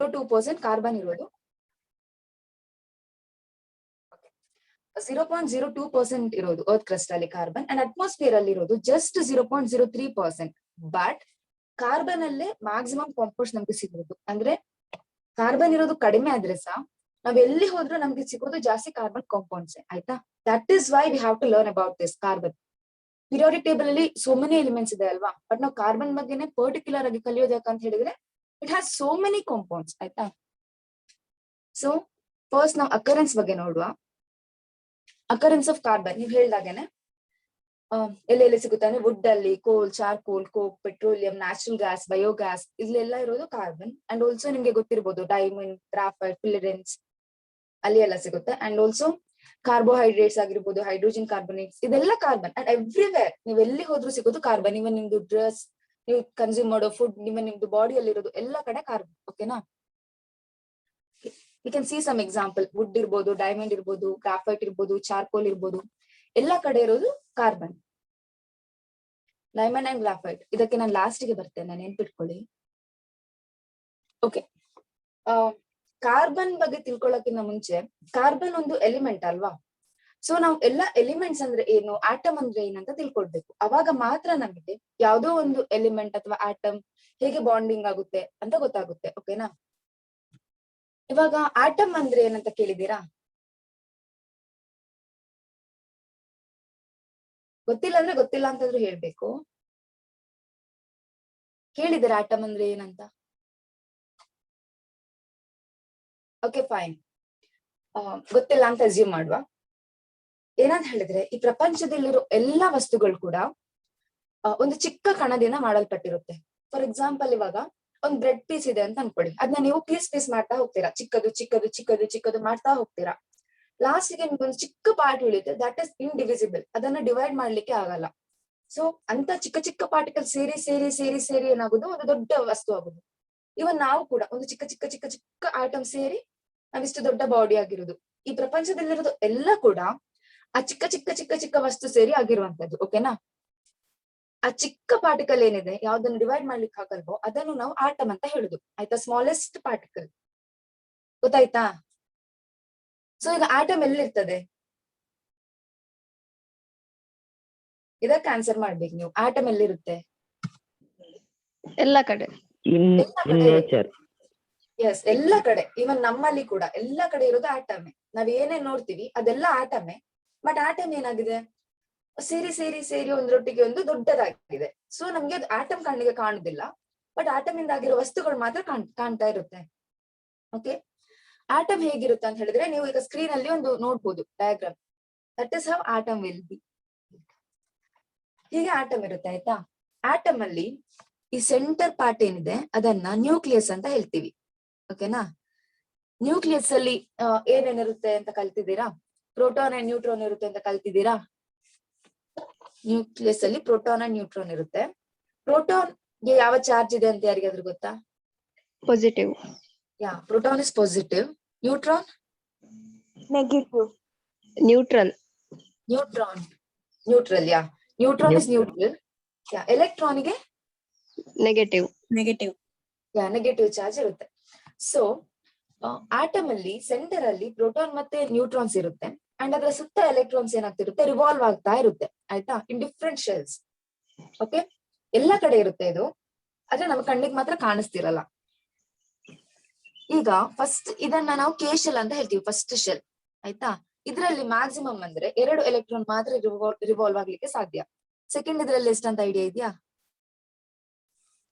0.02% carbon ಇರೋದು. 0.02% ಇರೋದು earth crust ಅಲ್ಲಿ ಕಾರ್ಬನ್ ಅಂಡ್ ಅಟ್ಮಾಸ್ಫಿಯರ್ ಅಲ್ಲಿ ಇರೋದು ಜಸ್ಟ್ 0.03%. ಬಟ್ ಕಾರ್ಬನ್ ಅಲ್ಲೇ ಮ್ಯಾಕ್ಸಿಮಮ್ ಕಾಂಪೌಂಡ್ಸ್ ನಮ್ಗೆ ಸಿಗೋದು. ಅಂದ್ರೆ ಕಾರ್ಬನ್ ಇರೋದು ಕಡಿಮೆ ಆದ್ರೆ ಸಹ ನಾವ್ ಎಲ್ಲಿ ಹೋದ್ರೂ ನಮ್ಗೆ ಸಿಗೋದು ಜಾಸ್ತಿ ಕಾರ್ಬನ್ ಕಾಂಪೌಂಡ್ಸ್. ಆಯ್ತಾ? That is why we have to learn about this carbon. Periodic table ಅಲ್ಲಿ ಸೋ ಮೆನಿ ಎಲಿಮೆಂಟ್ಸ್ ಇದೆ ಅಲ್ವಾ, ಬಟ್ ನಾವು ಕಾರ್ಬನ್ ಬಗ್ಗೆನೆ ಪರ್ಟಿಕ್ಯುಲರ್ ಆಗಿ ಕಲಿಯೋದು ಯಾಕಂತ ಹೇಳಿದ್ರೆ it has so many compounds. ಆಯ್ತಾ? ಸೊ ಫಸ್ಟ್ ನಾವು ಅಕರೆನ್ಸ್ ಬಗ್ಗೆ ನೋಡುವ. ಅಕರೆನ್ಸ್ ಆಫ್ ಕಾರ್ಬನ್ ನೀವು ಹೇಳ್ದಾಗೇನೆ ಎಲ್ಲೆಲ್ಲಿ ಸಿಗುತ್ತೆ ಅಂದ್ರೆ ವುಡ್ ಅಲ್ಲಿ, ಕೋಲ್, charcoal, coke, petroleum, natural gas, biogas ಇಲ್ಲೆಲ್ಲ ಇರೋದು ಕಾರ್ಬನ್. ಅಂಡ್ ಆಲ್ಸೋ ನಿಮ್ಗೆ ಗೊತ್ತಿರ್ಬೋದು ಡೈಮಂಡ್, ಗ್ರಾಫೈಟ್, ಫಿಲರೆನ್ಸ್ ಅಲ್ಲಿ ಎಲ್ಲ ಸಿಗುತ್ತೆ. ಅಂಡ್ ಆಲ್ಸೋ ಕಾರ್ಬೋಹೈಡ್ರೇಟ್ಸ್ ಆಗಿರ್ಬೋದು, ಹೈಡ್ರೋಜನ್ ಕಾರ್ಬನೇಟ್ಸ್ ಇದೆಲ್ಲ ಕಾರ್ಬನ್. ಅಂಡ್ ಎವ್ರಿವೇರ್ ನೀವು ಎಲ್ಲಿ ಹೋದ್ರೂ ಸಿಗೋದು ಕಾರ್ಬನ್. ಇವನ್ ನಿಮ್ದು ಡ್ರೆಸ್, ನೀವು ಕನ್ಸ್ಯೂಮ್ ಮಾಡೋ ಫುಡ್, ನಿಮ್ದು ಬಾಡಿಯಲ್ಲಿ ಇರೋದು ಎಲ್ಲ ಕಡೆ ಕಾರ್ಬನ್. ಓಕೆನಾ? You can see some example. Wood ಇರ್ಬೋದು, ಡೈಮಂಡ್ ಇರ್ಬೋದು, ಗ್ರಾಫೈಟ್ ಇರ್ಬೋದು, ಚಾರ್ಕೋಲ್ ಇರ್ಬೋದು, ಎಲ್ಲಾ ಕಡೆ ಇರೋದು ಕಾರ್ಬನ್. ಡೈಮಂಡ್ ಅಂಡ್ ಗ್ರಾಫೈಟ್ ಇದಕ್ಕೆ ನಾನು ಲಾಸ್ಟ್ ಗೆ ಬರ್ತೇನೆ, ನೆನ್ಪಿಟ್ಕೊಳ್ಳಿ. ಓಕೆ, ಕಾರ್ಬನ್ ಬಗ್ಗೆ ತಿಳ್ಕೊಳ್ಳೋಕ್ಕಿಂತ ಮುಂಚೆ ಕಾರ್ಬನ್ ಒಂದು ಎಲಿಮೆಂಟ್ ಅಲ್ವಾ? ಸೊ ನಾವು ಎಲ್ಲ ಎಲಿಮೆಂಟ್ಸ್ ಅಂದ್ರೆ ಏನು, ಆಟಮ್ ಅಂದ್ರೆ ಏನಂತ ತಿಳ್ಕೊಳ್ಬೇಕು. ಅವಾಗ ಮಾತ್ರ ನಮಗೆ ಯಾವ್ದೋ ಒಂದು ಎಲಿಮೆಂಟ್ ಅಥವಾ ಆಟಮ್ ಹೇಗೆ ಬಾಂಡಿಂಗ್ ಆಗುತ್ತೆ ಅಂತ ಗೊತ್ತಾಗುತ್ತೆ. ಓಕೆನಾ? ಇವಾಗ ಆಟಮ್ ಅಂದ್ರೆ ಏನಂತ ಕೇಳಿದೀರಾ? ಗೊತ್ತಿಲ್ಲ ಅಂದ್ರೆ ಗೊತ್ತಿಲ್ಲ ಅಂತಂದ್ರು ಹೇಳ್ಬೇಕು. ಕೇಳಿದಿರ ಆಟಮ್ ಅಂದ್ರೆ ಏನಂತ? ಓಕೆ ಫೈನ್, ಗೊತ್ತಿಲ್ಲ ಅಂತ ಅಸ್ಯೂಮ್ ಮಾಡುವ. ಏನಂತ ಹೇಳಿದ್ರೆ ಈ ಪ್ರಪಂಚದಲ್ಲಿರೋ ಎಲ್ಲಾ ವಸ್ತುಗಳು ಕೂಡ ಒಂದು ಚಿಕ್ಕ ಕಣದಿಂದ ಮಾಡಲ್ಪಟ್ಟಿರುತ್ತೆ. ಫಾರ್ ಎಕ್ಸಾಂಪಲ್ ಇವಾಗ ಒಂದ್ ಬ್ರೆಡ್ ಪೀಸ್ ಇದೆ ಅಂತ ಅನ್ಕೊಳ್ಳಿ. ಅದನ್ನ ನೀವು ಪೀಸ್ ಪೀಸ್ ಮಾಡ್ತಾ ಹೋಗ್ತೀರಾ, ಚಿಕ್ಕದು ಚಿಕ್ಕದು ಚಿಕ್ಕದು ಚಿಕ್ಕದು ಮಾಡ್ತಾ ಹೋಗ್ತೀರಾ. ಲಾಸ್ಟ್ ಗೆ ನಿಮ್ಗೊಂದು ಚಿಕ್ಕ ಪಾರ್ಟ್ ಉಳಿಯುತ್ತೆ, ದಟ್ ಇಸ್ ಇಂಡಿವಿಸಿಬಲ್. ಅದನ್ನ ಡಿವೈಡ್ ಮಾಡ್ಲಿಕ್ಕೆ ಆಗಲ್ಲ. ಸೊ ಅಂತ ಚಿಕ್ಕ ಚಿಕ್ಕ ಪಾರ್ಟಿಕಲ್ ಸೇರಿ ಸೇರಿ ಸೇರಿ ಸೇರಿ ಏನಾಗುದು, ಒಂದು ದೊಡ್ಡ ವಸ್ತು ಆಗುದು. ಇವನ್ ನಾವು ಕೂಡ ಒಂದು ಚಿಕ್ಕ ಚಿಕ್ಕ ಚಿಕ್ಕ ಚಿಕ್ಕ ಆಟಮ್ ಸೇರಿ ನಾವಿಷ್ಟು ದೊಡ್ಡ ಬಾಡಿ ಆಗಿರುದು. ಈ ಪ್ರಪಂಚದಲ್ಲಿರೋದು ಎಲ್ಲ ಕೂಡ ಆ ಚಿಕ್ಕ ಚಿಕ್ಕ ಚಿಕ್ಕ ಚಿಕ್ಕ ವಸ್ತು ಸೇರಿ ಆಗಿರುವಂತದ್ದು. ಓಕೆನಾ? ಆ ಚಿಕ್ಕ ಪಾರ್ಟಿಕಲ್ ಏನಿದೆ, ಯಾವ್ದನ್ನು ಡಿವೈಡ್ ಮಾಡ್ಲಿಕ್ಕೆ ಆಗಲ್ವೋ ಅದನ್ನು ನಾವು ಆಟಮ್ ಅಂತ ಹೇಳುದು. ಆಯ್ತಾ? Smallest particle. ಗೊತ್ತಾಯ್ತಾ? ಸೊ ಈಗ ಆಟಮ್ ಎಲ್ಲಿರ್ತದೆ? ಇದಕ್ಕೆ ಆನ್ಸರ್ ಮಾಡ್ಬೇಕು ನೀವು. ಆಟಮ್ ಎಲ್ಲಿರುತ್ತೆ? ಎಲ್ಲ ಕಡೆ. ಎಸ್, ಎಲ್ಲ ಕಡೆ. ಇವನ್ ನಮ್ಮಲ್ಲಿ ಕೂಡ ಎಲ್ಲ ಕಡೆ ಇರೋದು ಆಟಮೇ. ನಾವ್ ಏನೇನ್ ನೋಡ್ತೀವಿ ಅದೆಲ್ಲ ಆಟಮೇ. ಬಟ್ ಆಟಮ್ ಏನಾಗಿದೆ, ಸೇರಿ ಸೇರಿ ಸೇರಿ ಒಂದ್ರೊಟ್ಟಿಗೆ ಒಂದು ದೊಡ್ಡದಾಗಿದೆ. ಸೊ ನಮ್ಗೆ ಅದು ಆಟಮ್ ಕಣ್ಣಿಗೆ ಕಾಣುದಿಲ್ಲ, ಬಟ್ ಆಟಮ್ ಇಂದ ಆಗಿರೋ ವಸ್ತುಗಳು ಮಾತ್ರ ಕಾಣ್ತಾ ಇರುತ್ತೆ. ಓಕೆ, ಆಟಮ್ ಹೇಗಿರುತ್ತೆ ಅಂತ ಹೇಳಿದ್ರೆ ನೀವು ಈಗ ಸ್ಕ್ರೀನ್ ಅಲ್ಲಿ ಒಂದು ನೋಡ್ಬೋದು diagram. That is how atom will be. ಹೀಗೆ ಆಟಮ್ ಇರುತ್ತೆ. ಆಯ್ತಾ? ಆಟಮ್ ಅಲ್ಲಿ ಈ ಸೆಂಟರ್ ಪಾರ್ಟ್ ಏನಿದೆ ಅದನ್ನ ನ್ಯೂಕ್ಲಿಯಸ್ ಅಂತ ಹೇಳ್ತೀವಿ. ಓಕೆನಾ? ನ್ಯೂಕ್ಲಿಯಸ್ ಅಲ್ಲಿ ಏನೇನಿರುತ್ತೆ ಅಂತ ಕಲ್ತಿದ್ದೀರಾ? ಪ್ರೋಟಾನ್ ಅಂಡ್ ನ್ಯೂಟ್ರಾನ್ ಇರುತ್ತೆ ಅಂತ ಕಲ್ತಿದ್ದೀರಾ? ನ್ಯೂಕ್ಲಿಯಸ್ ಅಲ್ಲಿ ಪ್ರೋಟಾನ್ ಅಂಡ್ ನ್ಯೂಟ್ರಾನ್ ಇರುತ್ತೆ. ಪ್ರೋಟಾನ್ ಗೆ ಯಾವ ಚಾರ್ಜ್ ಇದೆ ಅಂತ ಯಾರಿಗಾದ್ರೂ ಗೊತ್ತಾ? Positive. Yeah, proton is positive. Neutron negative. Neutral. Neutral. Yeah, neutron is neutral. Yeah, electron ಗೆ ನೆಗೆಟಿವ್. ಯಾ, ನೆಗೆಟಿವ್ ಚಾರ್ಜ್ ಇರುತ್ತೆ. ಸೊ ಆಟಮ್ ಅಲ್ಲಿ ಸೆಂಟರ್ ಅಲ್ಲಿ ಪ್ರೋಟಾನ್ ಮತ್ತೆ ನ್ಯೂಟ್ರಾನ್ಸ್ ಇರುತ್ತೆ. ಅಂಡ್ ಅದರ ಸುತ್ತ ಎಲೆಕ್ಟ್ರಾನ್ಸ್ ಏನಾಗ್ತಿರುತ್ತೆ, ರಿವಾಲ್ವ್ ಆಗ್ತಾ ಇರುತ್ತೆ. ಆಯ್ತಾ? In different shells. ಓಕೆ, ಎಲ್ಲಾ ಕಡೆ ಇರುತ್ತೆ ಇದು, ಆದ್ರೆ ನಮ್ಮ ಕಣ್ಣಿಗೆ ಮಾತ್ರ ಕಾಣಿಸ್ತಿರಲ್ಲ. ಈಗ ಫಸ್ಟ್ ಇದನ್ನ ನಾವು ಕೆ ಶೆಲ್ ಅಂತ ಹೇಳ್ತೀವಿ, ಫಸ್ಟ್ ಶೆಲ್. ಆಯ್ತಾ? ಇದರಲ್ಲಿ ಮ್ಯಾಕ್ಸಿಮಮ್ ಅಂದ್ರೆ 2 ಎಲೆಕ್ಟ್ರಾನ್ ಮಾತ್ರ ರಿವಾಲ್ವ್ ಆಗ್ಲಿಕ್ಕೆ ಸಾಧ್ಯ. ಸೆಕೆಂಡ್ ಇದ್ರಲ್ಲಿ ಎಷ್ಟಂತ ಐಡಿಯಾ ಇದೆಯಾ?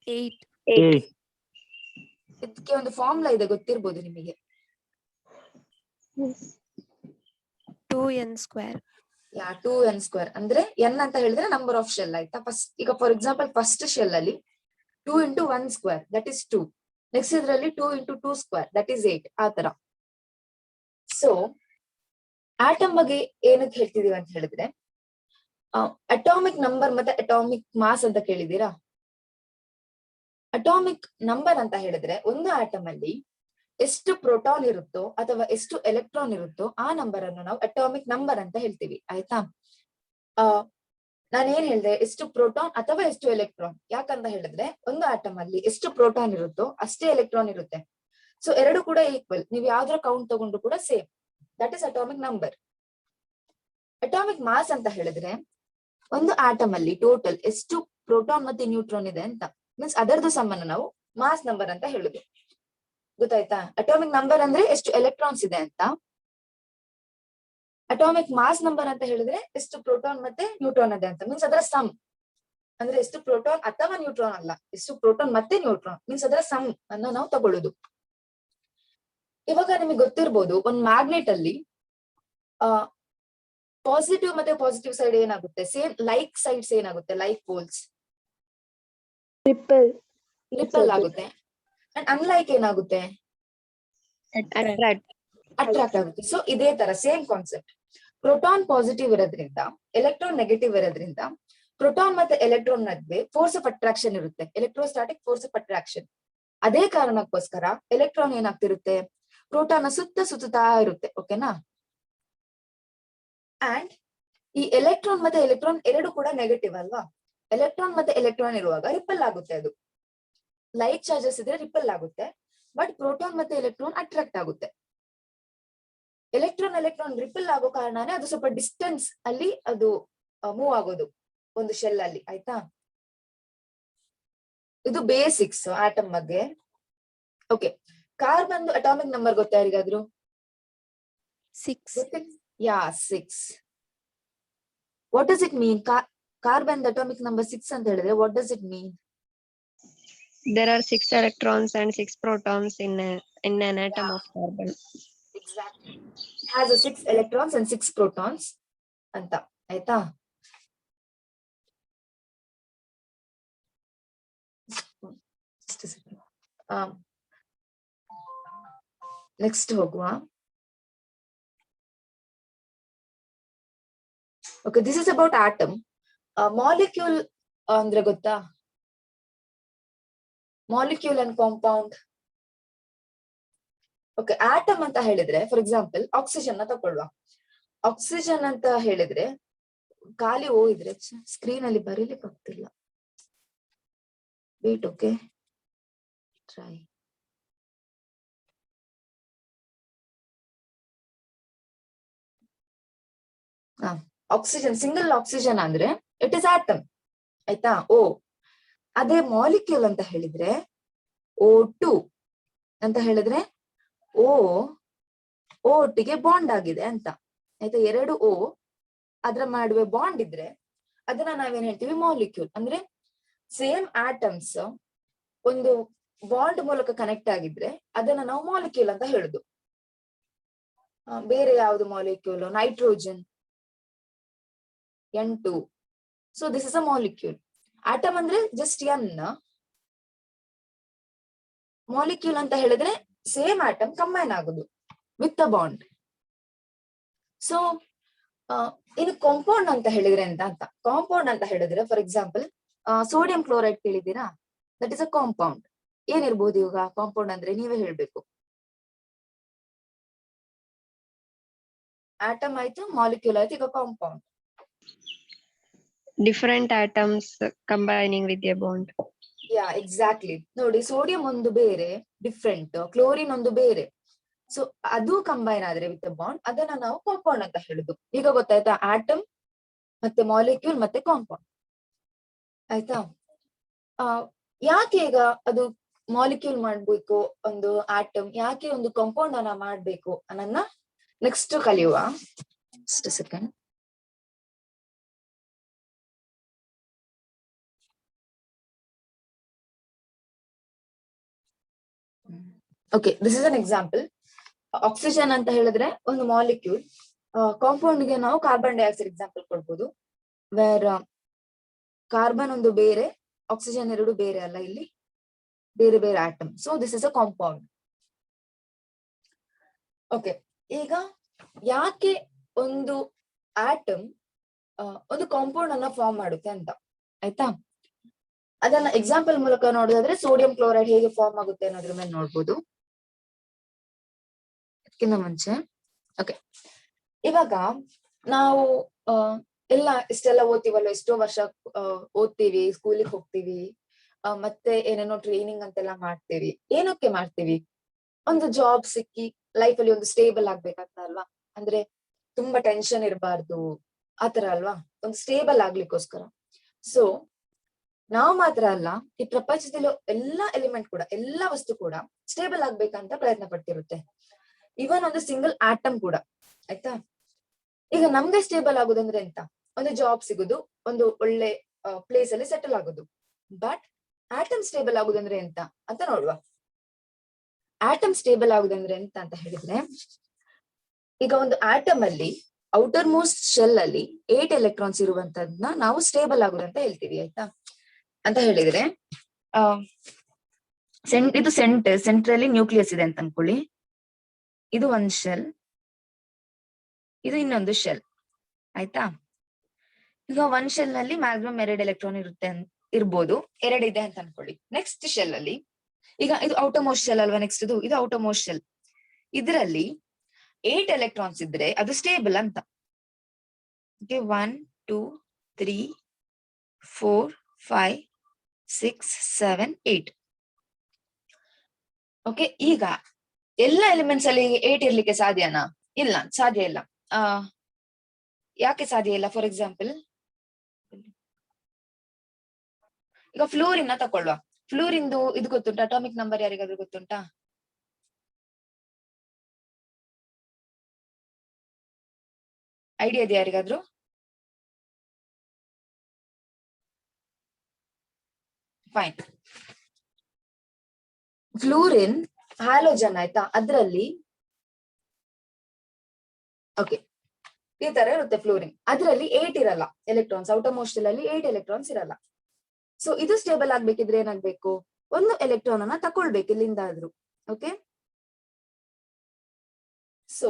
8. ಇದಕ್ಕೆ ಒಂದು ಫಾರ್ಮುಲಾ ಇದೆ, ಗೊತ್ತಿರ್ಬೋದು ನಿಮಗೆ. 2n². ಯಾ, 2n² ಅಂದ್ರೆ n ಅಂತ ಹೇಳಿದ್ರೆ ನಂಬರ್ ಆಫ್ ಶೆಲ್. ಆಯ್ತಾ? ಫಸ್ಟ್ ಈಗ ಫಾರ್ ಎಕ್ಸಾಂಪಲ್ ಫಸ್ಟ್ ಶೆಲ್ ಅಲ್ಲಿ 2 × 1² ದಟ್ ಇಸ್ 2. ನೆಕ್ಸ್ಟ್ ಇದ್ರಲ್ಲಿ 2 × 2² ದಟ್ ಇಸ್ 8. ಆ ತರ. ಸೊ ಆಟಮ್ ಬಗ್ಗೆ ಏನಕ್ಕೆ ಹೇಳ್ತಿದೀವಿ ಅಂತ ಹೇಳಿದ್ರೆ, ಅಟಾಮಿಕ್ ನಂಬರ್ ಮತ್ತೆ ಅಟಾಮಿಕ್ ಮಾಸ್ ಅಂತ ಕೇಳಿದೀರಾ? ಅಟಾಮಿಕ್ ನಂಬರ್ ಅಂತ ಹೇಳಿದ್ರೆ ಒಂದು ಆಟಮ್ ಅಲ್ಲಿ ಎಷ್ಟು ಪ್ರೋಟಾನ್ ಇರುತ್ತೋ ಅಥವಾ ಎಷ್ಟು ಎಲೆಕ್ಟ್ರಾನ್ ಇರುತ್ತೋ ಆ ನಂಬರ್ ಅನ್ನು ನಾವು ಅಟಾಮಿಕ್ ನಂಬರ್ ಅಂತ ಹೇಳ್ತೀವಿ. ಆಯ್ತಾ? ನಾನೇನ್ ಹೇಳ್ದೆ, ಎಷ್ಟು ಪ್ರೋಟಾನ್ ಅಥವಾ ಎಷ್ಟು ಎಲೆಕ್ಟ್ರಾನ್. ಯಾಕಂತ ಹೇಳಿದ್ರೆ ಒಂದು ಆಟಮ್ ಅಲ್ಲಿ ಎಷ್ಟು ಪ್ರೋಟಾನ್ ಇರುತ್ತೋ ಅಷ್ಟೇ ಎಲೆಕ್ಟ್ರಾನ್ ಇರುತ್ತೆ. ಸೊ ಎರಡು ಕೂಡ ಈಕ್ವಲ್. ನೀವು ಯಾವ್ದ್ರ ಕೌಂಟ್ ತಗೊಂಡ್ರು ಕೂಡ same. That is atomic number. Atomic mass ಅಂತ ಹೇಳಿದ್ರೆ ಒಂದು ಆಟಮ್ ಅಲ್ಲಿ ಟೋಟಲ್ ಎಷ್ಟು ಪ್ರೋಟಾನ್ ಮತ್ತೆ ನ್ಯೂಟ್ರಾನ್ ಇದೆ ಅಂತ, ಮೀನ್ಸ್ ಅದರದ್ದು ಸಮ್ಮನ್ನ ನಾವು ಮಾಸ್ ನಂಬರ್ ಅಂತ ಹೇಳುದು. ಗೊತ್ತಾಯ್ತಾ? ಅಟಾಮಿಕ್ ನಂಬರ್ ಅಂದ್ರೆ ಎಷ್ಟು ಎಲೆಕ್ಟ್ರಾನ್ಸ್ ಇದೆ ಅಂತ, ಅಟಾಮಿಕ್ ಮಾಸ್ ನಂಬರ್ ಅಂತ ಹೇಳಿದ್ರೆ ಎಷ್ಟು ಪ್ರೋಟಾನ್ ಮತ್ತೆ ನ್ಯೂಟ್ರಾನ್ ಇದೆ ಅಂತ, ಮೀನ್ಸ್ ಅದರ ಸಮ್. ಅಂದ್ರೆ ಎಷ್ಟು ಪ್ರೋಟಾನ್ ಅಥವಾ ನ್ಯೂಟ್ರಾನ್ ಅಲ್ಲ, ಎಷ್ಟು ಪ್ರೋಟಾನ್ ಮತ್ತೆ ನ್ಯೂಟ್ರಾನ್, ಮೀನ್ಸ್ ಅದರ ಸಮ್ ಅನ್ನ ನಾವು ತಗೊಳ್ಳುದು. ಇವಾಗ ನಿಮಗೆ ಗೊತ್ತಿರ್ಬೋದು, ಒಂದ್ ಮ್ಯಾಗ್ನೆಟ್ ಅಲ್ಲಿ ಪಾಸಿಟಿವ್ ಮತ್ತೆ ಪಾಸಿಟಿವ್ ಸೈಡ್ ಏನಾಗುತ್ತೆ, ಸೇಮ್ ಲೈಕ್ ಸೈಡ್ಸ್ ಏನಾಗುತ್ತೆ, ಲೈಕ್ ಪೋಲ್ಸ್ ರಿಪಲ್ ಆಗುತ್ತೆ. ಅಂಡ್ ಅನ್ಲೈಕ್ ಏನಾಗುತ್ತೆ, ಅಟ್ರಾಕ್ಟ್ ಆಗುತ್ತೆ. ಸೊ ಇದೇ ತರ ಸೇಮ್ ಕಾನ್ಸೆಪ್ಟ್. ಪ್ರೋಟಾನ್ ಪಾಸಿಟಿವ್ ಇರೋದ್ರಿಂದ, ಎಲೆಕ್ಟ್ರಾನ್ ನೆಗೆಟಿವ್ ಇರೋದ್ರಿಂದ, ಪ್ರೋಟಾನ್ ಮತ್ತೆ ಎಲೆಕ್ಟ್ರಾನ್ ನಡುವೆ ಫೋರ್ಸ್ ಆಫ್ ಅಟ್ರಾಕ್ಷನ್ ಇರುತ್ತೆ, ಎಲೆಕ್ಟ್ರೋಸ್ಟಾಟಿಕ್ ಫೋರ್ಸ್ ಆಫ್ ಅಟ್ರಾಕ್ಷನ್. ಅದೇ ಕಾರಣಕ್ಕೋಸ್ಕರ ಎಲೆಕ್ಟ್ರಾನ್ ಏನಾಗ್ತಿರುತ್ತೆ, ಪ್ರೋಟಾನ್ ಸುತ್ತಾ ಇರುತ್ತೆ. ಓಕೆನಾ? ಅಂಡ್ ಈ ಎಲೆಕ್ಟ್ರಾನ್ ಮತ್ತೆ ಎಲೆಕ್ಟ್ರಾನ್ ಎರಡು ಕೂಡ ನೆಗೆಟಿವ್ ಅಲ್ವಾ? ಎಲೆಕ್ಟ್ರಾನ್ ಮತ್ತೆ ಎಲೆಕ್ಟ್ರಾನ್ ಇರುವಾಗ ರಿಪಲ್ ಆಗುತ್ತೆ. ಅದು ಲೈಕ್ ಚಾರ್ಜಸ್ ಇದ್ರೆ ರಿಪಲ್ ಆಗುತ್ತೆ, ಬಟ್ ಪ್ರೋಟಾನ್ ಮತ್ತೆ ಎಲೆಕ್ಟ್ರಾನ್ ಅಟ್ರಾಕ್ಟ್ ಆಗುತ್ತೆ. ಎಲೆಕ್ಟ್ರಾನ್ ರಿಪಲ್ ಆಗೋ ಕಾರಣನೇ ಅದು ಸ್ವಲ್ಪ ಡಿಸ್ಟೆನ್ಸ್ ಅಲ್ಲಿ ಅದು ಮೂವ್ ಆಗೋದು ಒಂದು ಶೆಲ್ ಅಲ್ಲಿ. ಆಯ್ತಾ? ಇದು ಬೇಸಿಕ್ಸ್ ಆಟಮ್ ಬಗ್ಗೆ. ಓಕೆ, ಕಾರ್ಬನ್ ಅಟಾಮಿಕ್ ನಂಬರ್ ಗೊತ್ತಾ ಯಾರಿಗಾದ್ರು? 6. ಯಾ, 6. What does it mean? Carbon atomic number 6 ಅಂತ ಹೇಳಿದ್ರೆ what does it mean? There are 6 electrons and 6 protons in an atom of carbon. Exactly. It has a 6 electrons and 6 protons ಅಂತ. ಆಯ್ತಾ? Next ಹೋಗುವ. Okay, this is about atom. Molecule ಅಂದ್ರೆ ಗೊತ್ತಾ? Molecule and compound. Okay, atom ಅಂತ ಹೇಳಿದ್ರೆ for example oxygen ನ ತಗೊಳ್ಳುವ. Oxygen ಅಂತ ಹೇಳಿದ್ರೆ ಖಾಲಿ ಓ ಇದ್ರೆ ಸ್ಕ್ರೀನ್ ಅಲ್ಲಿ ಬರೀಲಿಕ್ಕೆ ಆಗ್ತಿಲ್ಲ. Wait. Okay, try. Oxygen, single oxygen ಅಂದ್ರೆ ಇಟ್ ಇಸ್ ಆಟಮ್. ಆಯ್ತಾ? ಓ. ಅದೇ ಮಾಲಿಕ್ಯೂಲ್ ಅಂತ ಹೇಳಿದ್ರೆ O2 ಅಂತ ಹೇಳಿದ್ರೆ ಓ ಒಟ್ಟಿಗೆ ಬಾಂಡ್ ಆಗಿದೆ ಅಂತ. ಆಯ್ತಾ? ಎರಡು ಓ ಅದ್ರ ಮಾಡುವೆ ಬಾಂಡ್ ಇದ್ರೆ ಅದನ್ನ ನಾವೇನ್ ಹೇಳ್ತೀವಿ, ಮಾಲಿಕ್ಯೂಲ್. ಅಂದ್ರೆ ಸೇಮ್ ಆಟಮ್ಸ್ ಒಂದು ಬಾಂಡ್ ಮೂಲಕ ಕನೆಕ್ಟ್ ಆಗಿದ್ರೆ ಅದನ್ನ ನಾವು ಮಾಲಿಕ್ಯೂಲ್ ಅಂತ ಹೇಳುದು. ಬೇರೆ ಯಾವ್ದು molecule? Nitrogen N2. So this is a molecule. Atom ಅಂದ್ರೆ ಜಸ್ಟ್ ಎನ್. ಮಾಲಿಕ್ಯೂಲ್ ಅಂತ ಹೇಳಿದ್ರೆ ಸೇಮ್ ಆಟಮ್ ಕಂಬೈನ್ ಆಗುದು ವಿತ್ ಅ ಬಾಂಡ್. ಸೊ ಇನ್ನು ಕಾಂಪೌಂಡ್ ಅಂತ ಹೇಳಿದ್ರೆ ಎಂತ ಅಂತ? ಕಾಂಪೌಂಡ್ ಅಂತ ಹೇಳಿದ್ರೆ ಫಾರ್ ಎಕ್ಸಾಂಪಲ್ ಸೋಡಿಯಂ ಕ್ಲೋರೈಡ್ ಕೇಳಿದ್ದೀರಾ? That is a compound. ಏನಿರ್ಬೋದು ಇವಾಗ ಕಾಂಪೌಂಡ್ ಅಂದ್ರೆ? ನೀವೇ ಹೇಳ್ಬೇಕು. ಆಟಮ್ ಆಯ್ತು, ಮಾಲಿಕ್ಯೂಲ್ ಆಯ್ತು, ಈಗ compound. Different atoms combining with a bond. Yeah, exactly. ನೋಡಿ, ಸೋಡಿಯಂ ಒಂದು ಬೇರೆ ಡಿಫ್ರೆಂಟ್, ಕ್ಲೋರಿನ್ ಒಂದು ಬೇರೆ. ಸೊ ಅದು ಕಂಬೈನ್ ಆದ್ರೆ ವಿತ್ ಬಾಂಡ್, ಅದನ್ನ ನಾವು ಕಾಂಪೌಂಡ್ ಅಂತ ಹೇಳುದು. ಈಗ ಗೊತ್ತಾಯ್ತಾ? ಆಟಮ್ ಮತ್ತೆ ಮಾಲಿಕ್ಯೂಲ್ ಮತ್ತೆ ಕಾಂಪೌಂಡ್. ಆಯ್ತಾ? ಯಾಕೆ ಈಗ ಅದು ಮಾಲಿಕ್ಯೂಲ್ ಮಾಡ್ಬೇಕು ಒಂದು ಆಟಮ್, ಯಾಕೆ ಒಂದು ಕಾಂಪೌಂಡ್ ಅನ್ನ ಮಾಡ್ಬೇಕು ಅನ್ನೋದನ್ನ ನೆಕ್ಸ್ಟ್ ಕಲಿಯುವ. Just second. Okay, this is an example. Oxygen ಅಂತ ಹೇಳಿದ್ರೆ ಒಂದು ಮಾಲಿಕ್ಯೂಲ್. ಕಾಂಪೌಂಡ್ ಗೆ ನಾವು ಕಾರ್ಬನ್ ಡೈಆಕ್ಸೈಡ್ ಎಕ್ಸಾಂಪಲ್ ಕೊಡ್ಬೋದು. ವೇರ್ ಕಾರ್ಬನ್ ಒಂದು ಬೇರೆ, ಆಕ್ಸಿಜನ್ ಎರಡು ಬೇರೆ ಅಲ್ಲ, ಇಲ್ಲಿ ಬೇರೆ ಬೇರೆ atom. So this is a compound. Okay, ಈಗ ಯಾಕೆ ಒಂದು ಆಟಮ್ ಒಂದು ಕಾಂಪೌಂಡ್ ಅನ್ನ ಫಾರ್ಮ್ ಮಾಡುತ್ತೆ ಅಂತ. ಆಯ್ತಾ? ಅದನ್ನ ಎಕ್ಸಾಂಪಲ್ ಮೂಲಕ ನೋಡೋದಾದ್ರೆ ಸೋಡಿಯಂ ಕ್ಲೋರೈಡ್ ಹೇಗೆ ಫಾರ್ಮ್ ಆಗುತ್ತೆ ಅನ್ನೋದ್ರ ಮೇಲೆ ನೋಡ್ಬೋದು. ಅದಕ್ಕಿಂತ ಮುಂಚೆ ಓಕೆ, ಇವಾಗ ನಾವು ಇಷ್ಟೆಲ್ಲ ಓದ್ತೀವಲ್ಲ, ಎಷ್ಟೋ ವರ್ಷ ಓದ್ತೀವಿ, ಸ್ಕೂಲಿಗೆ ಹೋಗ್ತೀವಿ, ಮತ್ತೆ ಏನೇನೋ ಟ್ರೈನಿಂಗ್ ಅಂತೆಲ್ಲ ಮಾಡ್ತೀವಿ. ಏನಕ್ಕೆ ಮಾಡ್ತೀವಿ? ಒಂದು ಜಾಬ್ ಸಿಕ್ಕಿ ಲೈಫ್ ಅಲ್ಲಿ ಒಂದು ಸ್ಟೇಬಲ್ ಆಗ್ಬೇಕಂತ ಅಲ್ವಾ, ಅಂದ್ರೆ ತುಂಬಾ ಟೆನ್ಷನ್ ಇರಬಾರ್ದು ಆತರ ಅಲ್ವಾ, ಒಂದು ಸ್ಟೇಬಲ್ ಆಗ್ಲಿಕ್ಕೋಸ್ಕರ. ಸೊ ನಾವು ಮಾತ್ರ ಅಲ್ಲ, ಈ ಪ್ರಪಂಚದಲ್ಲಿ ಎಲ್ಲಾ ಎಲಿಮೆಂಟ್ ಕೂಡ, ಎಲ್ಲಾ ವಸ್ತು ಕೂಡ ಸ್ಟೇಬಲ್ ಆಗ್ಬೇಕಂತ ಪ್ರಯತ್ನ ಪಡ್ತಿರುತ್ತೆ. ಇವನ್ ಒಂದು ಸಿಂಗಲ್ ಆಟಮ್ ಕೂಡ, ಆಯ್ತಾ. ಈಗ ನಮ್ಗೆ ಸ್ಟೇಬಲ್ ಆಗುದಂದ್ರೆ ಎಂತ, ಒಂದು ಜಾಬ್ ಸಿಗುದು, ಒಂದು ಒಳ್ಳೆ ಪ್ಲೇಸ್ ಅಲ್ಲಿ ಸೆಟಲ್ ಆಗುದು. ಬಟ್ ಆಟಮ್ ಸ್ಟೇಬಲ್ ಆಗುದಂದ್ರೆ ಎಂತ ಅಂತ ನೋಡುವ. ಆಟಮ್ ಸ್ಟೇಬಲ್ ಆಗುದಂದ್ರೆ ಎಂತ ಅಂತ ಹೇಳಿದ್ರೆ, ಈಗ ಒಂದು ಆಟಮ್ ಅಲ್ಲಿ ಔಟರ್ ಮೋಸ್ಟ್ ಶೆಲ್ ಅಲ್ಲಿ 8 ಎಲೆಕ್ಟ್ರಾನ್ಸ್ ಇರುವಂತದ್ನ ನಾವು ಸ್ಟೇಬಲ್ ಆಗುದಂತ ಹೇಳ್ತೀವಿ, ಆಯ್ತಾ. ಅಂತ ಹೇಳಿದ್ರೆ ಇದು ಸೆಂಟ್ರಲ್ಲಿ ನ್ಯೂಕ್ಲಿಯಸ್ ಇದೆ ಅಂತ ಅನ್ಕೊಳ್ಳಿ. ಇದು ಒಂದ್ ಶೆಲ್, ಇದು ಇನ್ನೊಂದು ಶೆಲ್, ಆಯ್ತಾ. ಈಗ ಒಂದ್ ಶೆಲ್ ನಲ್ಲಿ ಮ್ಯಾಕ್ಸಿಮಮ್ 2 ಎಲೆಕ್ಟ್ರಾನ್ ಇರ್ಬೋದು, 2 ಇದೆ ಅಂತ ಅನ್ಕೊಳ್ಳಿ. ನೆಕ್ಸ್ಟ್ ಶೆಲ್ ಅಲ್ಲಿ, ಈಗ ಇದು ಔಟರ್ಮೋಸ್ಟ್ ಶೆಲ್ ಅಲ್ವಾ, ನೆಕ್ಸ್ಟ್ ಇದು ಔಟರ್ಮೋಸ್ಟ್ ಶೆಲ್. ಇದರಲ್ಲಿ 8 ಎಲೆಕ್ಟ್ರಾನ್ಸ್ ಇದ್ರೆ ಅದು ಸ್ಟೇಬಲ್ ಅಂತ. 1 2 3 4 5 6 7 8. ಓಕೆ, ಈಗ ಎಲ್ಲ ಎಲಿಮೆಂಟ್ಸ್ ಅಲ್ಲಿ 8 ಇರ್ಲಿಕ್ಕೆ ಸಾಧ್ಯನಾ? ಇಲ್ಲ, ಸಾಧ್ಯ ಇಲ್ಲ. ಯಾಕೆ ಸಾಧ್ಯ ಇಲ್ಲ? ಫಾರ್ ಎಕ್ಸಾಂಪಲ್, ಈಗ ಫ್ಲೂರಿನ್ ತಕೊಳ್ಳುವ. ಫ್ಲೂರಿಂದು ಇದು ಗೊತ್ತುಂಟಾ? ಅಟಾಮಿಕ್ ನಂಬರ್ ಯಾರಿಗಾದ್ರೂ ಗೊತ್ತುಂಟಾ? ಐಡಿಯಾ ಇದೆ ಯಾರಿಗಾದ್ರೂ? ಫೈನ್. ಫ್ಲೂರಿನ್ ಹ್ಯಾಲೋಜನ್, ಆಯ್ತಾ. ಅದ್ರಲ್ಲಿ ಓಕೆ, ಈ ತರ ಇರುತ್ತೆ ಫ್ಲೂರಿನ್. ಅದ್ರಲ್ಲಿ 8 ಇರಲ್ಲ ಎಲೆಕ್ಟ್ರಾನ್ಸ್, ಔಟರ್ಮೋಸ್ಟ್ ಅಲ್ಲಿ 8 ಎಲೆಕ್ಟ್ರಾನ್ಸ್ ಇರಲ್ಲ. ಸೊ ಇದು ಸ್ಟೇಬಲ್ ಆಗ್ಬೇಕಿದ್ರೆ ಏನಾಗ್ಬೇಕು? ಒಂದು ಎಲೆಕ್ಟ್ರಾನ್ ಅನ್ನ ತಕೊಳ್ಬೇಕು ಇಲ್ಲಿಂದ ಆದ್ರೂ. ಓಕೆ, ಸೊ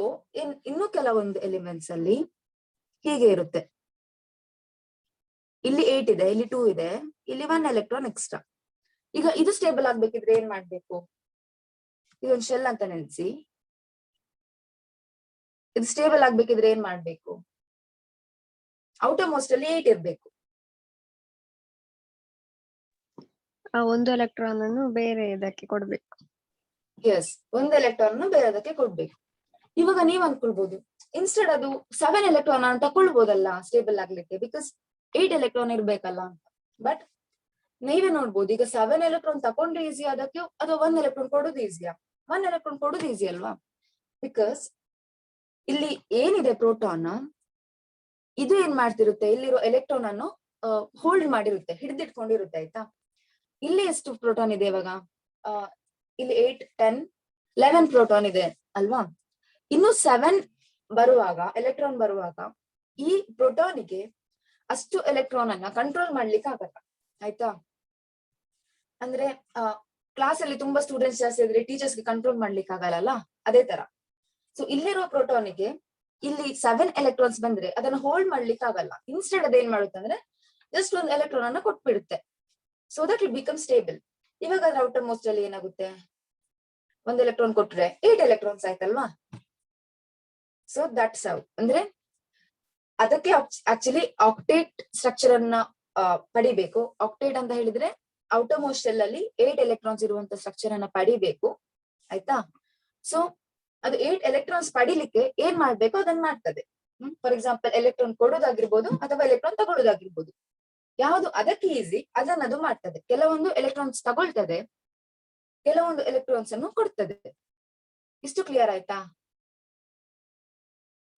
ಇನ್ನು ಕೆಲವೊಂದು ಎಲಿಮೆಂಟ್ಸ್ ಅಲ್ಲಿ ಹೀಗೆ ಇರುತ್ತೆ. ಇಲ್ಲಿ 8 ಇದೆ, ಇಲ್ಲಿ 2 ಇದೆ, ಇಲ್ಲಿ 1 ಎಲೆಕ್ಟ್ರಾನ್ ಎಕ್ಸ್ಟ್ರಾ. ಈಗ ಇದು ಸ್ಟೇಬಲ್ ಆಗ್ಬೇಕಿದ್ರೆ ಏನ್ ಮಾಡ್ಬೇಕು? ಇದೊಂದು ಶೆಲ್ ಅಂತ ನೆನ್ಸಿ. ಇದು ಸ್ಟೇಬಲ್ ಆಗ್ಬೇಕಿದ್ರೆ ಏನ್ ಮಾಡ್ಬೇಕು? ಔಟರ್ಮೋಸ್ಟ್ ಅಲ್ಲಿ 8 ಇರ್ಬೇಕು. ಆ ಒಂದು ಎಲೆಕ್ಟ್ರಾನ್ ಅನ್ನು ಬೇರೆ ಇದಕ್ಕೆ ಕೊಡ್ಬೇಕು. ಎಸ್, ಒಂದು ಎಲೆಕ್ಟ್ರಾನ್ ಅನ್ನು ಬೇರೆದಕ್ಕೆ ಕೊಡ್ಬೇಕು. ಇವಾಗ ನೀವ್ ಅನ್ಕೊಳ್ಬಹುದು, ಇನ್ಸ್ಟೆಡ್ ಅದು 7 ಎಲೆಕ್ಟ್ರಾನ್ ಅನ್ನು ತಕೊಳ್ಬಹುದಲ್ಲ ಸ್ಟೇಬಲ್ ಆಗ್ಲಿಕ್ಕೆ, ಬಿಕಾಸ್ 8 ಎಲೆಕ್ಟ್ರಾನ್ ಇರ್ಬೇಕಲ್ಲ ಅಂತ. ಬಟ್ ನೀವೇ ನೋಡ್ಬೋದು, ಈಗ 7 ಎಲೆಕ್ಟ್ರಾನ್ ತಕೊಂಡ್ರೆ ಈಸಿ ಅದಕ್ಕೆ, ಅಥವಾ 1 ಎಲೆಕ್ಟ್ರಾನ್ ಕೊಡೋದು ಈಸಿಯಾ? 1 ಎಲೆಕ್ಟ್ರಾನ್ ಕೊಡೋದು ಈಸಿ ಅಲ್ವಾ? ಬಿಕಾಸ್ ಇಲ್ಲಿ ಏನಿದೆ ಪ್ರೋಟಾನ್, ಇದು ಏನ್ ಮಾಡ್ತಿರುತ್ತೆ, ಇಲ್ಲಿರೋ ಎಲೆಕ್ಟ್ರಾನ್ ಅನ್ನು ಹೋಲ್ಡ್ ಮಾಡಿರುತ್ತೆ, ಹಿಡಿದಿಟ್ಕೊಂಡಿರುತ್ತೆ, ಆಯ್ತಾ. ಇಲ್ಲಿ ಎಷ್ಟು ಪ್ರೋಟಾನ್ ಇದೆ ಇವಾಗ? ಇಲ್ಲಿ 8 10 11 ಪ್ರೋಟಾನ್ ಇದೆ ಅಲ್ವಾ. ಇನ್ನು 7 ಬರುವಾಗ, ಎಲೆಕ್ಟ್ರಾನ್ ಬರುವಾಗ, ಈ ಪ್ರೋಟಾನಿಗೆ ಅಷ್ಟು ಎಲೆಕ್ಟ್ರಾನ್ ಅನ್ನ ಕಂಟ್ರೋಲ್ ಮಾಡ್ಲಿಕ್ಕೆ ಆಗಲ್ಲ, ಆಯ್ತಾ. ಅಂದ್ರೆ ಕ್ಲಾಸ್ ಅಲ್ಲಿ ತುಂಬಾ ಸ್ಟೂಡೆಂಟ್ಸ್ ಜಾಸ್ತಿ ಇದ್ರೆ ಟೀಚರ್ಸ್ಗೆ ಕಂಟ್ರೋಲ್ ಮಾಡ್ಲಿಕ್ಕೆ ಆಗಲ್ಲ, ಅದೇ ತರ. ಸೊ ಇಲ್ಲಿರೋ ಪ್ರೋಟಾನಿಗೆ ಇಲ್ಲಿ 7 ಎಲೆಕ್ಟ್ರಾನ್ಸ್ ಬಂದ್ರೆ ಅದನ್ನ ಹೋಲ್ಡ್ ಮಾಡ್ಲಿಕ್ಕೆ ಆಗಲ್ಲ. ಇನ್ಸ್ಟೆಡ್ ಅದೇನ್ ಮಾಡುತ್ತೆ ಅಂದ್ರೆ ಜಸ್ಟ್ ಒಂದು ಎಲೆಕ್ಟ್ರಾನ್ ಅನ್ನ ಕೊಟ್ಬಿಡುತ್ತೆ, so that it become stable. ಇವಾಗ ಅದ್ರ ಔಟರ್ ಮೋಸ್ಟ್ ಅಲ್ಲಿ ಏನಾಗುತ್ತೆ? 1 ಎಲೆಕ್ಟ್ರಾನ್ ಕೊಟ್ರೆ 8 ಎಲೆಕ್ಟ್ರಾನ್ಸ್ ಆಯ್ತಲ್ವಾ. So that's how. ಅಂದ್ರೆ ಅದಕ್ಕೆ ಆಕ್ಚುಲಿ ಆಕ್ಟೇಟ್ ಸ್ಟ್ರಕ್ಚರ್ ಅನ್ನ ಪಡಿಬೇಕು. ಆಕ್ಟೇಟ್ ಅಂತ ಹೇಳಿದ್ರೆ ಔಟರ್ ಮೋಸ್ಟ್ ಶೆಲ್ ಅಲ್ಲಿ 8 ಎಲೆಕ್ಟ್ರಾನ್ಸ್ ಇರುವಂತ ಸ್ಟ್ರಕ್ಚರ್ ಅನ್ನ ಪಡಿಬೇಕು, ಆಯ್ತಾ. ಸೊ ಅದು 8 ಎಲೆಕ್ಟ್ರಾನ್ಸ್ ಪಡಿಲಿಕ್ಕೆ ಏನ್ ಮಾಡ್ಬೇಕು ಅದನ್ನ ಮಾಡ್ತದೆ. ಫಾರ್ ಎಕ್ಸಾಂಪಲ್, ಎಲೆಕ್ಟ್ರಾನ್ ಕೊಡೋದಾಗಿರ್ಬೋದು ಅಥವಾ ಎಲೆಕ್ಟ್ರಾನ್ ತಗೊಳ್ಳೋದಾಗಿರ್ಬೋದು, ಯಾವುದು ಅದಕ್ಕೆ ಈಸಿ ಅದನ್ನ ಅದು ಮಾಡ್ತದೆ. ಕೆಲವೊಂದು ಎಲೆಕ್ಟ್ರಾನ್ಸ್ ತಗೊಳ್ತದೆ, ಕೆಲವೊಂದು ಎಲೆಕ್ಟ್ರಾನ್ಸ್ ಅನ್ನು ಕೊಡ್ತದೆ. ಇಷ್ಟು ಕ್ಲಿಯರ್ ಆಯ್ತಾ?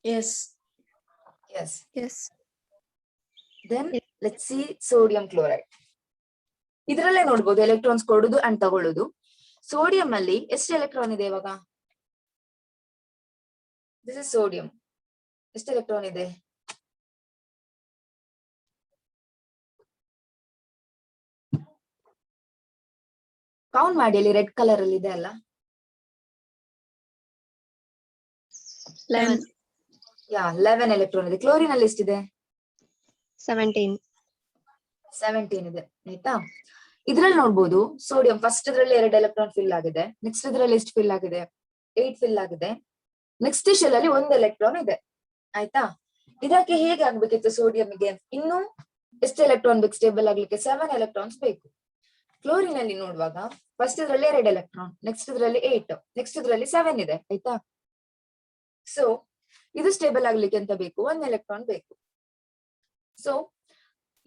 Yes yes. Yes. Then let's see sodium chloride. ಇದ್ರಲ್ಲೇ ನೋಡ್ಬೋದು ಎಲೆಕ್ಟ್ರಾನ್ಸ್ ಕೊಡುದು ಅಂಡ್ ತಗೊಳ್ಳುದು. ಸೋಡಿಯಂ ಅಲ್ಲಿ ಎಷ್ಟು ಎಲೆಕ್ಟ್ರಾನ್ ಇದೆ ಇವಾಗ? This is sodium. ಎಷ್ಟು ಎಲೆಕ್ಟ್ರಾನ್ ಇದೆ? ಕೌಂಟ್ ಮಾಡಿ, ಅಲ್ಲಿ ರೆಡ್ ಕಲರ್ ಅಲ್ಲಿ ಇದೆ ಅಲ್ಲ. 11. 11 ಎಲೆಕ್ಟ್ರಾನ್ ಇದೆ. ಕ್ಲೋರಿನ್ ಅಲ್ಲಿ ಎಷ್ಟಿದೆ? 17. 17 ಇದೆ, ಆಯ್ತಾ. ಇದ್ರಲ್ಲಿ ನೋಡ್ಬೋದು ಸೋಡಿಯಂ ಫಸ್ಟ್ ಇದ್ರಲ್ಲಿ 2 ಎಲೆಕ್ಟ್ರಾನ್ ಫಿಲ್ ಆಗಿದೆ. ನೆಕ್ಸ್ಟ್ ಇದ್ರಲ್ಲಿ ಎಷ್ಟು ಫಿಲ್ ಆಗಿದೆ? 8 ಫಿಲ್ ಆಗಿದೆ. ನೆಕ್ಸ್ಟ್ ಶೆಲ್ ಅಲ್ಲಿ 1 ಎಲೆಕ್ಟ್ರಾನ್ ಇದೆ, ಆಯ್ತಾ. ಇದಕ್ಕೆ ಹೇಗೆ ಆಗ್ಬೇಕಿತ್ತು? ಸೋಡಿಯಂಗೆ ಇನ್ನು ಎಷ್ಟು ಎಲೆಕ್ಟ್ರಾನ್ ಬೇಕು ಸ್ಟೇಬಲ್ ಆಗ್ಲಿಕ್ಕೆ? 7 ಎಲೆಕ್ಟ್ರಾನ್ಸ್ ಬೇಕು. ಕ್ಲೋರಿನ್ ಅಲ್ಲಿ ನೋಡುವಾಗ ಫಸ್ಟ್ ಇದ್ರಲ್ಲಿ 2 ಎಲೆಕ್ಟ್ರಾನ್, ನೆಕ್ಸ್ಟ್ ಇದ್ರಲ್ಲಿ 8, ನೆಕ್ಸ್ಟ್ ಇದ್ರಲ್ಲಿ 7 ಇದೆ ಆಯ್ತಾ. ಸೊ ಇದು ಸ್ಟೇಬಲ್ ಆಗ್ಲಿಕ್ಕೆ ಎಂತ ಬೇಕು, 1 ಎಲೆಕ್ಟ್ರಾನ್ ಬೇಕು. ಸೊ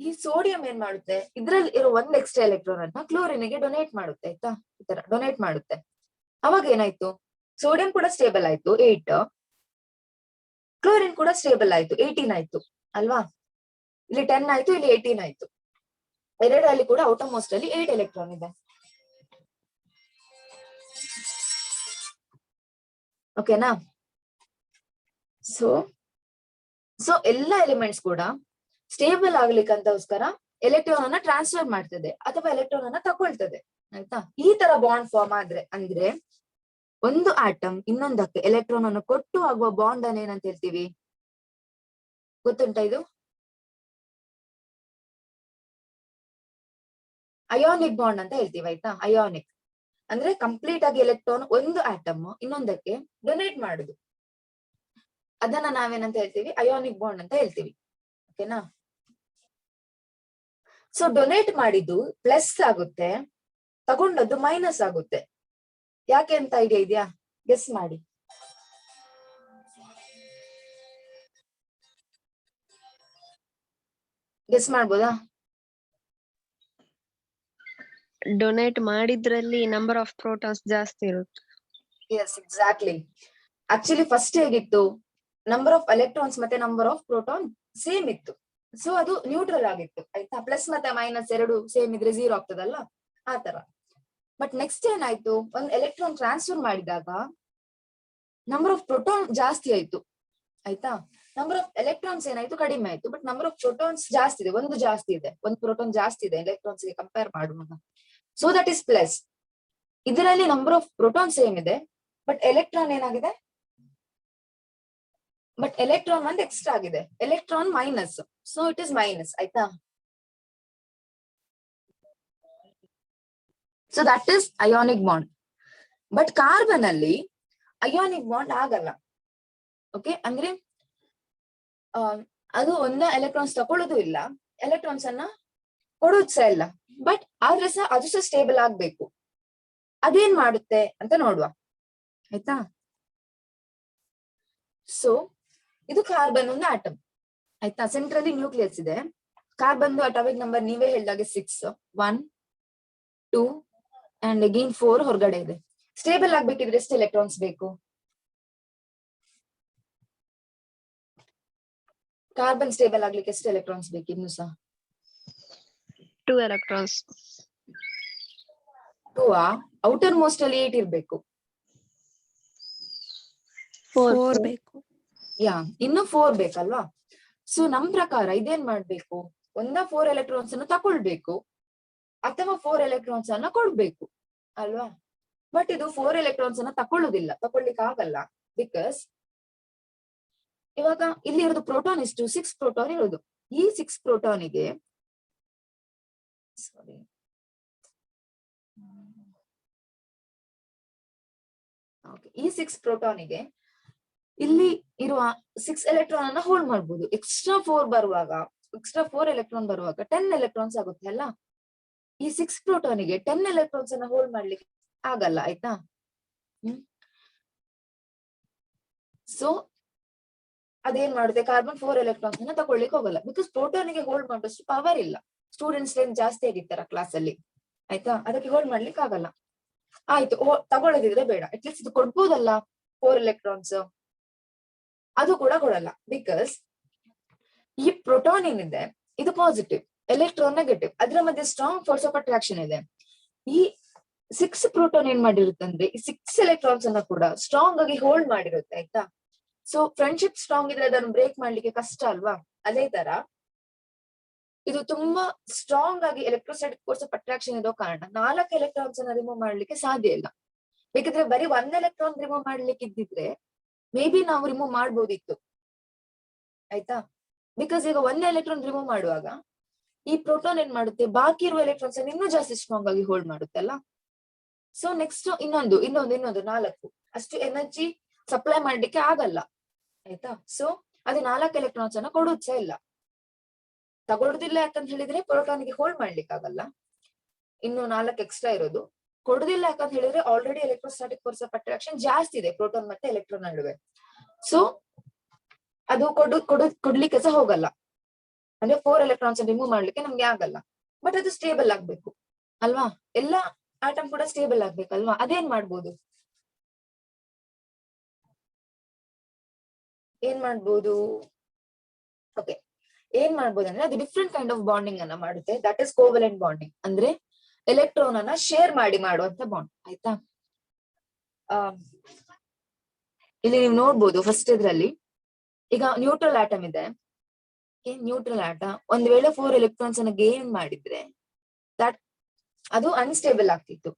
ಈ ಸೋಡಿಯಂ ಏನ್ ಮಾಡುತ್ತೆ, ಇದ್ರಲ್ಲಿ ಇರೋ 1 ಎಕ್ಸ್ಟ್ರಾ ಎಲೆಕ್ಟ್ರಾನ್ ಅನ್ನ ಕ್ಲೋರಿನ್ಗೆ ಡೊನೇಟ್ ಮಾಡುತ್ತೆ ಆಯ್ತಾ, ಈ ತರ ಡೊನೇಟ್ ಮಾಡುತ್ತೆ. ಅವಾಗ ಏನಾಯ್ತು, ಸೋಡಿಯಂ ಕೂಡ ಸ್ಟೇಬಲ್ ಆಯ್ತು 8, ಕ್ಲೋರಿನ್ ಕೂಡ ಸ್ಟೇಬಲ್ ಆಯ್ತು 18 ಆಯ್ತು ಅಲ್ವಾ. ಇಲ್ಲಿ 10 ಆಯ್ತು, ಇಲ್ಲಿ 18 ಆಯ್ತು. ಎರಡರಲ್ಲಿ ಕೂಡ ಔಟರ್ ಮೋಸ್ಟ್ ಅಲ್ಲಿ 8 ಎಲೆಕ್ಟ್ರಾನ್ ಇದೆ. ಓಕೆನಾ. ಸೊ ಎಲ್ಲಾ ಎಲಿಮೆಂಟ್ಸ್ ಕೂಡ ಸ್ಟೇಬಲ್ ಆಗ್ಲಿಕ್ಕಂತಗೋಸ್ಕರ ಎಲೆಕ್ಟ್ರಾನ್ ಅನ್ನ ಟ್ರಾನ್ಸ್ಫರ್ ಮಾಡ್ತದೆ ಅಥವಾ ಎಲೆಕ್ಟ್ರಾನ್ ಅನ್ನ ತಕೊಳ್ತದೆ ಆಯ್ತಾ. ಈ ತರ ಬಾಂಡ್ ಫಾರ್ಮ್ ಆದ್ರೆ, ಅಂದ್ರೆ ಒಂದು ಆಟಮ್ ಇನ್ನೊಂದಕ್ಕೆ ಎಲೆಕ್ಟ್ರಾನ್ ಅನ್ನು ಕೊಟ್ಟು ಆಗುವ ಬಾಂಡ್ ಅನ್ನ ಏನಂತ ಹೇಳ್ತೀವಿ, ಗೊತ್ತುಂಟಾ ಇದು? ಅಯಾನಿಕ್ ಬಾಂಡ್ ಅಂತ ಹೇಳ್ತೀವಿ ಆಯ್ತಾ. ಅಯಾನಿಕ್ ಅಂದ್ರೆ ಕಂಪ್ಲೀಟ್ ಆಗಿ ಎಲೆಕ್ಟ್ರಾನ್ ಒಂದು ಆಟಮ್ ಇನ್ನೊಂದಕ್ಕೆ ಡೊನೇಟ್ ಮಾಡುದು, ಅದನ್ನ ನಾವೇನಂತ ಹೇಳ್ತೀವಿ, ಅಯಾನಿಕ್ ಬಾಂಡ್ ಅಂತ ಹೇಳ್ತೀವಿ. ಓಕೆನಾ. ಸೊ ಡೊನೇಟ್ ಮಾಡಿದ್ದು ಪ್ಲಸ್ ಆಗುತ್ತೆ, ತಗೊಂಡದ್ದು ಮೈನಸ್ ಆಗುತ್ತೆ. ಯಾಕೆ ಅಂತ ಐಡಿಯಾ ಇದೆಯಾ? ಗೆಸ್ ಮಾಡಿ. ಗೆಸ್ ಮಾಡ್ಬೋದಾ? ಡೊನೇಟ್ ಮಾಡಿದ್ರಲ್ಲಿ ನಂಬರ್ ಆಫ್ ಪ್ರೋಟಾನ್ಸ್ ಜಾಸ್ತಿ ಇರುತ್ತೆ. Yes exactly. ಆಕ್ಚುಲಿ ಫಸ್ಟ್ ಹೇಗಿತ್ತು, ನಂಬರ್ ಆಫ್ ಎಲೆಕ್ಟ್ರಾನ್ಸ್ ಮತ್ತೆ ನಂಬರ್ ಆಫ್ ಪ್ರೋಟಾನ್ ಸೇಮ್ ಇತ್ತು. ಸೊ ಅದು ನ್ಯೂಟ್ರಲ್ ಆಗಿತ್ತು ಆಯ್ತಾ. ಪ್ಲಸ್ ಮತ್ತೆ ಮೈನಸ್ ಎರಡು ಸೇಮ್ ಇದ್ರೆ 0 ಆಗ್ತದಲ್ಲ, ಆ ತರ. ಬಟ್ ನೆಕ್ಸ್ಟ್ ಏನಾಯ್ತು, ಒಂದು ಎಲೆಕ್ಟ್ರಾನ್ ಟ್ರಾನ್ಸ್ಫರ್ ಮಾಡಿದಾಗ ನಂಬರ್ ಆಫ್ ಪ್ರೋಟಾನ್ ಜಾಸ್ತಿ ಆಯ್ತು ಆಯ್ತಾ. ನಂಬರ್ ಆಫ್ ಎಲೆಕ್ಟ್ರಾನ್ಸ್ ಏನಾಯ್ತು, ಕಡಿಮೆ ಆಯ್ತು. ಬಟ್ ನಂಬರ್ ಆಫ್ ಪ್ರೋಟಾನ್ಸ್ ಜಾಸ್ತಿ ಇದೆ, ಒಂದು ಜಾಸ್ತಿ ಇದೆ, ಒಂದು ಪ್ರೋಟಾನ್ ಜಾಸ್ತಿ ಇದೆ ಎಲೆಕ್ಟ್ರಾನ್ಸ್ ಗೆ ಕಂಪೇರ್ ಮಾಡುವಾಗ. So that is plus. ಇದರಲ್ಲಿ ನಂಬರ್ ಆಫ್ ಪ್ರೋಟಾನ್ ಸೇಮ್ ಇದೆ, ಬಟ್ ಎಲೆಕ್ಟ್ರಾನ್ ಏನಾಗಿದೆ, ಬಟ್ ಎಲೆಕ್ಟ್ರಾನ್ ಒಂದು ಎಕ್ಸ್ಟ್ರಾ ಆಗಿದೆ, electron minus. So it is minus ಆಯ್ತಾ. So that is ionic bond. But carbon ಅಲ್ಲಿ ಅಯಾನಿಕ್ ಬಾಂಡ್ ಆಗಲ್ಲ. ಓಕೆ, ಅಂದ್ರೆ ಅದು ಒಂದ ಎಲೆಕ್ಟ್ರಾನ್ಸ್ ತಕೊಳ್ಳೋದು ಇಲ್ಲ, ಎಲೆಕ್ಟ್ರಾನ್ಸ್ ಅನ್ನ ಕೊಡೋದು ಸಹ ಇಲ್ಲ. ಬಟ್ ಆದ್ರೆ ಸಹ ಅದು ಸಹ ಸ್ಟೇಬಲ್ ಆಗ್ಬೇಕು. ಅದೇನ್ ಮಾಡುತ್ತೆ ಅಂತ ನೋಡುವ ಆಯ್ತಾ. ಸೊ ಇದು ಕಾರ್ಬನ್ ಒಂದು ಆಟಮ್ ಆಯ್ತಾ. ಸೆಂಟ್ರಲ್ಲಿ ನ್ಯೂಕ್ಲಿಯಸ್ ಇದೆ. ಕಾರ್ಬನ್ ಅಟಾಮಿಕ್ ನಂಬರ್ ನೀವೇ ಹೇಳಿದಾಗೆ 6, 1, 2 ಅಂಡ್ ಅಗೇನ್ 4 ಹೊರಗಡೆ ಇದೆ. ಸ್ಟೇಬಲ್ ಆಗ್ಬೇಕಿದ್ರೆ ಎಷ್ಟು ಎಲೆಕ್ಟ್ರಾನ್ಸ್ ಬೇಕು? ಕಾರ್ಬನ್ ಸ್ಟೇಬಲ್ ಆಗ್ಲಿಕ್ಕೆ ಎಷ್ಟು ಎಲೆಕ್ಟ್ರಾನ್ಸ್ ಬೇಕು ಇನ್ನು ಸಹ? 2 ಎಲೆಕ್ಟ್ರಾನ್ಸ್. 2 ಔಟರ್ ಮೋಸ್ಟ್ ಅಲ್ಲಿ 8 ಇರ್ಬೇಕು. 4 ಬೇಕು. ಇನ್ನು 4 ಬೇಕಲ್ವಾ. ಸೊ ನಮ್ ಪ್ರಕಾರ ಇದೇನ್ ಮಾಡ್ಬೇಕು, 4 ಎಲೆಕ್ಟ್ರಾನ್ಸ್ ಅನ್ನು ತಕೊಳ್ಬೇಕು ಅಥವಾ 4 ಎಲೆಕ್ಟ್ರಾನ್ಸ್ ಅನ್ನ ಕೊಡ್ಬೇಕು ಅಲ್ವಾ. ಬಟ್ ಇದು 4 ಎಲೆಕ್ಟ್ರಾನ್ಸ್ ಅನ್ನ ತಕೊಳ್ಳುದಿಲ್ಲ, ತಕೊಳ್ಳಿಕ್ ಆಗಲ್ಲ. ಬಿಕಾಸ್ ಇವಾಗ ಇಲ್ಲಿ ಇರೋದು ಪ್ರೋಟಾನ್ ಎಷ್ಟು, 6 ಪ್ರೋಟಾನ್ ಇರೋದು. ಈ 6 ಪ್ರೋಟಾನಿಗೆ ಈ 6 ಪ್ರೋಟಾನಿಗೆ ಇಲ್ಲಿ ಇರುವ 6 ಎಲೆಕ್ಟ್ರಾನ್ ಅನ್ನ ಹೋಲ್ಡ್ ಮಾಡ್ಬೋದು. ಎಕ್ಸ್ಟ್ರಾ 4 ಎಲೆಕ್ಟ್ರಾನ್ ಬರುವಾಗ 10 ಎಲೆಕ್ಟ್ರಾನ್ಸ್ ಆಗುತ್ತೆ ಅಲ್ಲ. ಈ 6 ಪ್ರೋಟಾನಿಗೆ 10 ಎಲೆಕ್ಟ್ರಾನ್ಸ್ ಅನ್ನ ಹೋಲ್ಡ್ ಮಾಡ್ಲಿಕ್ಕೆ ಆಗಲ್ಲ ಆಯ್ತಾ. ಸೊ ಅದೇನ್ ಮಾಡುತ್ತೆ, ಕಾರ್ಬನ್ 4 ಎಲೆಕ್ಟ್ರಾನ್ಸ್ ಅನ್ನ ತಗೊಳ್ಳಿಕ್ ಹೋಗಲ್ಲ. ಬಿಕಾಸ್ ಪ್ರೋಟಾನಿಗೆ ಹೋಲ್ಡ್ ಮಾಡೋಷ್ಟು ಪವರ್ ಇಲ್ಲ. ಸ್ಟೂಡೆಂಟ್ಸ್ ಜಾಸ್ತಿ ಆಗಿರ್ತಾರ ಕ್ಲಾಸ್ ಅಲ್ಲಿ ಆಯ್ತಾ, ಅದಕ್ಕೆ ಹೋಲ್ಡ್ ಮಾಡ್ಲಿಕ್ಕೆ ಆಗಲ್ಲ. ಆಯ್ತು, ತಗೊಳ್ಳದಿದ್ರೆ ಬೇಡ, ಅಟ್ಲೀಸ್ಟ್ ಇದು ಕೊಡ್ಬೋದಲ್ಲ 4 ಎಲೆಕ್ಟ್ರಾನ್ಸ್. ಅದು ಕೂಡ ಕೊಡಲ್ಲ. ಬಿಕಾಸ್ ಈ ಪ್ರೋಟಾನ್ ಏನಿದೆ ಇದು ಪಾಸಿಟಿವ್, ಎಲೆಕ್ಟ್ರಾನ್ ನೆಗೆಟಿವ್, ಅದರ ಮಧ್ಯೆ ಸ್ಟ್ರಾಂಗ್ ಫೋರ್ಸ್ ಆಫ್ ಅಟ್ರಾಕ್ಷನ್ ಇದೆ. ಈ 6 ಪ್ರೋಟಾನ್ ಏನ್ ಮಾಡಿರುತ್ತೆ ಅಂದ್ರೆ ಈ 6 ಎಲೆಕ್ಟ್ರಾನ್ಸ್ ಅನ್ನ ಕೂಡ ಸ್ಟ್ರಾಂಗ್ ಆಗಿ ಹೋಲ್ಡ್ ಮಾಡಿರುತ್ತೆ ಆಯ್ತಾ. ಸೊ ಫ್ರೆಂಡ್ಶಿಪ್ ಸ್ಟ್ರಾಂಗ್ ಇದ್ರೆ ಅದನ್ನು ಬ್ರೇಕ್ ಮಾಡ್ಲಿಕ್ಕೆ ಕಷ್ಟ ಅಲ್ವಾ. ಅದೇ ತರ ಇದು ತುಂಬಾ ಸ್ಟ್ರಾಂಗ್ ಆಗಿ ಎಲೆಕ್ಟ್ರೋಸ್ಟಾಟಿಕ್ ಫೋರ್ಸ್ ಆಫ್ ಅಟ್ರಾಕ್ಷನ್ ಇರೋ ಕಾರಣ 4 ಎಲೆಕ್ಟ್ರಾನ್ಸ್ ಅನ್ನ ರಿಮೂವ್ ಮಾಡ್ಲಿಕ್ಕೆ ಸಾಧ್ಯ ಇಲ್ಲ. ಬೇಕಿದ್ರೆ ಬರೀ 1 ಎಲೆಕ್ಟ್ರಾನ್ ರಿಮೂವ್ ಮಾಡ್ಲಿಕ್ಕೆ ಇದ್ದಿದ್ರೆ ಮೇ ಬಿ ನಾವು ರಿಮೂವ್ ಮಾಡ್ಬೋದಿತ್ತು ಆಯ್ತಾ. ಬಿಕಾಸ್ ಈಗ 1 ಎಲೆಕ್ಟ್ರಾನ್ ರಿಮೂವ್ ಮಾಡುವಾಗ ಈ ಪ್ರೋಟಾನ್ ಏನ್ ಮಾಡುತ್ತೆ, ಬಾಕಿ ಇರುವ ಎಲೆಕ್ಟ್ರಾನ್ಸ್ ಅನ್ನು ಇನ್ನೂ ಜಾಸ್ತಿ ಸ್ಟ್ರಾಂಗ್ ಆಗಿ ಹೋಲ್ಡ್ ಮಾಡುತ್ತೆ ಅಲ್ಲ. ಸೊ ನೆಕ್ಸ್ಟ್ ಇನ್ನೊಂದು 4 ಅಷ್ಟು ಎನರ್ಜಿ ಸಪ್ಲೈ ಮಾಡ್ಲಿಕ್ಕೆ ಆಗಲ್ಲ ಆಯ್ತಾ. ಸೊ ಅದು 4 ಎಲೆಕ್ಟ್ರಾನ್ಸ್ ಅನ್ನ ಕೊಡೋದ್ ಸಹ ಇಲ್ಲ, ತಗೊಳುದಿಲ್ಲ. ಯಾಕಂತ ಹೇಳಿದ್ರೆ ಪ್ರೋಟಾನ್ಗೆ ಹೋಲ್ಡ್ ಮಾಡ್ಲಿಕ್ಕೆ ಆಗಲ್ಲ. ಇನ್ನು 4 ಎಕ್ಸ್ಟ್ರಾ ಇರೋದು. ಕೊಡುದಿಲ್ಲ ಯಾಕಂತ ಹೇಳಿದ್ರೆ already electrostatic force of attraction ಜಾಸ್ತಿ ಇದೆ ಪ್ರೋಟಾನ್ ಮತ್ತೆ ಎಲೆಕ್ಟ್ರಾನ್ ನಡುವೆ. ಸೊ ಅದು ಕೊಡ್ಲಿಕ್ಕೆ ಸಹ ಹೋಗಲ್ಲ. ಅಂದ್ರೆ 4 ಎಲೆಕ್ಟ್ರಾನ್ಸ್ ರಿಮೂವ್ ಮಾಡ್ಲಿಕ್ಕೆ ನಮ್ಗೆ ಆಗಲ್ಲ. ಬಟ್ ಅದು ಸ್ಟೇಬಲ್ ಆಗ್ಬೇಕು ಅಲ್ವಾ? ಎಲ್ಲ ಆಟಮ್ ಕೂಡ ಸ್ಟೇಬಲ್ ಆಗ್ಬೇಕಲ್ವಾ? ಅದೇನ್ ಮಾಡ್ಬೋದು? ಏನ್ ಮಾಡ್ಬೋದು? ಓಕೆ, ಏನ್ ಮಾಡ್ಬೋದು ಅಂದ್ರೆ ಅದು ಡಿಫ್ರೆಂಟ್ ಕೈಂಡ್ ಆಫ್ ಬಾಂಡಿಂಗ್ ಅನ್ನ ಮಾಡುತ್ತೆ. That is covalent bonding. ಅಂದ್ರೆ ಎಲೆಕ್ಟ್ರಾನ್ ಅನ್ನ ಶೇರ್ ಮಾಡಿ ಮಾಡುವಂತ ಬಾಂಡ್. ಆಯ್ತಾ? ಇಲ್ಲಿ ನೀವು ನೋಡ್ಬೋದು ಫಸ್ಟ್ ಇದ್ರಲ್ಲಿ ಈಗ ನ್ಯೂಟ್ರಲ್ ಆಟಮ್ ಇದೆ. ನ್ಯೂಟ್ರಲ್ ಆಟಮ್ ಒಂದ್ ವೇಳೆ 4 ಎಲೆಕ್ಟ್ರಾನ್ಸ್ ಅನ್ನ ಗೇನ್ ಮಾಡಿದ್ರೆ ದಟ್ ಅದು ಅನ್ಸ್ಟೇಬಲ್ ಆಗ್ತಿತ್ತು.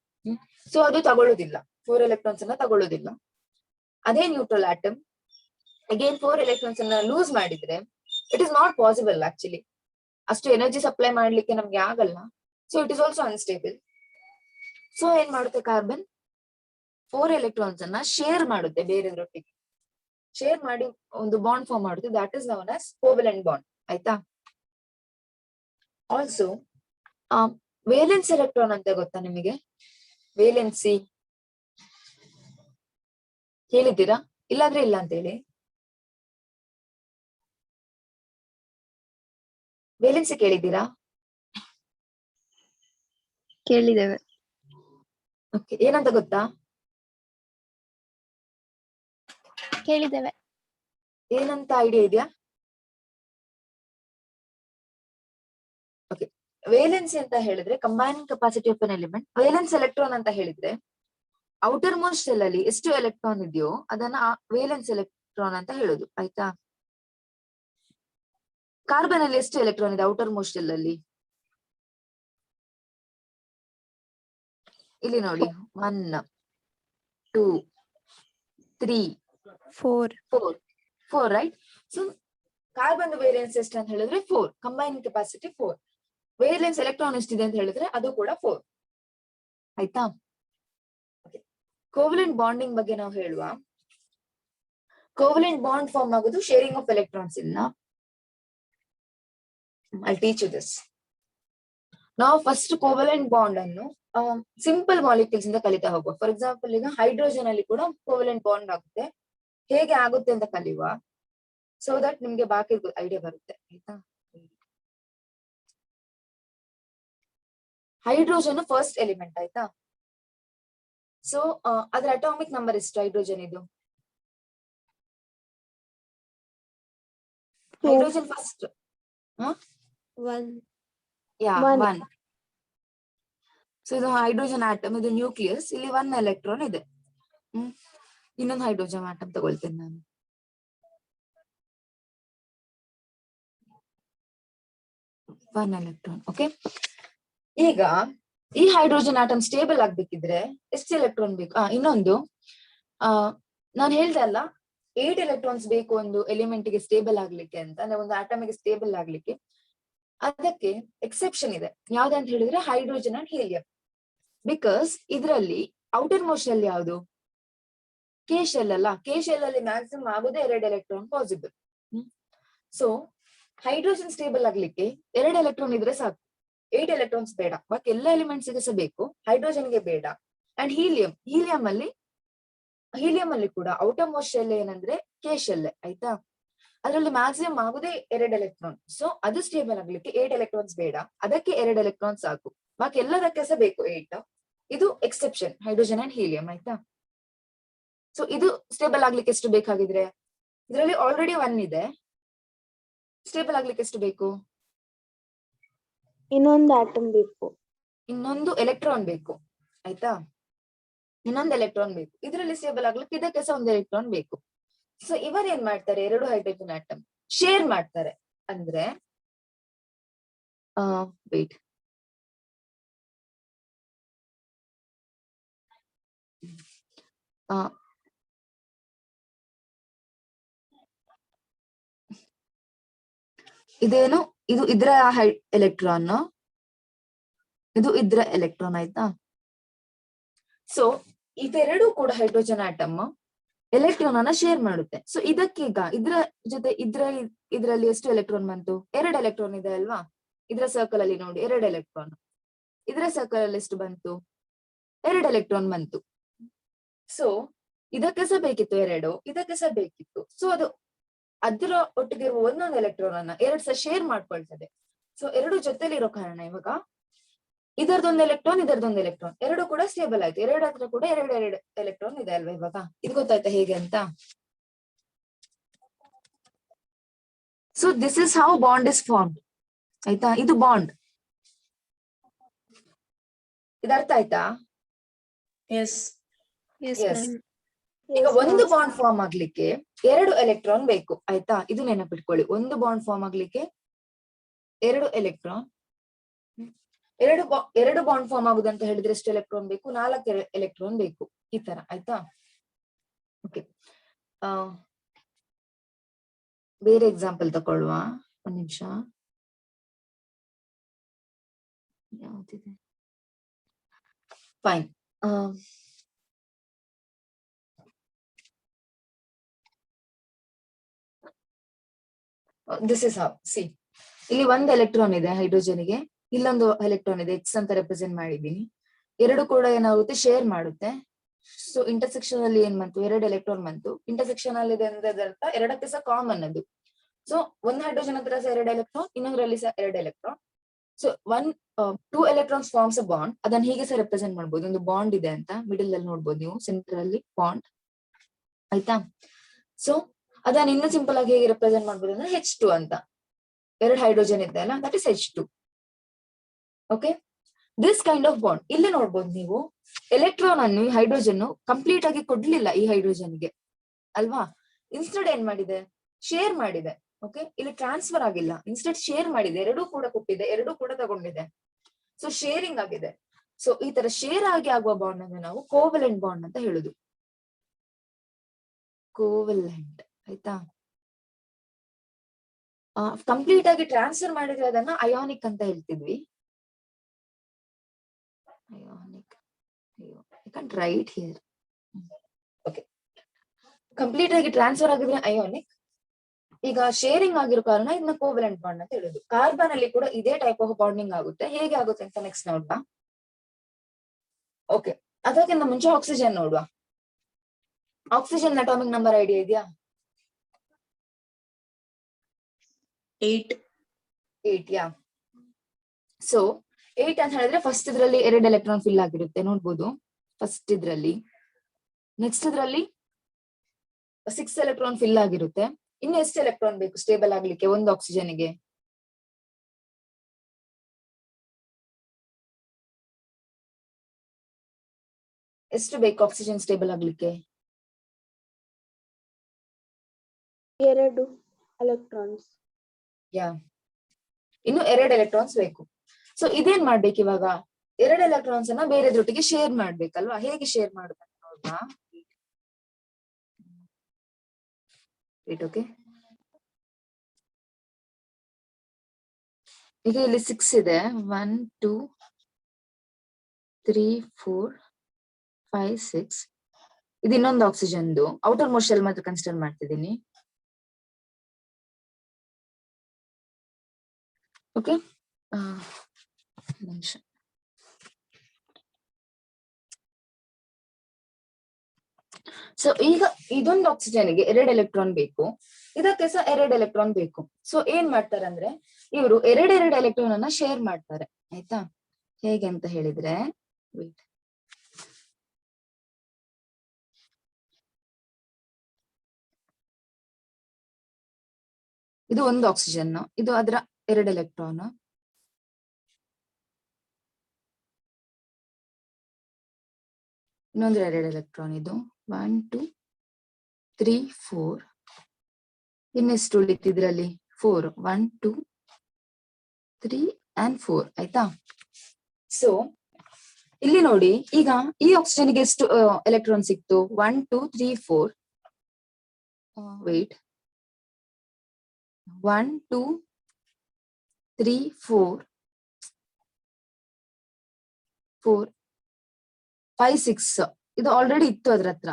ಸೊ ಅದು ತಗೊಳ್ಳೋದಿಲ್ಲ, 4 ಎಲೆಕ್ಟ್ರಾನ್ಸ್ ಅನ್ನ ತಗೊಳ್ಳೋದಿಲ್ಲ. ಅದೇ ನ್ಯೂಟ್ರಲ್ ಆಟಮ್ ಅಗೇನ್ 4 ಎಲೆಕ್ಟ್ರಾನ್ಸ್ ಅನ್ನ ಲೂಸ್ ಮಾಡಿದ್ರೆ it is not possible actually. ಅಷ್ಟು ಎನರ್ಜಿ ಸಪ್ಲೈ ಮಾಡ್ಲಿಕ್ಕೆ ನಮ್ಗೆ ಆಗಲ್ಲ. So it is also unstable. So ಏನ್ ಮಾಡುತ್ತೆ ಕಾರ್ಬನ್? 4 ಎಲೆಕ್ಟ್ರಾನ್ಸ್ ಅನ್ನ ಶೇರ್ ಮಾಡುತ್ತೆ ಬೇರೆಯವರೊಟ್ಟಿಗೆ. ಶೇರ್ ಮಾಡಿ ಒಂದು ಬಾಂಡ್ ಫಾರ್ಮ್ ಮಾಡುತ್ತೆ. That is known as covalent bond. ಆಯ್ತಾ? ಆಲ್ಸೋ ವೇಲೆನ್ಸ್ ಎಲೆಕ್ಟ್ರಾನ್ ಅಂತ ಗೊತ್ತಾ ನಿಮಗೆ? ವೇಲೆನ್ಸಿ ಹೇಳಿದ್ದೀರಾ? ಇಲ್ಲಾಂದ್ರೆ ಇಲ್ಲ ಅಂತ ಹೇಳಿ. ವೇಲೆನ್ಸಿ ಕೇಳಿದ್ದೀರಾ? ಕೇಳಿದ್ದೇವೆ. ಓಕೆ, ಏನಂತ ಗೊತ್ತಾ? ಕೇಳಿದ್ದೇವೆ. ಏನಂತ ಐಡಿಯಾ ಇದೆಯಾ? ಓಕೆ, ವೇಲೆನ್ಸಿ ಅಂತ ಹೇಳಿದ್ರೆ combining capacity of N element. Valence electron ಅಂತ ಹೇಳಿದ್ರೆ ಔಟರ್ ಮೋಸ್ಟ್ ಸೆಲ್ ಅಲ್ಲಿ ಎಷ್ಟು ಎಲೆಕ್ಟ್ರಾನ್ ಇದೆಯೋ ಅದನ್ನ ವೇಲೆನ್ಸ್ ಎಲೆಕ್ಟ್ರಾನ್ ಅಂತ ಹೇಳುದು. ಆಯ್ತಾ? ಕಾರ್ಬನ್ ಅಲ್ಲಿ ಎಷ್ಟು ಎಲೆಕ್ಟ್ರಾನ್ ಇದೆ ಔಟರ್ ಮೋಸ್ಟ್ ಸೆಲ್ ಅಲ್ಲಿ? ಇಲ್ಲಿ ನೋಡಿ, 1 2 3 4 ರೈಟ್? ಸೊ ಕಾರ್ಬನ್ ವೇಲೆನ್ಸ್ ಎಷ್ಟು ಅಂತ ಹೇಳಿದ್ರೆ 4. Combining capacity 4. ವೇಲೆನ್ಸ್ ಎಲೆಕ್ಟ್ರಾನ್ ಎಷ್ಟಿದೆ ಅಂತ ಹೇಳಿದ್ರೆ ಅದು ಕೂಡ 4. ಆಯ್ತಾ? ಕೋವಲೆಂಟ್ ಬಾಂಡಿಂಗ್ ಬಗ್ಗೆ ನಾವು ಹೇಳುವ. ಕೋವಲೆಂಟ್ ಬಾಂಡ್ ಫಾರ್ಮ್ ಆಗೋದು ಶೇರಿಂಗ್ ಆಫ್ ಎಲೆಕ್ಟ್ರಾನ್ಸ್ ಇಲ್ಲ. I'll teach you this. ನಾವು ಫಸ್ಟ್ ಕೋವಲೆಂಟ್ ಬಾಂಡ್ ಅನ್ನು ಸಿಂಪಲ್ ಮಾಲಿಕ್ಯೂಲ್ಸ್ ಇಂದ ಕಲಿತಾ ಹೋಗುವ. ಫಾರ್ ಎಕ್ಸಾಂಪಲ್ ಈಗ ಹೈಡ್ರೋಜನ್ ಅಲ್ಲಿ ಕೂಡ ಕೋವಲೆಂಟ್ ಬಾಂಡ್ ಆಗುತ್ತೆ. ಹೇಗೆ ಆಗುತ್ತೆ ಅಂತ ಕಲಿಯುವ. ಸೊ ದಟ್ ನಿಮ್ಗೆ ಬಾಕಿ ಐಡಿಯಾ ಬರುತ್ತೆ. ಆಯ್ತಾ? Hydrogen first element. ಆಯ್ತಾ? ಸೊ ಅದ್ರ ಅಟಾಮಿಕ್ ನಂಬರ್ ಎಷ್ಟು ಹೈಡ್ರೋಜನ್ ಇದು? Hydrogen first 1. ಸೊ ಇದು ಹೈಡ್ರೋಜನ್ ಆಟಮ್, ಇದು ನ್ಯೂಕ್ಲಿಯಸ್. ಇಲ್ಲಿ 1 ಎಲೆಕ್ಟ್ರಾನ್ ಇದೆ. ಇನ್ನೊಂದು ಹೈಡ್ರೋಜನ್ ಆಟಮ್ ತಗೊಳ್ತೇನೆ ನಾನು. One electron. ಓಕೆ, ಈಗ ಈ ಹೈಡ್ರೋಜನ್ ಆಟಮ್ ಸ್ಟೇಬಲ್ ಆಗ್ಬೇಕಿದ್ರೆ ಎಷ್ಟು ಎಲೆಕ್ಟ್ರಾನ್ ಬೇಕು? ಇನ್ನೊಂದು ನಾನು ಹೇಳ್ದೆ ಅಲ್ಲ, 8 ಎಲೆಕ್ಟ್ರಾನ್ಸ್ ಬೇಕು ಒಂದು ಎಲಿಮೆಂಟ್ ಗೆ ಸ್ಟೇಬಲ್ ಆಗ್ಲಿಕ್ಕೆ ಅಂತ, ಅಂದ್ರೆ ಒಂದು ಆಟಮಿಗೆ ಸ್ಟೇಬಲ್ ಆಗ್ಲಿಕ್ಕೆ. ಅದಕ್ಕೆ ಎಕ್ಸೆಪ್ಷನ್ ಇದೆ. ಯಾವ್ದಂತ ಹೇಳಿದ್ರೆ ಹೈಡ್ರೋಜನ್ ಅಂಡ್ ಹೀಲಿಯಂ. ಬಿಕಾಸ್ ಇದರಲ್ಲಿ ಔಟರ್ ಮೋಸ್ಟ್ ಶೆಲ್ ಯಾವುದು? ಕೆ ಶೆಲ್ ಅಲ್ಲ. ಕೆ ಶೆಲ್ ಅಲ್ಲಿ ಮ್ಯಾಕ್ಸಿಮಮ್ ಆಗೋದೇ 2 electron possible. So hydrogen stable ಆಗ್ಲಿಕ್ಕೆ 2 ಎಲೆಕ್ಟ್ರಾನ್ ಇದ್ರೆ ಸಾಕು. 8 ಎಲೆಕ್ಟ್ರಾನ್ಸ್ ಬೇಡ. ಬಾಕಿ ಎಲ್ಲ ಎಲಿಮೆಂಟ್ಸ್ ಗೆ ಸಹ ಬೇಕು, ಹೈಡ್ರೋಜನ್ಗೆ ಬೇಡ. ಅಂಡ್ ಹೀಲಿಯಂ ಅಲ್ಲಿ ಕೂಡ ಔಟರ್ ಮೋಸ್ಟ್ ಶೆಲ್ ಏನಂದ್ರೆ ಕೆ ಶೆಲ್. ಆಯ್ತಾ? ಅದರಲ್ಲಿ ಮ್ಯಾಕ್ಸಿಮಮ್ ಆಗುದೇ 2 ಎಲೆಕ್ಟ್ರಾನ್. ಸೊ ಅದು ಸ್ಟೇಬಲ್ ಆಗ್ಲಿಕ್ಕೆ 8 ಎಲೆಕ್ಟ್ರಾನ್ಸ್ ಬೇಡ, ಅದಕ್ಕೆ 2 ಎಲೆಕ್ಟ್ರಾನ್ ಸಾಕು. ಬಾಕಿ ಎಲ್ಲದಕ್ಕೆ ಸಹ ಬೇಕು 8. ಇದು ಎಕ್ಸೆಪ್ಷನ್, ಹೈಡ್ರೋಜನ್ ಅಂಡ್ ಹೀಲಿಯಂ. ಆಯ್ತಾ? ಸೊ ಇದು ಸ್ಟೇಬಲ್ ಆಗ್ಲಿಕ್ಕೆ ಎಷ್ಟು ಬೇಕಾಗಿದ್ರೆ, ಇದರಲ್ಲಿ ಆಲ್ರೆಡಿ 1 ಇದೆ. ಸ್ಟೇಬಲ್ ಆಗ್ಲಿಕ್ಕೆ ಎಷ್ಟು ಬೇಕು? ಇನ್ನೊಂದು ಆಟಮ್ ಬೇಕು, ಇನ್ನೊಂದು ಎಲೆಕ್ಟ್ರಾನ್ ಬೇಕು. ಆಯ್ತಾ? ಇನ್ನೊಂದು ಎಲೆಕ್ಟ್ರಾನ್ ಬೇಕು. ಇದರಲ್ಲಿ ಸ್ಟೇಬಲ್ ಆಗ್ಲಿಕ್ಕೆ ಇದಕ್ಕೆ ಸಹ ಒಂದು ಎಲೆಕ್ಟ್ರಾನ್ ಬೇಕು. ಸೊ ಇವರು ಏನ್ ಮಾಡ್ತಾರೆ? 2 ಹೈಡ್ರೋಜನ್ ಆಟಮ್ ಶೇರ್ ಮಾಡ್ತಾರೆ. ಅಂದ್ರೆ ವೇಟ್, ಇದೇನು, ಇದು ಇದ್ರ ಎಲೆಕ್ಟ್ರಾನ್, ಇದು ಇದ್ರ ಎಲೆಕ್ಟ್ರಾನ್. ಆಯ್ತಾ? ಸೊ ಇವೆರಡೂ ಕೂಡ ಹೈಡ್ರೋಜನ್ ಆಟಮ್ ಎಲೆಕ್ಟ್ರಾನ್ ಅನ್ನ ಶೇರ್ ಮಾಡುತ್ತೆ. ಸೊ ಇದಕ್ಕೀಗ ಇದ್ರ ಜೊತೆ ಇದ್ರಲ್ಲಿ ಎಷ್ಟು ಎಲೆಕ್ಟ್ರಾನ್ ಬಂತು? 2 ಎಲೆಕ್ಟ್ರಾನ್ ಇದೆ ಅಲ್ವಾ? ಇದ್ರ ಸರ್ಕಲ್ ಅಲ್ಲಿ ನೋಡಿ 2 ಎಲೆಕ್ಟ್ರಾನ್. ಇದರ ಸರ್ಕಲ್ ಅಲ್ಲಿ ಎಷ್ಟು ಬಂತು? 2 ಎಲೆಕ್ಟ್ರಾನ್ ಬಂತು. ಸೊ ಇದಕ್ಕೆ ಸಹ ಬೇಕಿತ್ತು 2, ಇದಕ್ಕೆ ಸಹ ಬೇಕಿತ್ತು. ಸೊ ಅದು ಅದರ ಒಟ್ಟಿಗೆ ಇರುವ ಒಂದೊಂದು ಎಲೆಕ್ಟ್ರಾನ್ ಅನ್ನ 2 ಸಹ ಶೇರ್ ಮಾಡ್ಕೊಳ್ತದೆ. ಸೊ 2 ಜೊತೆಲಿ ಇರೋ ಕಾರಣ ಇವಾಗ ಇದರದೊಂದು ಎಲೆಕ್ಟ್ರಾನ್, ಇದರದೊಂದು ಎಲೆಕ್ಟ್ರಾನ್, 2 ಕೂಡ ಸ್ಟೇಬಲ್ ಆಯ್ತು. 2 ಹತ್ರ ಕೂಡ 2 ಎಲೆಕ್ಟ್ರಾನ್ ಇದೆ ಅಲ್ವಾ ಇವಾಗ? ಇದು ಗೊತ್ತಾಯ್ತಾ ಹೇಗೆ ಅಂತ? So this is how bond is formed. ಆಯ್ತಾ? ಇದು ಬಾಂಡ್. ಇದು ಅರ್ಥ ಆಯ್ತಾ? Yes Yes, Yes. ma'am. ಈಗ ಒಂದು ಬಾಂಡ್ ಫಾರ್ಮ್ ಆಗ್ಲಿಕ್ಕೆ 2 ಎಲೆಕ್ಟ್ರಾನ್ ಬೇಕು. ಆಯ್ತಾ? ಇದು ನೆನಪಿಟ್ಕೊಳ್ಳಿ. ಒಂದು ಬಾಂಡ್ ಫಾರ್ಮ್ ಆಗ್ಲಿಕ್ಕೆ 2 ಎಲೆಕ್ಟ್ರಾನ್. ಎರಡು ಬಾಂಡ್ ಫಾರ್ಮ್ ಆಗುದಂತ ಹೇಳಿದ್ರೆ ಎಷ್ಟು ಎಲೆಕ್ಟ್ರಾನ್ ಬೇಕು? 4 ಎಲೆಕ್ಟ್ರಾನ್ ಬೇಕು. ಈ ತರ. ಆಯ್ತಾ? ಓಕೆ. ಬೇರೆ ಎಕ್ಸಾಂಪಲ್ ತಗೊಳ್ಳುವ. ಒಂದ್ ನಿಮಿಷ. ಯಾವ್ದಿದೆ? Fine. This is how. See, ಇಲ್ಲಿ ಒಂದು ಎಲೆಕ್ಟ್ರಾನ್ ಇದೆ ಹೈಡ್ರೋಜನ್ಗೆ, ಇಲ್ಲೊಂದು ಎಲೆಕ್ಟ್ರಾನ್ ಇದೆ, ಎಕ್ಸ್ ಅಂತ ರೆಪ್ರೆಸೆಂಟ್ ಮಾಡಿದ್ದೀನಿ. 2 ಕೂಡ ಏನಾಗುತ್ತೆ? ಶೇರ್ ಮಾಡುತ್ತೆ. ಸೊ ಇಂಟರ್ಸೆಕ್ಷನ್ ಅಲ್ಲಿ ಏನ್ ಬಂತು? 2 ಎಲೆಕ್ಟ್ರಾನ್ ಬಂತು. ಇಂಟರ್ಸೆಕ್ಷನ್ ಅಲ್ಲಿ ಇದೆ ಅಂದ್ರೆ ಅದರ್ಥ 2ಕ್ಕೆ ಸಹ ಕಾಮನ್ ಅದು. ಸೊ ಒಂದು ಹೈಡ್ರೋಜನ್ ಹತ್ರ ಸಹ 2 ಎಲೆಕ್ಟ್ರಾನ್, ಇನ್ನೊಂದರಲ್ಲಿ ಸಹ 2 electron. So 2 electrons forms a bond. ಅದನ್ನ ಹೀಗೆ ಸಹ ರೆಪ್ರೆಸೆಂಟ್ ಮಾಡ್ಬೋದು. ಒಂದು ಬಾಂಡ್ ಇದೆ ಅಂತ ಮಿಡಲ್ ಅಲ್ಲಿ ನೋಡ್ಬೋದು ನೀವು, ಸೆಂಟರ್ ಅಲ್ಲಿ ಬಾಂಡ್. ಆಯ್ತಾ? ಸೊ ಅದನ್ನ ಇನ್ನು ಸಿಂಪಲ್ ಆಗಿ ಹೇಗೆ ರೆಪ್ರೆಸೆಂಟ್ ಮಾಡ್ಬೋದು ಅಂದ್ರೆ H2 ಅಂತ. 2 ಹೈಡ್ರೋಜನ್ ಇದೆ ಅಲ್ಲ, that is H2. Okay. This kind of bond ಇಲ್ಲಿ ನೋಡ್ಬೋದು ನೀವು. ಎಲೆಕ್ಟ್ರಾನ್ ಅನ್ನು ಈ ಹೈಡ್ರೋಜನ್ ಕಂಪ್ಲೀಟ್ ಆಗಿ ಕೊಡ್ಲಿಲ್ಲ ಈ ಹೈಡ್ರೋಜನ್ಗೆ ಅಲ್ವಾ? ಇನ್ಸ್ಟೆಡ್ ಏನ್ ಮಾಡಿದೆ? ಶೇರ್ ಮಾಡಿದೆ. ಓಕೆ. ಇಲ್ಲಿ ಟ್ರಾನ್ಸ್ಫರ್ ಆಗಿಲ್ಲ, ಇನ್ಸ್ಟೆಡ್ ಶೇರ್ ಮಾಡಿದೆ. 2 ಕೂಡ ಕೊಟ್ಟಿದೆ, 2 ಕೂಡ ತಗೊಂಡಿದೆ. ಸೊ ಶೇರಿಂಗ್ ಆಗಿದೆ. ಸೊ ಈ ತರ ಶೇರ್ ಆಗಿ ಆಗುವ ಬಾಂಡ್ ಅನ್ನು ನಾವು ಕೋವೆಲೆಂಟ್ ಬಾಂಡ್ ಅಂತ ಹೇಳುದು. ಕೋವೆಲೆಂಟ್. ಆಯ್ತಾ? ಕಂಪ್ಲೀಟ್ ಆಗಿ ಟ್ರಾನ್ಸ್ಫರ್ ಮಾಡಿದ್ರೆ ಅದನ್ನ ಅಯಾನಿಕ್ ಅಂತ ಹೇಳ್ತಿದ್ವಿ. Ionic. I can write here. Okay. Complete ಆಗಿ ಟ್ರಾನ್ಸ್ಫರ್ ಆಗಿದ್ರೆ ಅಯಾನಿಕ್. ಈಗ ಶೇರಿಂಗ್ ಆಗಿರೋ ಕಾರಣ ಇದನ್ನ ಕೋವೆಲೆಂಟ್ ಬಾಂಡ್ ಅಂತ ಹೇಳುದು. ಕಾರ್ಬನ್ ಅಲ್ಲಿ ಕೂಡ ಇದೇ ಟೈಪ್ ಆಫ್ ಬಾಂಡಿಂಗ್ ಆಗುತ್ತೆ. ಹೇಗೆ ಆಗುತ್ತೆ ಅಂತ ನೆಕ್ಸ್ಟ್ ನೋಡುವ. ಓಕೆ. ಅದಕ್ಕಿಂತ ಮುಂಚೆ ಆಕ್ಸಿಜನ್ ನೋಡುವ. ಆಕ್ಸಿಜನ್ ಅಟಾಮಿಕ್ ನಂಬರ್ ಐಡಿಯಾ ಇದೆಯಾ? 8 ಯಾ? ಸೊ 8 ಅಂತ ಹೇಳಿದ್ರೆ ಫಸ್ಟ್ ಇದ್ರಲ್ಲಿ 2 ಎಲೆಕ್ಟ್ರಾನ್ ಫಿಲ್ ಆಗಿರುತ್ತೆ ನೋಡ್ಬೋದು. ಫಸ್ಟ್ ಇದ್ರಲ್ಲಿ. ನೆಕ್ಸ್ಟ್ ಇದ್ರಲ್ಲಿ 6 ಎಲೆಕ್ಟ್ರಾನ್ ಫಿಲ್ ಆಗಿರುತ್ತೆ. ಇನ್ನು ಎಷ್ಟು ಎಲೆಕ್ಟ್ರಾನ್ ಬೇಕು ಸ್ಟೇಬಲ್ ಆಗ್ಲಿಕ್ಕೆ ಒಂದು ಆಕ್ಸಿಜನ್ಗೆ? ಎಷ್ಟು ಬೇಕು ಆಕ್ಸಿಜನ್ ಸ್ಟೇಬಲ್ ಆಗ್ಲಿಕ್ಕೆ? 2 ಎಲೆಕ್ಟ್ರಾನ್ಸ್. ಯಾ, ಇನ್ನು 2 ಎಲೆಕ್ಟ್ರಾನ್ಸ್ ಬೇಕು. ಸೊ ಇದೇನ್ ಮಾಡ್ಬೇಕು ಇವಾಗ? 2 ಎಲೆಕ್ಟ್ರಾನ್ಸ್ ಅನ್ನ ಬೇರೆದ್ರೊಟ್ಟಿಗೆ ಶೇರ್ ಮಾಡ್ಬೇಕಲ್ವಾ? ಹೇಗೆ ಶೇರ್ ಮಾಡುದಂತ ನೋಡುವ. ಓಕೆ. ಈಗ ಇಲ್ಲಿ 6 ಇದೆ. 1 2 3 4 5 6. ಇದು ಇನ್ನೊಂದು ಆಕ್ಸಿಜನ್ದು ಔಟರ್ ಮೋಸ್ಟ್ ಶೆಲ್ ಮಾತ್ರ ಕನ್ಸಿಡರ್ ಮಾಡ್ತಿದ್ದೀನಿ. ಓಕೆ. ನಿಮಿಷ. ಸೊ ಈಗ ಇದೊಂದು ಆಕ್ಸಿಜನ್ಗೆ 2 ಎಲೆಕ್ಟ್ರಾನ್ ಬೇಕು, ಇದಕ್ಕೆ ಸಹ 2 ಎಲೆಕ್ಟ್ರಾನ್ ಬೇಕು. ಸೊ ಏನ್ ಮಾಡ್ತಾರೆ ಅಂದ್ರೆ ಇವರು 2 ಎಲೆಕ್ಟ್ರಾನ್ ಅನ್ನ ಶೇರ್ ಮಾಡ್ತಾರೆ. ಆಯ್ತಾ? ಹೇಗೆ ಅಂತ ಹೇಳಿದ್ರೆ wait. ಇದು ಒಂದು ಆಕ್ಸಿಜನ್, ಇದು ಅದರ 2 ಎಲೆಕ್ಟ್ರಾನ್. ಇನ್ನೊಂದು 2 ಎಲೆಕ್ಟ್ರಾನ್. ಇದು 1 2 3 4. ಇನ್ನೆಷ್ಟು ಉಳಿತು ಇದ್ರಲ್ಲಿ? 4. 1 2 3 and 4. ಆಯ್ತಾ? ಸೊ ಇಲ್ಲಿ ನೋಡಿ, ಈಗ ಈ ಆಕ್ಸಿಜನ್ಗೆ ಎಷ್ಟು ಎಲೆಕ್ಟ್ರಾನ್ ಸಿಕ್ತು? 1 2 3 4. ವೇಟ್. 1 2 3 4 4 5 6. ಇದು ಆಲ್ರೆಡಿ ಇತ್ತು ಅದ್ರ ಹತ್ರ.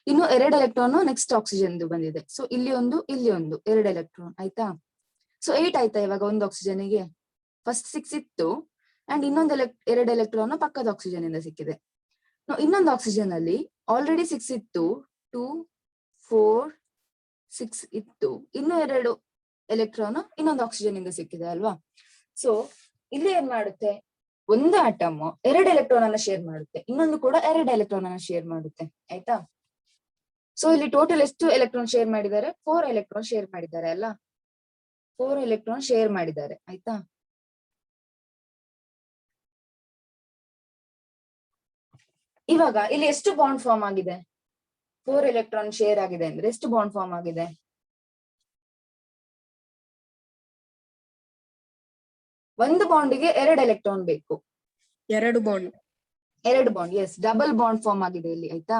ಇನ್ನು 2 ಎಲೆಕ್ಟ್ರಾನ್ ನೆಕ್ಸ್ಟ್ ಆಕ್ಸಿಜನ್ ಬಂದಿದೆ. ಸೊ ಇಲ್ಲಿ ಒಂದು, ಇಲ್ಲಿ ಒಂದು 2 ಎಲೆಕ್ಟ್ರಾನ್. ಆಯ್ತಾ? ಸೊ 8 ಆಯ್ತಾ ಇವಾಗ ಒಂದು ಆಕ್ಸಿಜನ್ಗೆ? ಫಸ್ಟ್ 6 ಇತ್ತು, ಅಂಡ್ ಇನ್ನೊಂದು ಎರಡು ಎಲೆಕ್ಟ್ರಾನ್ ಪಕ್ಕದ ಆಕ್ಸಿಜನ್ ಇಂದ ಸಿಕ್ಕಿದೆ. ಇನ್ನೊಂದು ಆಕ್ಸಿಜನ್ ಅಲ್ಲಿ ಆಲ್ರೆಡಿ 6 ಇತ್ತು, 2 4 6 ಇತ್ತು, ಇನ್ನು 2 ಎಲೆಕ್ಟ್ರಾನ್ ಇನ್ನೊಂದು ಆಕ್ಸಿಜನ್ ಇಂದ ಸಿಕ್ಕಿದೆ ಅಲ್ವಾ. ಸೊ ಇಲ್ಲಿ ಏನ್ ಮಾಡುತ್ತೆ, ಒಂದು ಆಟಮ್ 2 ಎಲೆಕ್ಟ್ರಾನ್ ಅನ್ನ ಶೇರ್ ಮಾಡುತ್ತೆ, ಇನ್ನೊಂದು ಕೂಡ 2 ಎಲೆಕ್ಟ್ರಾನ್ ಅನ್ನ ಶೇರ್ ಮಾಡುತ್ತೆ. ಆಯ್ತಾ. ಸೊ ಇಲ್ಲಿ ಟೋಟಲ್ ಎಷ್ಟು ಎಲೆಕ್ಟ್ರಾನ್ ಶೇರ್ ಮಾಡಿದ್ದಾರೆ, 4 ಎಲೆಕ್ಟ್ರಾನ್ ಶೇರ್ ಮಾಡಿದ್ದಾರೆ ಅಲ್ಲ, 4 ಎಲೆಕ್ಟ್ರಾನ್ ಶೇರ್ ಮಾಡಿದ್ದಾರೆ. ಆಯ್ತಾ. ಇವಾಗ ಇಲ್ಲಿ ಎಷ್ಟು ಬಾಂಡ್ ಫಾರ್ಮ್ ಆಗಿದೆ, 4 ಎಲೆಕ್ಟ್ರಾನ್ ಶೇರ್ ಆಗಿದೆ ಅಂದ್ರೆ ಎಷ್ಟು ಬಾಂಡ್ ಫಾರ್ಮ್ ಆಗಿದೆ? ಒಂದು ಬಾಂಡ್ಗೆ 2 ಎಲೆಕ್ಟ್ರಾನ್ ಬೇಕು. 2 bond. 2 bond, yes, double bond form ಆಗಿದೆ ಇಲ್ಲಿ. ಆಯ್ತಾ.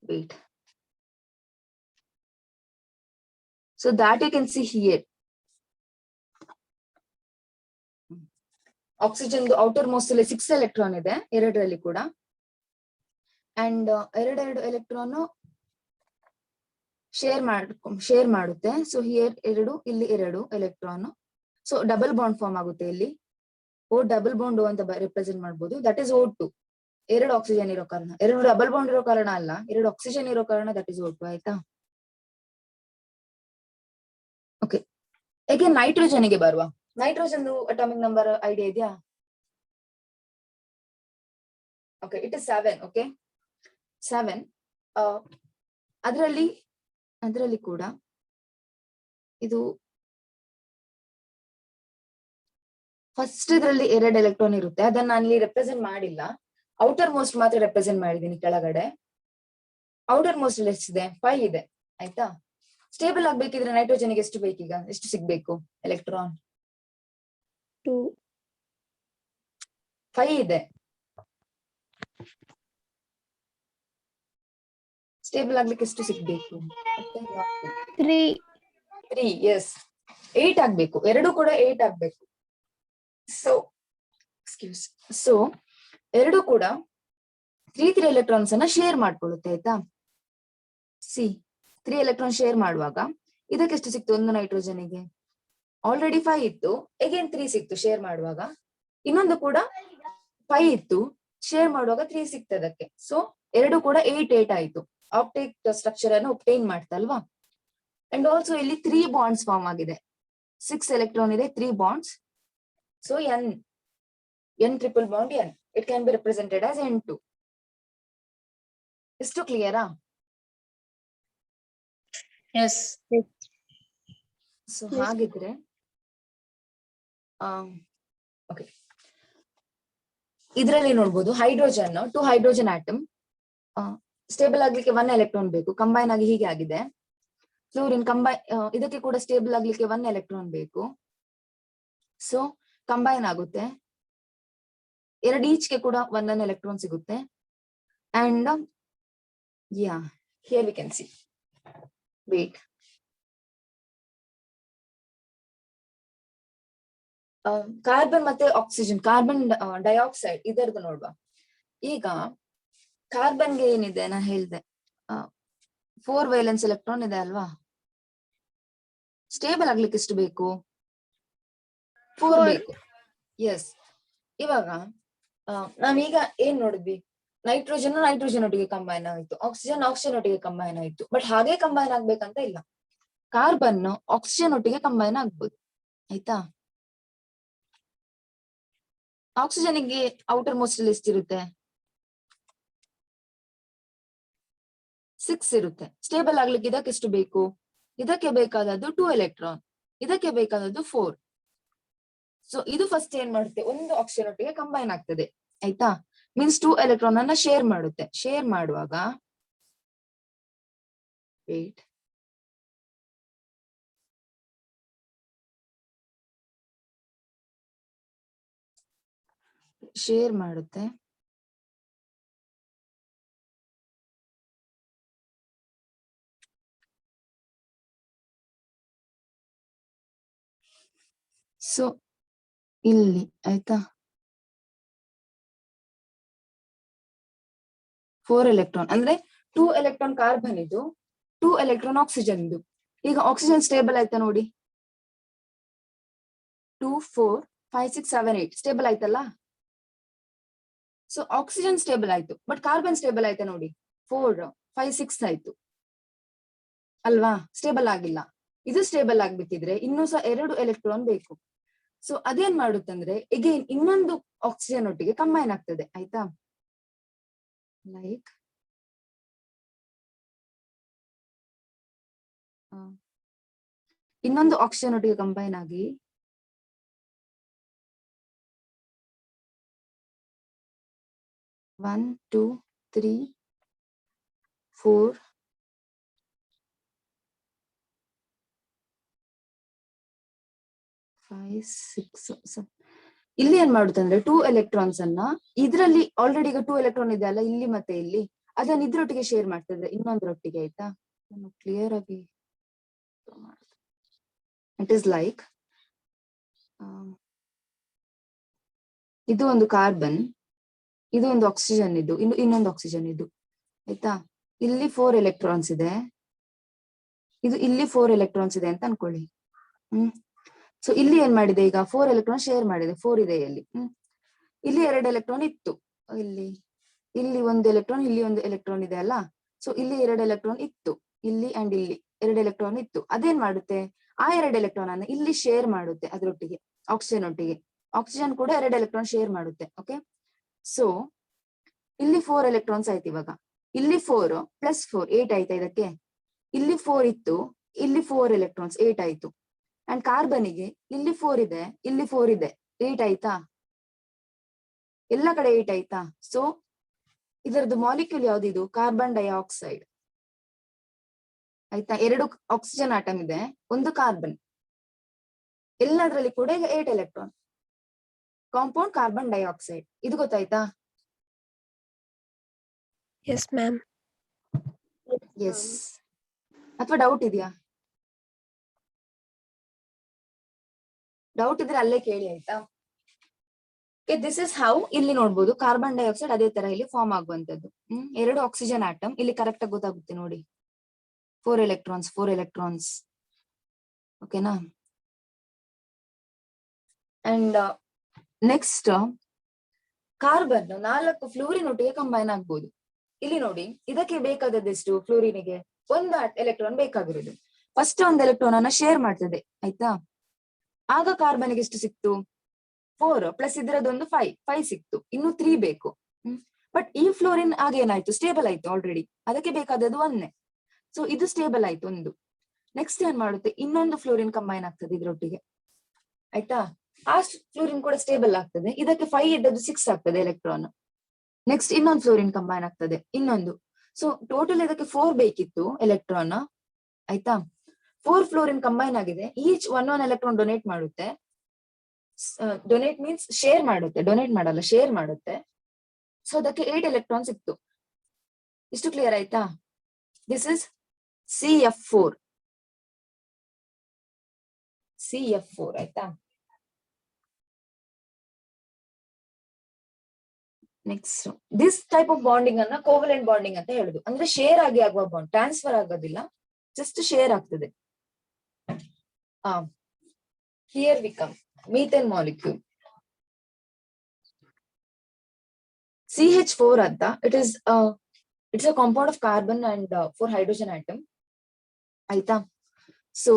wait, so that you can see here. Oxygen outer most ಅಲ್ಲಿ 6 ಎಲೆಕ್ಟ್ರಾನ್ ಇದೆ ಎರಡರಲ್ಲಿ ಕೂಡ, ಅಂಡ್ 2 ಎಲೆಕ್ಟ್ರಾನ್ ಶೇರ್ ಮಾಡುತ್ತೆ. ಸೊ ಹಿಯರ್ 2, ಇಲ್ಲಿ 2 electron. So double bond form ಆಗುತ್ತೆ ಇಲ್ಲಿ. ಓ ಡಬಲ್ ಬಾಂಡ್ ಅಂತ ರಿಪ್ರೆಸೆಂಟ್ ಮಾಡಬಹುದು. That is O2. 2 ಆಕ್ಸಿಜನ್ ಇರೋ ಕಾರಣ, 2 ಡಬಲ್ ಬಾಂಡ್ ಇರೋ ಕಾರಣ ಅಲ್ಲ, 2 ಆಕ್ಸಿಜನ್ ಇರೋ ಕಾರಣ ದಟ್ ಇಸ್ O2. ಆಯ್ತಾ. ಓಕೆ, ಹೇಗೆ ನೈಟ್ರೋಜನ್ ಗೆ ಬರುವ. ನೈಟ್ರೋಜನ್ ಅಟಾಮಿಕ್ ನಂಬರ್ ಐಡಿಯಾ ಇದೆಯಾ? Okay, it is 7. ಓಕೆ, 7. ಅದರಲ್ಲಿ ಕೂಡ ಇದು ಫಸ್ಟ್ ಇದರಲ್ಲಿ 2 ಎಲೆಕ್ಟ್ರಾನ್ ಇರುತ್ತೆ, ಅದನ್ನ ನಾನು ಇಲ್ಲಿ ರೆಪ್ರೆಸೆಂಟ್ ಮಾಡಿಲ್ಲ, ಔಟರ್ ಮೋಸ್ಟ್ ಮಾತ್ರ ರೆಪ್ರೆಸೆಂಟ್ ಮಾಡಿದೀನಿ ಕೆಳಗಡೆ. ಔಟರ್ ಮೋಸ್ಟ್ ಅಲ್ಲಿ ಎಷ್ಟಿದೆ? 5 ಇದೆ. ಆಯ್ತಾ. ಸ್ಟೇಬಲ್ ಆಗ್ಬೇಕಿದ್ರೆ ನೈಟ್ರೋಜನ್ ಗೆ ಎಷ್ಟು ಬೇಕೀಗ, ಎಷ್ಟು ಸಿಗ್ಬೇಕು ಎಲೆಕ್ಟ್ರಾನ್? 2. 5 ಇದೆ. ಸ್ಟೇಬಲ್ ಆಗ್ಲಿಕ್ಕೆ ಎಷ್ಟು ಸಿಗ್ಬೇಕು? 3. ಎಸ್, 8 ಆಗ್ಬೇಕು. 2 ಕೂಡ 8 ಆಗ್ಬೇಕು. ಸೊ 2 ಕೂಡ 3 ಎಲೆಕ್ಟ್ರಾನ್ಸ್ ಅನ್ನ ಶೇರ್ ಮಾಡ್ಕೊಳ್ಳುತ್ತೆ. ಆಯ್ತಾ. ಸಿ 3 ಎಲೆಕ್ಟ್ರಾನ್ ಶೇರ್ ಮಾಡುವಾಗ ಇದಕ್ಕೆ ಎಷ್ಟು ಸಿಕ್ತು? ಒಂದು ನೈಟ್ರೋಜನ್ಗೆ ಆಲ್ರೆಡಿ 5 ಇತ್ತು, ಅಗೇನ್ 3 ಸಿಕ್ತು ಶೇರ್ ಮಾಡುವಾಗ. ಇನ್ನೊಂದು ಕೂಡ 5 ಇತ್ತು, ಶೇರ್ ಮಾಡುವಾಗ 3 ಸಿಕ್ತು ಅದಕ್ಕೆ. ಸೊ 2 ಕೂಡ 8 ಆಯ್ತು. ಆಪ್ಟಿಕ್ ಸ್ಟ್ರಕ್ಚರ್ ಅನ್ನು ಒಬ್ಟೈನ್ ಮಾಡ್ತಲ್ವಾ. ಅಂಡ್ ಆಲ್ಸೋ ಇಲ್ಲಿ 3 ಬಾಂಡ್ಸ್ ಫಾರ್ಮ್ ಆಗಿದೆ. 6 ಎಲೆಕ್ಟ್ರಾನ್ ಇದೆ, 3 bonds. So N triple bond N, it can be represented as N2. ಇಷ್ಟು ಕ್ಲಿಯರಾ? ಎಸ್. ಸೊ ಹಾಗಿದ್ರೆ ಓಕೆ, ಇದರಲ್ಲಿ ನೋಡ್ಬೋದು ಹೈಡ್ರೋಜನ್ 2 ಹೈಡ್ರೋಜನ್ ಆಟಮ್ ಸ್ಟೇಬಲ್ ಆಗ್ಲಿಕ್ಕೆ 1 ಎಲೆಕ್ಟ್ರಾನ್ ಬೇಕು. ಕಂಬೈನ್ ಆಗಿ ಹೀಗೆ ಆಗಿದೆ. ಫ್ಲೂರಿನ್ ಇದಕ್ಕೆ ಕೂಡ ಸ್ಟೇಬಲ್ ಆಗ್ಲಿಕ್ಕೆ 1 ಎಲೆಕ್ಟ್ರಾನ್ ಬೇಕು. ಸೊ ಕಂಬೈನ್ ಆಗುತ್ತೆ, 2 ಈಚ್ಗೆ ಕೂಡ 1 ಎಲೆಕ್ಟ್ರಾನ್ ಸಿಗುತ್ತೆ. And here we can see, wait, carbon ಮತ್ತೆ ಆಕ್ಸಿಜನ್, ಕಾರ್ಬನ್ ಡೈಆಕ್ಸೈಡ್ ಇದರದ್ದು ನೋಡುವ. ಈಗ ಕಾರ್ಬನ್ಗೆ ಏನಿದೆ, ನಾ ಹೇಳ್ದೆ 4 ವೇಲೆನ್ಸ್ ಎಲೆಕ್ಟ್ರಾನ್ ಇದೆ ಅಲ್ವಾ. ಸ್ಟೇಬಲ್ ಆಗ್ಲಿಕ್ಕೆ ಎಷ್ಟು ಬೇಕು? 4 ಬೇಕು. ಎಸ್. ಇವಾಗ ನಾವೀಗ ಏನ್ ನೋಡಿದ್ವಿ, ನೈಟ್ರೋಜನ್ ಒಟ್ಟಿಗೆ ಕಂಬೈನ್ ಆಯ್ತು, ಆಕ್ಸಿಜನ್ ಒಟ್ಟಿಗೆ ಕಂಬೈನ್ ಆಯ್ತು. ಬಟ್ ಹಾಗೆ ಕಂಬೈನ್ ಆಗ್ಬೇಕಂತ ಇಲ್ಲ, ಕಾರ್ಬನ್ ಆಕ್ಸಿಜನ್ ಒಟ್ಟಿಗೆ ಕಂಬೈನ್ ಆಗ್ಬೋದು. ಆಯ್ತಾ. ಆಕ್ಸಿಜನ್ಗೆ ಔಟರ್ ಮೋಸ್ಟ್ ಅಲ್ಲಿ ಎಷ್ಟಿರುತ್ತೆ? 6 ಇರುತ್ತೆ. ಸ್ಟೇಬಲ್ ಆಗ್ಲಿಕ್ಕೆ ಇದಕ್ಕೆ ಎಷ್ಟು ಬೇಕು? ಇದಕ್ಕೆ ಬೇಕಾದದ್ದು 2 ಎಲೆಕ್ಟ್ರಾನ್, ಇದಕ್ಕೆ ಬೇಕಾದದ್ದು 4. ಸೊ ಇದು ಫಸ್ಟ್ ಏನ್ ಮಾಡುತ್ತೆ, ಒಂದು ಆಕ್ಸಿಜನ್ ಒಟ್ಟಿಗೆ ಕಂಬೈನ್ ಆಗ್ತದೆ. ಆಯ್ತಾ. ಮೀನ್ಸ್ 2 ಎಲೆಕ್ಟ್ರಾನ್ ಅನ್ನ ಶೇರ್ ಮಾಡುತ್ತೆ. ಶೇರ್ ಮಾಡುವಾಗ ವೇಟ್, ಶೇರ್ ಮಾಡುತ್ತೆ. ಸೊ ಇಲ್ಲಿ ಆಯ್ತಾ 4 ಎಲೆಕ್ಟ್ರಾನ್ ಅಂದ್ರೆ 2 ಎಲೆಕ್ಟ್ರಾನ್ ಕಾರ್ಬನ್ ಇದು, 2 ಎಲೆಕ್ಟ್ರಾನ್ ಆಕ್ಸಿಜನ್ ಇದು. ಈಗ ಆಕ್ಸಿಜನ್ ಸ್ಟೇಬಲ್ ಆಯ್ತಾ ನೋಡಿ, 2 4 5 6 7 8 ಸ್ಟೇಬಲ್ ಆಯ್ತಲ್ಲ. ಸೊ ಆಕ್ಸಿಜನ್ ಸ್ಟೇಬಲ್ ಆಯ್ತು, ಬಟ್ ಕಾರ್ಬನ್ ಸ್ಟೇಬಲ್ ಆಯ್ತಾ ನೋಡಿ, 4 5 6 ಆಯ್ತು ಅಲ್ವಾ, ಸ್ಟೇಬಲ್ ಆಗಿಲ್ಲ. ಇದು ಸ್ಟೇಬಲ್ ಆಗ್ಬೇಕಿದ್ರೆ ಇನ್ನೂ ಸಹ 2 ಎಲೆಕ್ಟ್ರಾನ್ ಬೇಕು. ಸೊ ಅದೇನ್ ಮಾಡುತ್ತಂದ್ರೆ ಎಗೇನ್ ಇನ್ನೊಂದು ಆಕ್ಸಿಜನ್ ಒಟ್ಟಿಗೆ ಕಂಬೈನ್ ಆಗ್ತದೆ ಆಯ್ತಾ. ಲೈಕ್ ಇನ್ನೊಂದು ಆಕ್ಸಿಜನ್ ಒಟ್ಟಿಗೆ ಕಂಬೈನ್ ಆಗಿ ಒನ್ 2 3 4 5 6 ಇಲ್ಲಿ ಏನ್ ಮಾಡುತ್ತಂದ್ರೆ 2 ಎಲೆಕ್ಟ್ರಾನ್ಸ್ ಅನ್ನ ಇದ್ರಲ್ಲಿ ಆಲ್ರೆಡಿ ಈಗ 2 ಎಲೆಕ್ಟ್ರಾನ್ ಇದೆ ಅಲ್ಲ ಇಲ್ಲಿ ಮತ್ತೆ ಇಲ್ಲಿ, ಅದನ್ನ ಇದ್ರೊಟ್ಟಿಗೆ ಶೇರ್ ಮಾಡ್ತದೆ ಇನ್ನೊಂದ್ರೊಟ್ಟಿಗೆ ಆಯ್ತಾ. ನಾನು ಕ್ಲಿಯರ್ ಆಗಿ ಇಟ್ ಇಸ್ ಲೈಕ್ ಇದು ಒಂದು ಕಾರ್ಬನ್, ಇದು ಒಂದು ಆಕ್ಸಿಜನ್, ಇದು ಇನ್ನೊಂದು ಆಕ್ಸಿಜನ್ ಇದು ಆಯ್ತಾ. ಇಲ್ಲಿ 4 ಎಲೆಕ್ಟ್ರಾನ್ಸ್ ಇದೆ, ಇದು ಇಲ್ಲಿ 4 ಎಲೆಕ್ಟ್ರಾನ್ಸ್ ಇದೆ ಅಂತ ಅನ್ಕೊಳ್ಳಿ. ಸೊ ಇಲ್ಲಿ ಏನ್ ಮಾಡಿದೆ ಈಗ 4 ಎಲೆಕ್ಟ್ರಾನ್ ಶೇರ್ ಮಾಡಿದೆ, 4 ಇದೆ ಇಲ್ಲಿ. ಇಲ್ಲಿ 2 ಎಲೆಕ್ಟ್ರಾನ್ ಇತ್ತು, ಇಲ್ಲಿ ಒಂದು ಎಲೆಕ್ಟ್ರಾನ್, ಇಲ್ಲಿ ಒಂದು ಎಲೆಕ್ಟ್ರಾನ್ ಇದೆ ಅಲ್ಲ. ಸೊ ಇಲ್ಲಿ 2 ಎಲೆಕ್ಟ್ರಾನ್ ಇತ್ತು, ಇಲ್ಲಿ ಅಂಡ್ ಇಲ್ಲಿ 2 ಎಲೆಕ್ಟ್ರಾನ್ ಇತ್ತು. ಅದೇನ್ ಮಾಡುತ್ತೆ, ಆ 2 ಎಲೆಕ್ಟ್ರಾನ್ ಅನ್ನ ಇಲ್ಲಿ ಶೇರ್ ಮಾಡುತ್ತೆ ಅದ್ರೊಟ್ಟಿಗೆ, ಆಕ್ಸಿಜನ್ ಒಟ್ಟಿಗೆ. ಆಕ್ಸಿಜನ್ ಕೂಡ 2 ಎಲೆಕ್ಟ್ರಾನ್ ಶೇರ್ ಮಾಡುತ್ತೆ. ಓಕೆ, ಸೊ ಇಲ್ಲಿ 4 ಎಲೆಕ್ಟ್ರಾನ್ಸ್ ಆಯ್ತು. ಇವಾಗ ಇಲ್ಲಿ 4 ಪ್ಲಸ್ 4 8 ಆಯ್ತಾ ಇದಕ್ಕೆ. ಇಲ್ಲಿ 4 ಇತ್ತು, ಇಲ್ಲಿ 4 ಎಲೆಕ್ಟ್ರಾನ್ಸ್ 8 ಆಯ್ತು. ಅಂಡ್ ಕಾರ್ಬನಿಗೆ ಇಲ್ಲಿ 4 ಇದೆ, ಇಲ್ಲಿ 4 ಇದೆ, 8 ಆಯ್ತಾ, ಎಲ್ಲ ಕಡೆ 8 ಆಯ್ತಾ. ಸೊ ಇದರದ್ದು ಮಾಲಿಕ್ಯೂಲ್ ಯಾವ್ದಿದು, ಕಾರ್ಬನ್ ಡೈಆಕ್ಸೈಡ್ ಆಯ್ತಾ. 2 ಆಕ್ಸಿಜನ್ ಆಟಮ್ ಇದೆ, ಒಂದು ಕಾರ್ಬನ್, ಎಲ್ಲದರಲ್ಲಿ ಕೂಡ ಈಗ 8 ಎಲೆಕ್ಟ್ರಾನ್, ಕಾಂಪೌಂಡ್ ಕಾರ್ಬನ್ ಡೈಆಕ್ಸೈಡ್. ಇದು ಗೊತ್ತಾಯ್ತಾ? Yes, ma'am. ಎಸ್, ಅಥವಾ ಡೌಟ್ ಇದೆಯಾ? ಡೌಟ್ ಇದ್ರೆ ಅಲ್ಲೇ ಕೇಳಿ ಆಯ್ತಾ. ದಿಸ್ ಇಸ್ ಹೌ ಇಲ್ಲಿ ನೋಡ್ಬೋದು ಕಾರ್ಬನ್ ಡೈಆಕ್ಸೈಡ್ ಅದೇ ತರ ಇಲ್ಲಿ ಫಾರ್ಮ್ ಆಗುವಂತದ್ದು. 2 ಆಕ್ಸಿಜನ್ ಆಟಮ್ ಇಲ್ಲಿ ಕರೆಕ್ಟ್ ಆಗಿ ಗೊತ್ತಾಗುತ್ತೆ ನೋಡಿ, 4 ಎಲೆಕ್ಟ್ರಾನ್ಸ್ 4 ಎಲೆಕ್ಟ್ರಾನ್ಸ್. ಓಕೆನಾ. ಅಂಡ್ ನೆಕ್ಸ್ಟ್ ಕಾರ್ಬನ್ 4 ಫ್ಲೂರಿನ್ ಒಟ್ಟಿಗೆ ಕಂಬೈನ್ ಆಗ್ಬೋದು. ಇಲ್ಲಿ ನೋಡಿ, ಇದಕ್ಕೆ ಬೇಕಾದದೆಷ್ಟು, ಫ್ಲೂರಿನಿಗೆ 1 ಎಲೆಕ್ಟ್ರಾನ್ ಬೇಕಾಗಿರೋದು. ಫಸ್ಟ್ ಒಂದು ಎಲೆಕ್ಟ್ರಾನ್ ಅನ್ನ ಶೇರ್ ಮಾಡ್ತದೆ ಆಯ್ತಾ. ಆಗ ಕಾರ್ಬನ್ಗೆ ಎಷ್ಟು ಸಿಕ್ತು, 4 ಪ್ಲಸ್ ಇದ್ರದೊಂದು 5 ಸಿಕ್ತು, ಇನ್ನು 3 ಬೇಕು. ಬಟ್ ಈ ಫ್ಲೋರಿನ್ ಆಗ ಏನಾಯ್ತು, ಸ್ಟೇಬಲ್ ಆಯ್ತು ಆಲ್ರೆಡಿ, ಅದಕ್ಕೆ ಬೇಕಾದದ್ದು 1. ಸೊ ಇದು ಸ್ಟೇಬಲ್ ಆಯ್ತು ಒಂದು. ನೆಕ್ಸ್ಟ್ ಏನ್ ಮಾಡುತ್ತೆ, ಇನ್ನೊಂದು ಫ್ಲೋರಿನ್ ಕಂಬೈನ್ ಆಗ್ತದೆ ಇದ್ರೊಟ್ಟಿಗೆ ಆಯ್ತಾ. ಆ ಫ್ಲೋರಿನ್ ಕೂಡ ಸ್ಟೇಬಲ್ ಆಗ್ತದೆ, ಇದಕ್ಕೆ 5 ಇದ್ದದ್ದು 6 ಆಗ್ತದೆ ಎಲೆಕ್ಟ್ರಾನ್. ನೆಕ್ಸ್ಟ್ ಇನ್ನೊಂದು ಫ್ಲೋರಿನ್ ಕಂಬೈನ್ ಆಗ್ತದೆ ಇನ್ನೊಂದು. ಸೊ ಟೋಟಲ್ ಇದಕ್ಕೆ 4 ಬೇಕಿತ್ತು ಎಲೆಕ್ಟ್ರಾನ್ ಆಯ್ತಾ. 4 ಫ್ಲೋರಿನ್ ಕಂಬೈನ್ ಆಗಿದೆ, ಈಚ್ 1 ಎಲೆಕ್ಟ್ರಾನ್ ಡೊನೇಟ್ ಮಾಡುತ್ತೆ. ಡೊನೇಟ್ ಮೀನ್ಸ್ ಶೇರ್ ಮಾಡುತ್ತೆ, ಡೊನೇಟ್ ಮಾಡಲ್ಲ, ಶೇರ್ ಮಾಡುತ್ತೆ. ಸೊ ಅದಕ್ಕೆ 8 ಎಲೆಕ್ಟ್ರಾನ್ ಸಿಕ್ತು. ಇಷ್ಟು ಕ್ಲಿಯರ್ ಆಯ್ತಾ? ದಿಸ್ ಇಸ್ CF4 ಆಯ್ತಾ. Next this type of bonding ಅನ್ನ ಕೋವಲೆಂಟ್ ಬಾಂಡಿಂಗ್ ಅಂತ ಹೇಳುದು. ಅಂದ್ರೆ ಶೇರ್ ಆಗಿ ಆಗುವ ಬಾಂಡ್, ಟ್ರಾನ್ಸ್ಫರ್ ಆಗೋದಿಲ್ಲ, ಜಸ್ಟ್ ಶೇರ್ ಆಗ್ತದೆ. Here we come methane molecule CH4 ಅಂತ. It's a compound of carbon and 4 hydrogen atom ಆಯ್ತಾ. ಸೊ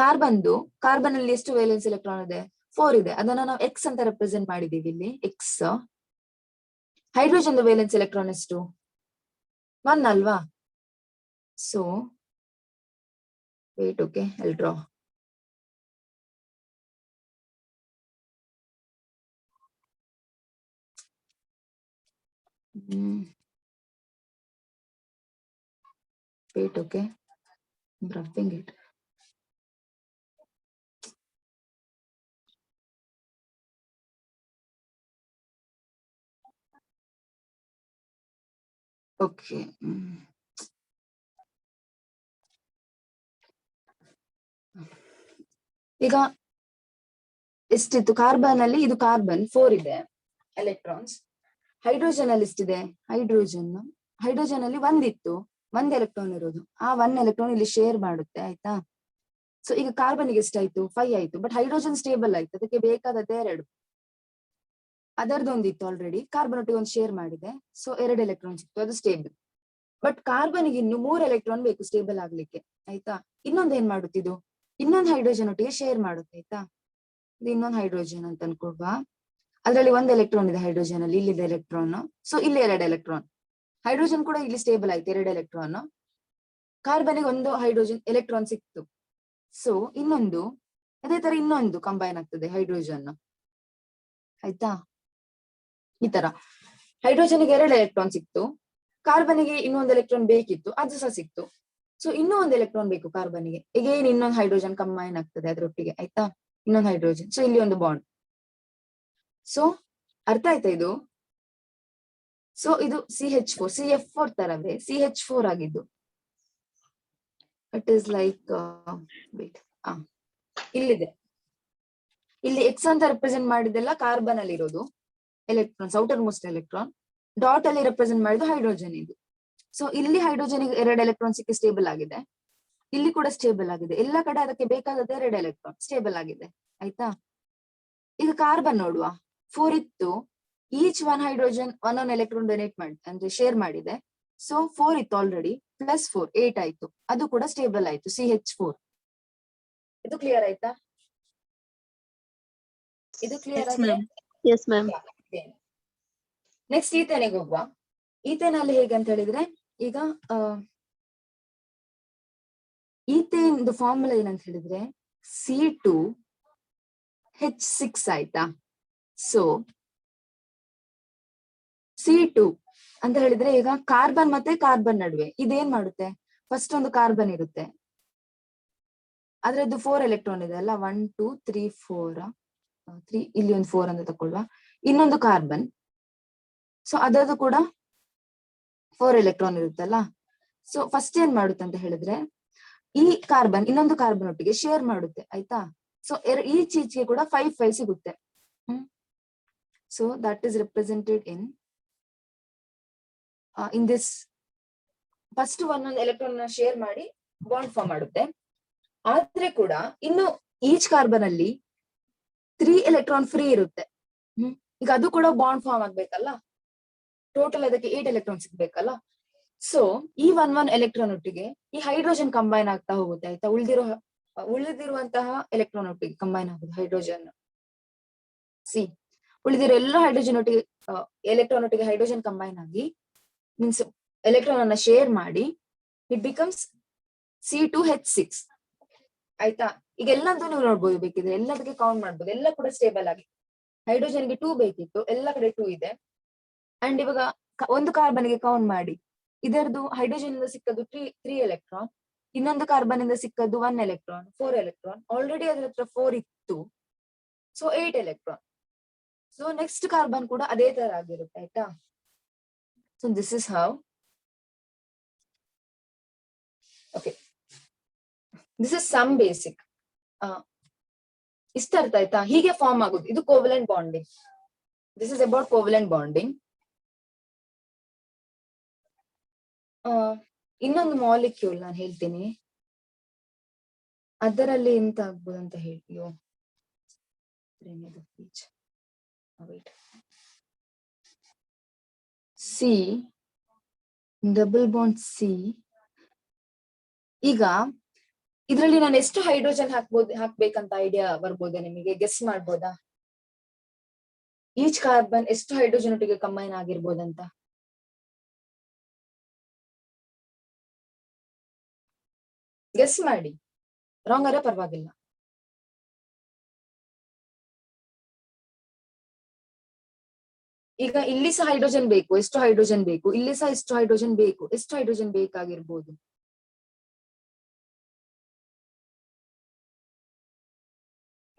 ಕಾರ್ಬನ್ ಅಲ್ಲಿ ಎಷ್ಟು ವೇಲೆನ್ಸ್ ಎಲೆಕ್ಟ್ರಾನ್ ಇದೆ, 4 ಇದೆ. ಅದನ್ನ ನಾವು X ಅಂತ ರೆಪ್ರೆಸೆಂಟ್ ಮಾಡಿದೀವಿ ಇಲ್ಲಿ, X. ಹೈಡ್ರೋಜನ್ ವೇಲೆನ್ಸ್ ಎಲೆಕ್ಟ್ರಾನ್ ಎಷ್ಟು, 1 ಅಲ್ವಾ. So wait, okay, I'll draw. Wait, okay, I'm roughing it. Okay. ಈಗ ಎಷ್ಟಿತ್ತು ಕಾರ್ಬನ್ ಅಲ್ಲಿ, ಇದು ಕಾರ್ಬನ್ 4 ಇದೆ ಎಲೆಕ್ಟ್ರಾನ್ಸ್. ಹೈಡ್ರೋಜನ್ ಅಲ್ಲಿ ಎಷ್ಟಿದೆ, ಹೈಡ್ರೋಜನ್ ಅಲ್ಲಿ 1 ಇತ್ತು, ಒಂದ್ ಎಲೆಕ್ಟ್ರಾನ್ ಇರೋದು, ಆ 1 ಎಲೆಕ್ಟ್ರಾನ್ ಇಲ್ಲಿ ಶೇರ್ ಮಾಡುತ್ತೆ ಆಯ್ತಾ. ಸೊ ಈಗ ಕಾರ್ಬನ್ಗೆ ಎಷ್ಟಾಯ್ತು 5 ಆಯ್ತು, ಬಟ್ ಹೈಡ್ರೋಜನ್ ಸ್ಟೇಬಲ್ ಆಯ್ತು, ಅದಕ್ಕೆ ಬೇಕಾದದ್ದೇ 2. ಅದರದೊಂದಿತ್ತು ಆಲ್ರೆಡಿ, ಕಾರ್ಬನ್ ಒಟ್ಟಿಗೆ ಒಂದು ಶೇರ್ ಮಾಡಿದೆ, ಸೊ 2 ಎಲೆಕ್ಟ್ರಾನ್ ಸಿಕ್ತು, ಅದು ಸ್ಟೇಬಲ್. ಬಟ್ ಕಾರ್ಬನ್ಗೆ ಇನ್ನು 3 ಎಲೆಕ್ಟ್ರಾನ್ ಬೇಕು ಸ್ಟೇಬಲ್ ಆಗ್ಲಿಕ್ಕೆ ಆಯ್ತಾ. ಇನ್ನೊಂದ್ ಏನ್ ಮಾಡುತ್ತಿದ್ದು, ಇನ್ನೊಂದು ಹೈಡ್ರೋಜನ್ ಒಟ್ಟಿಗೆ ಶೇರ್ ಮಾಡುತ್ತೆ ಆಯ್ತಾ. ಇದು ಇನ್ನೊಂದು ಹೈಡ್ರೋಜನ್ ಅಂತ ಅನ್ಕೊಳ್ವಾ, ಅದ್ರಲ್ಲಿ 1 ಎಲೆಕ್ಟ್ರಾನ್ ಇದೆ ಹೈಡ್ರೋಜನ್ ಅಲ್ಲಿ, ಇಲ್ಲಿದೆ ಎಲೆಕ್ಟ್ರಾನ್, ಸೊ ಇಲ್ಲಿ 2 ಎಲೆಕ್ಟ್ರಾನ್. ಹೈಡ್ರೋಜನ್ ಕೂಡ ಇಲ್ಲಿ ಸ್ಟೇಬಲ್ ಆಯ್ತು, 2 ಎಲೆಕ್ಟ್ರಾನ್. ಕಾರ್ಬನ್ಗೆ 1 ಹೈಡ್ರೋಜನ್ ಎಲೆಕ್ಟ್ರಾನ್ ಸಿಕ್ತು, ಸೊ ಇನ್ನೊಂದು ಅದೇ ತರ ಇನ್ನೊಂದು ಕಂಬೈನ್ ಆಗ್ತದೆ ಹೈಡ್ರೋಜನ್ ಆಯ್ತಾ. ಈ ತರ ಹೈಡ್ರೋಜನ್ಗೆ 2 ಎಲೆಕ್ಟ್ರಾನ್ ಸಿಕ್ತು, ಕಾರ್ಬನ್ಗೆ ಇನ್ನೊಂದು ಎಲೆಕ್ಟ್ರಾನ್ ಬೇಕಿತ್ತು, ಅದು ಸಹ ಸಿಕ್ತು. ಸೊ ಇನ್ನೂ ಒಂದು ಎಲೆಕ್ಟ್ರಾನ್ ಬೇಕು ಕಾರ್ಬನ್ಗೆ, ಈಗೇನ್ ಇನ್ನೊಂದು ಹೈಡ್ರೋಜನ್ ಕಂಬೈನ್ ಆಗ್ತದೆ ಅದ್ರೊಟ್ಟಿಗೆ ಆಯ್ತಾ, ಇನ್ನೊಂದು ಹೈಡ್ರೋಜನ್. ಸೊ ಇಲ್ಲಿ ಒಂದು ಬಾಂಡ್. ಸೊ ಅರ್ಥ ಆಯ್ತಾ ಇದು. ಸೊ ಇದು CH4 CF4 ತರವೇ CH4 ಆಗಿದ್ದು. ಇಟ್ ಇಸ್ ಲೈಕ್ ಇಲ್ಲಿದೆ, ಇಲ್ಲಿ ಎಕ್ಸ್ ಅಂತ ರೆಪ್ರೆಸೆಂಟ್ ಮಾಡಿದೆಲ್ಲ ಕಾರ್ಬನ್ ಅಲ್ಲಿ ಇರೋದು electrons, outer most electron. Dot ಅಲ್ಲಿ ರೆಪ್ರೆಸೆಂಟ್ ಮಾಡಿದ್ದು ಹೈಡ್ರೋಜನ್ ಇದು. ಸೊ ಇಲ್ಲಿ ಹೈಡ್ರೋಜನ್ 2 ಎಲೆಕ್ಟ್ರಾನ್ ಸಿಕ್ಕಿ ಸ್ಟೇಬಲ್ ಆಗಿದೆ, ಇಲ್ಲಿ ಕೂಡ ಸ್ಟೇಬಲ್ ಆಗಿದೆ, ಎಲ್ಲ ಕಡೆ ಅದಕ್ಕೆ ಬೇಕಾದದ್ದು 2 ಎಲೆಕ್ಟ್ರಾನ್ ಸ್ಟೇಬಲ್ ಆಗಿದೆ ಆಯ್ತಾ. ಈಗ ಕಾರ್ಬನ್ ನೋಡುವ, 4 ಇತ್ತು, ಈಚ್ 1 ಹೈಡ್ರೋಜನ್ 1 ಎಲೆಕ್ಟ್ರಾನ್ ಡೊನೇಟ್ ಮಾಡಿ ಅಂದ್ರೆ ಶೇರ್ ಮಾಡಿದೆ. ಸೊ 4 ಇತ್ತು ಆಲ್ರೆಡಿ, ಪ್ಲಸ್ 4 8 ಆಯ್ತು, ಅದು ಕೂಡ ಸ್ಟೇಬಲ್ ಆಯ್ತು CH4. ಇದು ಕ್ಲಿಯರ್ ಆಯ್ತಾ, ಇದು ಕ್ಲಿಯರ್ Yes, ಆಗಿದೆ. ma'am. Yes ma'am. ನೆಕ್ಸ್ಟ್ ಈಥೇನಿಗೆ ಹೋಗುವ. ಈಥೇನ್ ಅಲ್ಲಿ ಹೇಗೆ ಅಂತ ಹೇಳಿದ್ರೆ, ಈಗ ಈಥೇನ್ ಫಾರ್ಮುಲಾ ಏನಂತ ಹೇಳಿದ್ರೆ C2H6 ಆಯ್ತಾ. ಸೊ C2 ಅಂತ ಹೇಳಿದ್ರೆ ಈಗ ಕಾರ್ಬನ್ ಮತ್ತೆ ಕಾರ್ಬನ್ ನಡುವೆ ಇದೇನ್ ಮಾಡುತ್ತೆ, ಫಸ್ಟ್ ಒಂದು ಕಾರ್ಬನ್ ಇರುತ್ತೆ, ಅದ್ರದ್ದು 4 ಎಲೆಕ್ಟ್ರಾನ್ ಇದೆ ಅಲ್ಲ, 1 2 3 4 3, ಇಲ್ಲಿ ಒಂದು 4 ಅಂತ ತಕೊಳ್ಳುವ, ಇನ್ನೊಂದು ಕಾರ್ಬನ್. ಸೊ ಅದರದ್ದು ಕೂಡ 4 ಎಲೆಕ್ಟ್ರಾನ್ ಇರುತ್ತಲ್ಲ. ಸೊ ಫಸ್ಟ್ ಏನ್ ಮಾಡುತ್ತೆ ಅಂತ ಹೇಳಿದ್ರೆ, ಈ ಕಾರ್ಬನ್ ಇನ್ನೊಂದು ಕಾರ್ಬನ್ ಒಟ್ಟಿಗೆ ಶೇರ್ ಮಾಡುತ್ತೆ ಆಯ್ತಾ. ಸೊ ಈ ಚೀಚ್ಗೆ ಕೂಡ 5 5 ಸಿಗುತ್ತೆ. So that is represented in this. First ಒಂದೊಂದು ಎಲೆಕ್ಟ್ರಾನ್ ಶೇರ್ ಮಾಡಿ ಬಾಂಡ್ ಫಾರ್ಮ್ ಮಾಡುತ್ತೆ. ಆದ್ರೆ ಕೂಡ ಇನ್ನು ಈಚ್ ಕಾರ್ಬನ್ ಅಲ್ಲಿ 3 ಎಲೆಕ್ಟ್ರಾನ್ ಫ್ರೀ ಇರುತ್ತೆ. ಈಗ ಅದು ಕೂಡ ಬಾಂಡ್ ಫಾರ್ಮ್ ಆಗ್ಬೇಕಲ್ಲ, ಟೋಟಲ್ ಅದಕ್ಕೆ 8 ಎಲೆಕ್ಟ್ರಾನ್ ಸಿಗ್ಬೇಕಲ್ಲ. ಸೊ ಈ 1 ಎಲೆಕ್ಟ್ರಾನ್ ಒಟ್ಟಿಗೆ ಈ ಹೈಡ್ರೋಜನ್ ಕಂಬೈನ್ ಆಗ್ತಾ ಹೋಗುತ್ತೆ ಆಯ್ತಾ, ಉಳಿದಿರುವಂತಹ ಎಲೆಕ್ಟ್ರಾನ್ ಒಟ್ಟಿಗೆ ಕಂಬೈನ್ ಆಗುತ್ತೆ ಹೈಡ್ರೋಜನ್. ಉಳಿದಿರೋ ಎಲ್ಲ ಹೈಡ್ರೋಜನ್ ಒಟ್ಟಿಗೆ ಎಲೆಕ್ಟ್ರಾನ್ ಒಟ್ಟಿಗೆ ಹೈಡ್ರೋಜನ್ ಕಂಬೈನ್ ಆಗಿ ಮೀನ್ಸ್ ಎಲೆಕ್ಟ್ರಾನ್ ಅನ್ನ ಶೇರ್ ಮಾಡಿ ಇಟ್ ಬಿಕಮ್ಸ್ C2H6 ಆಯ್ತಾ. ಈಗ ಎಲ್ಲದೂ ನೀವು ನೋಡ್ಬೋದು, ಬೇಕಿದ್ರೆ ಎಲ್ಲದಕ್ಕೆ ಕೌಂಟ್ ಮಾಡ್ಬೋದು, ಎಲ್ಲ ಕೂಡ ಸ್ಟೇಬಲ್ ಆಗಿ. ಹೈಡ್ರೋಜನ್ಗೆ 2 ಬೇಕಿತ್ತು, ಎಲ್ಲ ಕಡೆ 2 ಇದೆ. ಅಂಡ್ ಇವಾಗ ಒಂದು ಕಾರ್ಬನ್ಗೆ ಕೌಂಟ್ ಮಾಡಿ, ಇದರದ್ದು ಹೈಡ್ರೋಜನ್ ಇಂದ ಸಿಕ್ಕದ್ದು 3 ಎಲೆಕ್ಟ್ರಾನ್, ಇನ್ನೊಂದು ಕಾರ್ಬನ್ ಇಂದ ಸಿಕ್ಕದ್ದು 1 ಎಲೆಕ್ಟ್ರಾನ್ 4 ಎಲೆಕ್ಟ್ರಾನ್, ಆಲ್ರೆಡಿ ಅದ್ರ ಹತ್ರ 4 ಇತ್ತು, so 8 electron. So next carbon ಕೂಡ ಅದೇ ತರ ಆಗಿರುತ್ತೆ ಆಯ್ತಾ. So this is how, okay, this is some basic. ಇಷ್ಟ ಅರ್ಥ ಆಯ್ತಾ, ಹೀಗೆ ಫಾರ್ಮ್ ಆಗುದು ಇದು covalent bonding. This is about covalent bonding. ಇನ್ನೊಂದು ಮಾಲಿಕ್ಯೂಲ್ ನಾನು ಹೇಳ್ತೀನಿ, ಅದರಲ್ಲಿ ಎಂತ ಆಗ್ಬೋದು ಅಂತ ಹೇಳಿ. C double bond C. ಈಗ ಇದ್ರಲ್ಲಿ ನಾನು ಎಷ್ಟು ಹೈಡ್ರೋಜನ್ ಹಾಕ್ಬೇಕಂತ ಐಡಿಯಾ ಬರ್ಬೋದಾ ನಿಮಗೆ, ಗೆಸ್ ಮಾಡ್ಬೋದಾ? ಈಚ್ ಕಾರ್ಬನ್ ಎಷ್ಟು ಹೈಡ್ರೋಜನ್ ಒಟ್ಟಿಗೆ ಕಂಬೈನ್ ಆಗಿರ್ಬೋದಂತ ಗೆಸ್ ಮಾಡಿ, ರಾಂಗ್ ಆದ್ರೆ ಪರವಾಗಿಲ್ಲ. ಈಗ ಇಲ್ಲಿ ಸಹ ಹೈಡ್ರೋಜನ್ ಬೇಕು, ಎಷ್ಟು ಹೈಡ್ರೋಜನ್ ಬೇಕು, ಇಲ್ಲಿ ಸಹ ಎಷ್ಟು ಹೈಡ್ರೋಜನ್ ಬೇಕು, ಎಷ್ಟು ಹೈಡ್ರೋಜನ್ ಬೇಕಾಗಿರ್ಬೋದು?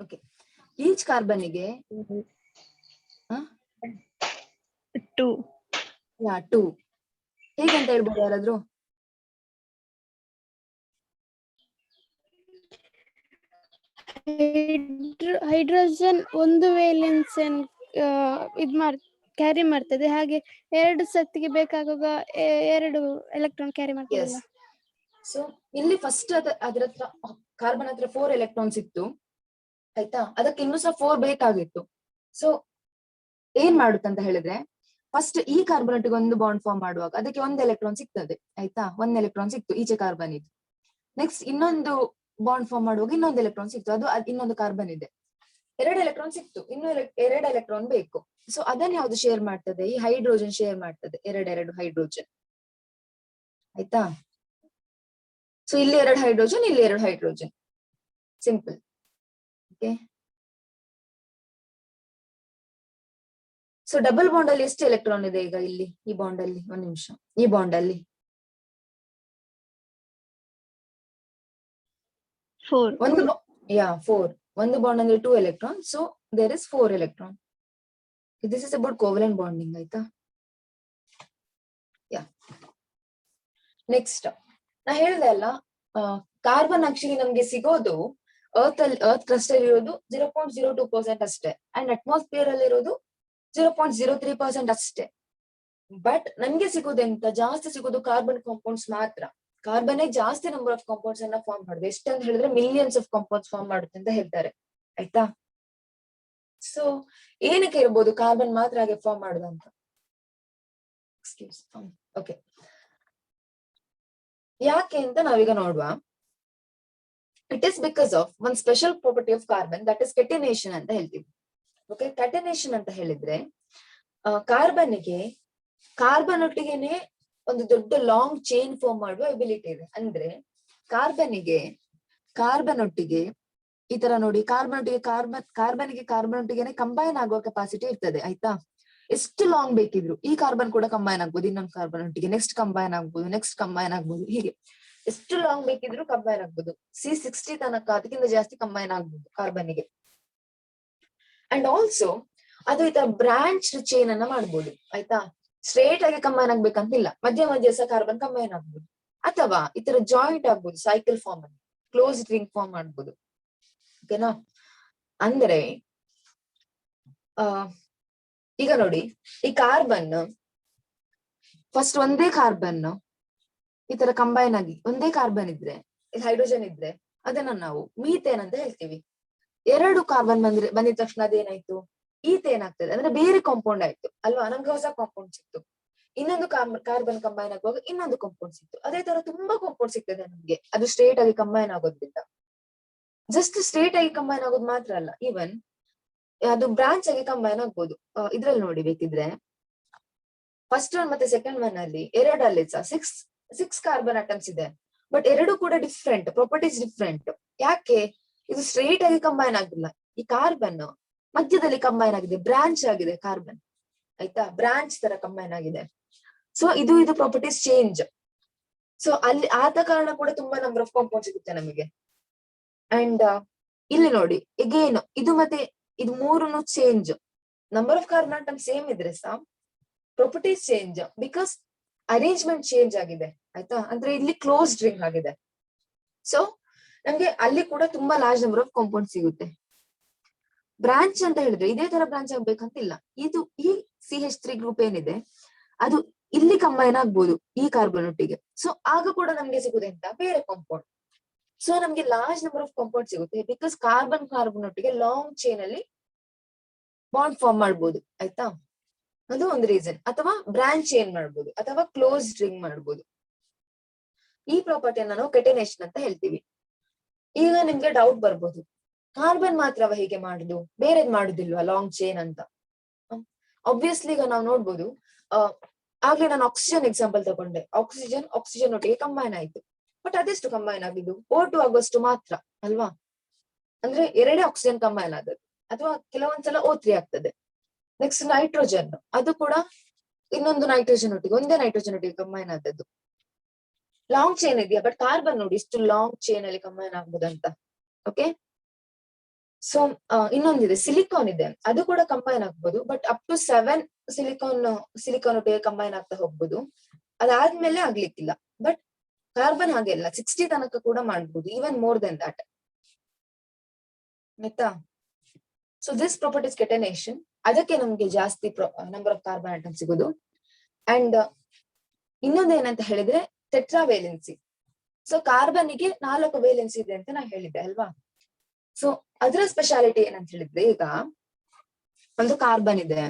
ಓಕೆ, ಈಚ್ ಕಾರ್ಬನ್ಗೆ 2 ಹೇಗಂತ ಹೇಳ್ಬೋದು ಯಾರಾದ್ರೂ? ಹೈಡ್ರೋಜನ್ ಒಂದು ವೇಲೆನ್ಸ್ ಇದ್ ಕ್ಯಾರಿ ಮಾಡ್ತದೆ, ಹಾಗೆ ಎರಡು ಸತ್ತಿಗೆ ಬೇಕಾಗುವಾಗ ಎರಡು ಎಲೆಕ್ಟ್ರಾನ್ ಕ್ಯಾರಿ ಎಸ್. ಮಾಡ್ತದಲ್ಲ. ಸೊ ಇಲ್ಲಿ ಫಸ್ಟ್ ಅದ್ರ ಹತ್ರ ಕಾರ್ಬನ್ ಹತ್ರ 4 ಎಲೆಕ್ಟ್ರಾನ್ಸ್ ಇತ್ತು ಆಯ್ತಾ, ಅದಕ್ಕೆ ಇನ್ನೂ ಸಹ 4 ಬೇಕಾಗಿತ್ತು. ಸೊ ಏನ್ ಮಾಡುತ್ತಂತ ಹೇಳಿದ್ರೆ, ಫಸ್ಟ್ ಈ ಕಾರ್ಬನ್ ಒಟ್ಟಿಗೆ ಒಂದು ಬಾಂಡ್ ಫಾರ್ಮ್ ಮಾಡುವಾಗ ಅದಕ್ಕೆ 1 ಎಲೆಕ್ಟ್ರಾನ್ ಸಿಗ್ತದೆ ಆಯ್ತಾ, 1 ಎಲೆಕ್ಟ್ರಾನ್ ಸಿಕ್ತು ಈಚೆ ಕಾರ್ಬನ್ ಇದು. ನೆಕ್ಸ್ಟ್ ಇನ್ನೊಂದು ಬಾಂಡ್ ಫಾರ್ಮ್ ಮಾಡುವಾಗ ಇನ್ನೊಂದು ಎಲೆಕ್ಟ್ರಾನ್ ಸಿಕ್ತು, ಅದು ಇನ್ನೊಂದು ಕಾರ್ಬನ್ ಇದೆ, 2 ಎಲೆಕ್ಟ್ರಾನ್ ಸಿಕ್ತು, ಇನ್ನು 2 ಎಲೆಕ್ಟ್ರಾನ್ ಬೇಕು. ಸೊ ಅದನ್ನ ಯಾವ್ದು ಶೇರ್ ಮಾಡ್ತದೆ, ಈ ಹೈಡ್ರೋಜನ್ ಶೇರ್ ಮಾಡ್ತದೆ, 2 ಹೈಡ್ರೋಜನ್ ಆಯ್ತಾ. ಸೊ ಇಲ್ಲಿ 2 ಹೈಡ್ರೋಜನ್, ಇಲ್ಲಿ 2 hydrogen, simple. Okay, so double bond ಅಲ್ಲಿ ಎಷ್ಟು ಎಲೆಕ್ಟ್ರಾನ್ ಇದೆ ಈಗ ಇಲ್ಲಿ ಈ ಬಾಂಡ್ ಅಲ್ಲಿ, ಒಂದ್ ನಿಮಿಷ, ಈ ಬಾಂಡ್ ಅಲ್ಲಿ 4. ಒಂದು 4, ಒಂದು ಬಾಂಡ್ ಅಂದ್ರೆ 2 electron, so there is 4 electron. This is about covalent bonding ಆಯ್ತಾ. ಯಾ, ನೆಕ್ಸ್ಟ್ ನಾ ಹೇಳ್ದೆ ಅಲ್ಲ, ಕಾರ್ಬನ್ ಆಕ್ಚುಲಿ ನಮ್ಗೆ ಸಿಗೋದು ಅರ್ತ್ ಕ್ರಸ್ಟ್ ಅಲ್ಲಿ ಇರೋದು 0.02% ಅಷ್ಟೇ, ಅಂಡ್ ಅಟ್ಮಾಸ್ಫಿಯರ್ ಅಲ್ಲಿ ಇರೋದು 0.03% ಅಷ್ಟೇ. ಬಟ್ ನನ್ಗೆ ಸಿಗೋದೆಂತ ಜಾಸ್ತಿ ಸಿಗೋದು ಕಾರ್ಬನ್ ಕಾಂಪೌಂಡ್ಸ್ ಮಾತ್ರ. ಕಾರ್ಬನ್ ಜಾಸ್ತಿ ನಂಬರ್ ಆಫ್ ಕಾಂಪೌಂಡ್ಸ್ ಅನ್ನ ಫಾರ್ಮ್ ಮಾಡುದು, ಎಷ್ಟಂತ ಹೇಳಿದ್ರೆ ಮಿಲಿಯನ್ಸ್ ಆಫ್ ಕಾಂಪೌಂಡ್ಸ್ ಫಾರ್ಮ್ ಮಾಡುತ್ತೆ ಅಂತ ಹೇಳ್ತಾರೆ ಆಯ್ತಾ. ಸೊ ಏನಕ್ಕೆ ಇರ್ಬೋದು ಕಾರ್ಬನ್ ಮಾತ್ರ ಹಾಗೆ ಫಾರ್ಮ್ ಮಾಡುದಂತ. ಓಕೆ, ಯಾಕೆ ಅಂತ ನಾವೀಗ ನೋಡುವ. It is because of one special property of carbon, that is catenation ಅಂತ ಹೇಳ್ತೀವಿ. ಓಕೆ, ಕೆಟಿನೇಷನ್ ಅಂತ ಹೇಳಿದ್ರೆ ಕಾರ್ಬನ್ ಒಟ್ಟಿಗೆನೆ ಒಂದು ದೊಡ್ಡ ಲಾಂಗ್ ಚೈನ್ ಫಾರ್ಮ್ ಮಾಡುವ ಎಬಿಲಿಟಿ ಇದೆ. ಅಂದ್ರೆ ಕಾರ್ಬನ್ ಒಟ್ಟಿಗೆ ಈ ತರ ನೋಡಿ, ಕಾರ್ಬನ್ ಒಟ್ಟಿಗೆನೆ ಕಂಬೈನ್ ಆಗುವ ಕೆಪಾಸಿಟಿ ಇರ್ತದೆ ಆಯ್ತಾ. ಎಷ್ಟು ಲಾಂಗ್ ಬೇಕಿದ್ರು ಈ ಕಾರ್ಬನ್ ಕೂಡ ಕಂಬೈನ್ ಆಗ್ಬೋದು ಇನ್ನೊಂದು ಕಾರ್ಬನ್ ಒಟ್ಟಿಗೆ, ನೆಕ್ಸ್ಟ್ ಕಂಬೈನ್ ಆಗ್ಬೋದು, ನೆಕ್ಸ್ಟ್ ಕಂಬೈನ್ ಆಗ್ಬೋದು, ಹೀಗೆ ಎಷ್ಟು ಲಾಂಗ್ ಬೇಕಿದ್ರು ಕಂಬೈನ್ ಆಗ್ಬೋದು. C60 ತನಕ ಅದಕ್ಕಿಂತ ಜಾಸ್ತಿ ಕಂಬೈನ್ ಆಗ್ಬೋದು ಕಾರ್ಬನ್ಗೆ. ಅಂಡ್ ಆಲ್ಸೋ ಅದು ಈ ತರ ಬ್ರಾಂಚ್ ಚೈನ್ ಅನ್ನ ಮಾಡ್ಬೋದು ಆಯ್ತಾ. ಸ್ಟ್ರೇಟ್ ಆಗಿ ಕಂಬೈನ್ ಆಗ್ಬೇಕಂತಿಲ್ಲ, ಮಧ್ಯ ಸಹ ಕಾರ್ಬನ್ ಕಂಬೈನ್ ಆಗ್ಬೋದು, ಅಥವಾ ಈ ತರ ಜಾಯಿಂಟ್ ಆಗ್ಬೋದು, ಸೈಕಲ್ ಫಾರ್ಮ್ ಅಲ್ಲಿ ಕ್ಲೋಸ್ ರಿಂಗ್ ಫಾರ್ಮ್ ಮಾಡ್ಬೋದು. ಓಕೆನಾ. ಅಂದ್ರೆ ಈಗ ನೋಡಿ, ಈ ಕಾರ್ಬನ್ ಫಸ್ಟ್ ಒಂದೇ ಕಾರ್ಬನ್ ಈ ತರ ಕಂಬೈನ್ ಆಗಿ ಒಂದೇ ಕಾರ್ಬನ್ ಇದ್ರೆ, ಹೈಡ್ರೋಜನ್ ಇದ್ರೆ ಅದನ್ನ ನಾವು ಮೀಥೇನ್ ಅಂತ ಹೇಳ್ತೀವಿ. 2 ಕಾರ್ಬನ್ ಬಂದಿದ ತಕ್ಷಣ ಅದೇನಾಯ್ತು, ಈಥೇನ್ ಆಗ್ತದೆ, ಅಂದ್ರೆ ಬೇರೆ ಕಾಂಪೌಂಡ್ ಆಯ್ತು ಅಲ್ವಾ, ನಮ್ಗೆ ಹೊಸ ಕಾಂಪೌಂಡ್ ಸಿಕ್ತು. ಇನ್ನೊಂದು ಕಾರ್ಬನ್ ಕಂಬೈನ್ ಆಗುವಾಗ ಇನ್ನೊಂದು ಕಾಂಪೌಂಡ್ ಸಿಕ್ತು. ಅದೇ ತರ ತುಂಬಾ ಕಾಂಪೌಂಡ್ ಸಿಗ್ತದೆ ನಮ್ಗೆ, ಅದು ಸ್ಟ್ರೇಟ್ ಆಗಿ ಕಂಬೈನ್ ಆಗೋದ್ರಿಂದ. ಜಸ್ಟ್ ಸ್ಟ್ರೇಟ್ ಆಗಿ ಕಂಬೈನ್ ಆಗೋದು ಮಾತ್ರ ಅಲ್ಲ, ಈವನ್ ಅದು ಬ್ರಾಂಚ್ ಆಗಿ ಕಂಬೈನ್ ಆಗ್ಬೋದು. ಇದ್ರಲ್ಲಿ ನೋಡಿ ಬೇಕಿದ್ರೆ, ಫಸ್ಟ್ ಒನ್ ಮತ್ತೆ ಸೆಕೆಂಡ್ ಒನ್ ಅಲ್ಲಿ ಎರಡಲ್ಲಿ ಸಹ 6 ಕಾರ್ಬನ್ ಅಟಮ್ಸ್ ಇದೆ, ಬಟ್ ಎರಡು ಕೂಡ ಡಿಫ್ರೆಂಟ್ ಪ್ರಾಪರ್ಟೀಸ್, ಡಿಫ್ರೆಂಟ್. ಯಾಕೆ, ಇದು ಸ್ಟ್ರೇಟ್ ಆಗಿ ಕಂಬೈನ್ ಆಗಿಲ್ಲ, ಈ ಕಾರ್ಬನ್ ಮಧ್ಯದಲ್ಲಿ ಕಂಬೈನ್ ಆಗಿದೆ, ಬ್ರಾಂಚ್ ಆಗಿದೆ ಕಾರ್ಬನ್ ಆಯ್ತಾ, ಬ್ರಾಂಚ್ ತರ ಕಂಬೈನ್ ಆಗಿದೆ. ಸೊ ಇದು ಪ್ರಾಪರ್ಟೀಸ್ ಚೇಂಜ್. ಸೊ ಅಲ್ಲಿ ಆದ ಕಾರಣ ಕೂಡ ತುಂಬಾ ನಂಬರ್ ಆಫ್ ಕಾಂಪೌಂಡ್ ಸಿಗುತ್ತೆ ನಮಗೆ. ಅಂಡ್ ಇಲ್ಲಿ ನೋಡಿ ಎಗೇನ್ ಇದು ಮತ್ತೆ ಇದು ಮೂರನ್ನು change, number of carbon atom same ಇದ್ರೆ ಸಹ properties change, because arrangement change ಆಗಿದೆ ಆಯ್ತಾ. ಅಂದ್ರೆ ಇಲ್ಲಿ ಕ್ಲೋಸ್ಡ್ ರಿಂಗ್ ಆಗಿದೆ. ಸೊ ನಮ್ಗೆ ಅಲ್ಲಿ ಕೂಡ ತುಂಬಾ ಲಾರ್ಜ್ ನಂಬರ್ ಆಫ್ ಕಾಂಪೌಂಡ್ ಸಿಗುತ್ತೆ. ಬ್ರಾಂಚ್ ಅಂತ ಹೇಳಿದ್ರೆ ಇದೇ ತರ ಬ್ರಾಂಚ್ ಆಗ್ಬೇಕಂತಿಲ್ಲ, ಇದು ಈ CH3 ಗ್ರೂಪ್ ಏನಿದೆ ಅದು ಇಲ್ಲಿ ಕಂಬೈನ್ ಆಗ್ಬೋದು ಈ ಕಾರ್ಬನ್ ಒಟ್ಟಿಗೆ. ಸೊ ಆಗ ಕೂಡ ನಮ್ಗೆ ಸಿಗುತ್ತೆ ಅಂತ ಬೇರೆ ಕಾಂಪೌಂಡ್. ಸೊ ನಮ್ಗೆ ಲಾರ್ಜ್ ನಂಬರ್ ಆಫ್ ಕಾಂಪೌಂಡ್ ಸಿಗುತ್ತೆ, ಬಿಕಾಸ್ ಕಾರ್ಬನ್ ಒಟ್ಟಿಗೆ ಲಾಂಗ್ ಚೈನ್ ಅಲ್ಲಿ ಬಾಂಡ್ ಫಾರ್ಮ್ ಮಾಡ್ಬೋದು ಆಯ್ತಾ. ಅದು ಒಂದು ರೀಸನ್. ಅಥವಾ ಬ್ರಾಂಚ್ ಚೈನ್ ಮಾಡ್ಬೋದು, ಅಥವಾ ಕ್ಲೋಸ್ ರಿಂಗ್ ಮಾಡ್ಬೋದು. ಈ ಪ್ರಾಪರ್ಟಿಯನ್ನ ನಾವು ಕೆಟಿನೇಷನ್ ಅಂತ ಹೇಳ್ತೀವಿ. ಈಗ ನಿಮ್ಗೆ ಡೌಟ್ ಬರ್ಬೋದು, ಕಾರ್ಬನ್ ಮಾತ್ರವ ಹೀಗೆ ಮಾಡುದು, ಬೇರೆದ್ ಮಾಡುದಿಲ್ವಾ ಲಾಂಗ್ ಚೈನ್ ಅಂತ. ಆಬ್ವಿಯಸ್ಲಿ ಈಗ ನಾವು ನೋಡ್ಬೋದು, ಆಗ್ಲೇ ನಾನು ಆಕ್ಸಿಜನ್ ಎಕ್ಸಾಂಪಲ್ ತಗೊಂಡೆ, ಆಕ್ಸಿಜನ್ ಒಟ್ಟಿಗೆ ಕಂಬೈನ್ ಆಯ್ತು, ಬಟ್ ಅದೆಷ್ಟು ಕಂಬೈನ್ ಆಗಿದ್ದು, O2 ಆಗುವಷ್ಟು ಮಾತ್ರ ಅಲ್ವಾ. ಅಂದ್ರೆ 2 ಆಕ್ಸಿಜನ್ ಕಂಬೈನ್ ಆದದ್ದು, ಅಥವಾ ಕೆಲವೊಂದ್ಸಲ O3 ಆಗ್ತದೆ. ನೆಕ್ಸ್ಟ್ ನೈಟ್ರೋಜನ್, ಅದು ಕೂಡ ಇನ್ನೊಂದು ನೈಟ್ರೋಜನ್ ಒಟ್ಟಿಗೆ, ಒಂದೇ ನೈಟ್ರೋಜನ್ ಒಟ್ಟಿಗೆ ಕಂಬೈನ್ ಆದದ್ದು. ಲಾಂಗ್ ಚೈನ್ ಇದೆಯಾ, ಬಟ್ ಕಾರ್ಬನ್ ನೋಡಿ ಇಷ್ಟು ಲಾಂಗ್ ಚೈನ್ ಅಲ್ಲಿ ಕಂಬೈನ್ ಆಗ್ಬೋದಂತ. ಓಕೆ, ಸೊ ಇನ್ನೊಂದಿದೆ ಸಿಲಿಕಾನ್ ಇದೆ, ಅದು ಕೂಡ ಕಂಬೈನ್ ಆಗ್ಬೋದು, ಬಟ್ ಅಪ್ ಟು 7 ಸಿಲಿಕಾನ್ ಒಟ್ಟಿಗೆ ಕಂಬೈನ್ ಆಗ್ತಾ ಹೋಗ್ಬೋದು, ಅದಾದ್ಮೇಲೆ ಆಗ್ಲಿಕ್ಕಿಲ್ಲ. ಬಟ್ ಕಾರ್ಬನ್ ಹಾಗೆ ಇಲ್ಲ, 60 ತನಕ ಕೂಡ ಮಾಡ್ಬೋದು, ಈವನ್ ಮೋರ್ ದೆನ್ ದಟ್ ಆಯ್ತಾ. So this property is catenation. ಅದಕ್ಕೆ ನಮ್ಗೆ ಜಾಸ್ತಿ ನಂಬರ್ ಆಫ್ ಕಾರ್ಬನ್ ಆಟಮ್ ಸಿಗೋದು. ಅಂಡ್ ಇನ್ನೊಂದು ಏನಂತ ಹೇಳಿದ್ರೆ ಟೆಟ್ರಾವೇಲೆನ್ಸಿ. ಸೊ ಕಾರ್ಬನ್ಗೆ 4 ವೇಲೆನ್ಸಿ ಇದೆ ಅಂತ ನಾ ಹೇಳಿದ್ದೆ ಅಲ್ವಾ. ಸೊ ಅದರ ಸ್ಪೆಷಾಲಿಟಿ ಏನಂತ ಹೇಳಿದ್ರೆ, ಈಗ ಒಂದು ಕಾರ್ಬನ್ ಇದೆ,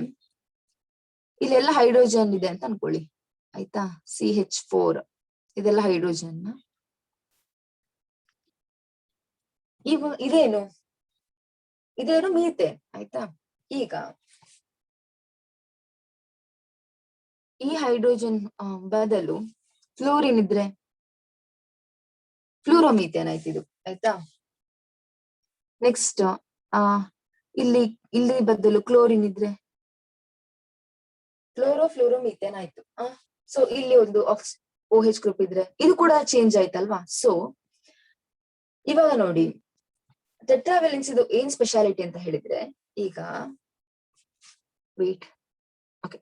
ಇಲ್ಲೆಲ್ಲ ಹೈಡ್ರೋಜನ್ ಇದೆ ಅಂತ ಅನ್ಕೊಳ್ಳಿ ಆಯ್ತಾ. CH4 ಇದೆಲ್ಲ ಹೈಡ್ರೋಜನ್. ಇದೇನು ಮೀಥೇನ್ ಆಯ್ತಾ. ಈಗ ಈ ಹೈಡ್ರೋಜನ್ ಬದಲು ಫ್ಲೋರಿನ್ ಇದ್ರೆ ಫ್ಲೂರೋಮೀಥೇನ್ ಆಯ್ತು ಇದು ಆಯ್ತಾ. ನೆಕ್ಸ್ಟ್ ಇಲ್ಲಿ ಬದಲು ಕ್ಲೋರಿನ್ ಇದ್ರೆ ಫ್ಲೋರೋಮೀಥೇನ್ ಆಯ್ತು. ಸೊ ಇಲ್ಲಿ ಒಂದು OH ಗ್ರೂಪ್ ಇದ್ರೆ ಇದು ಕೂಡ ಚೇಂಜ್ ಆಯ್ತಲ್ವಾ. ಸೊ ಇವಾಗ ನೋಡಿ ಟೆಟ್ರಾವೇಲೆನ್ಸ್ ಇದು ಏನ್ ಸ್ಪೆಷಾಲಿಟಿ ಅಂತ ಹೇಳಿದ್ರೆ, ಈಗ ವೇಟ್ ಓಕೆ,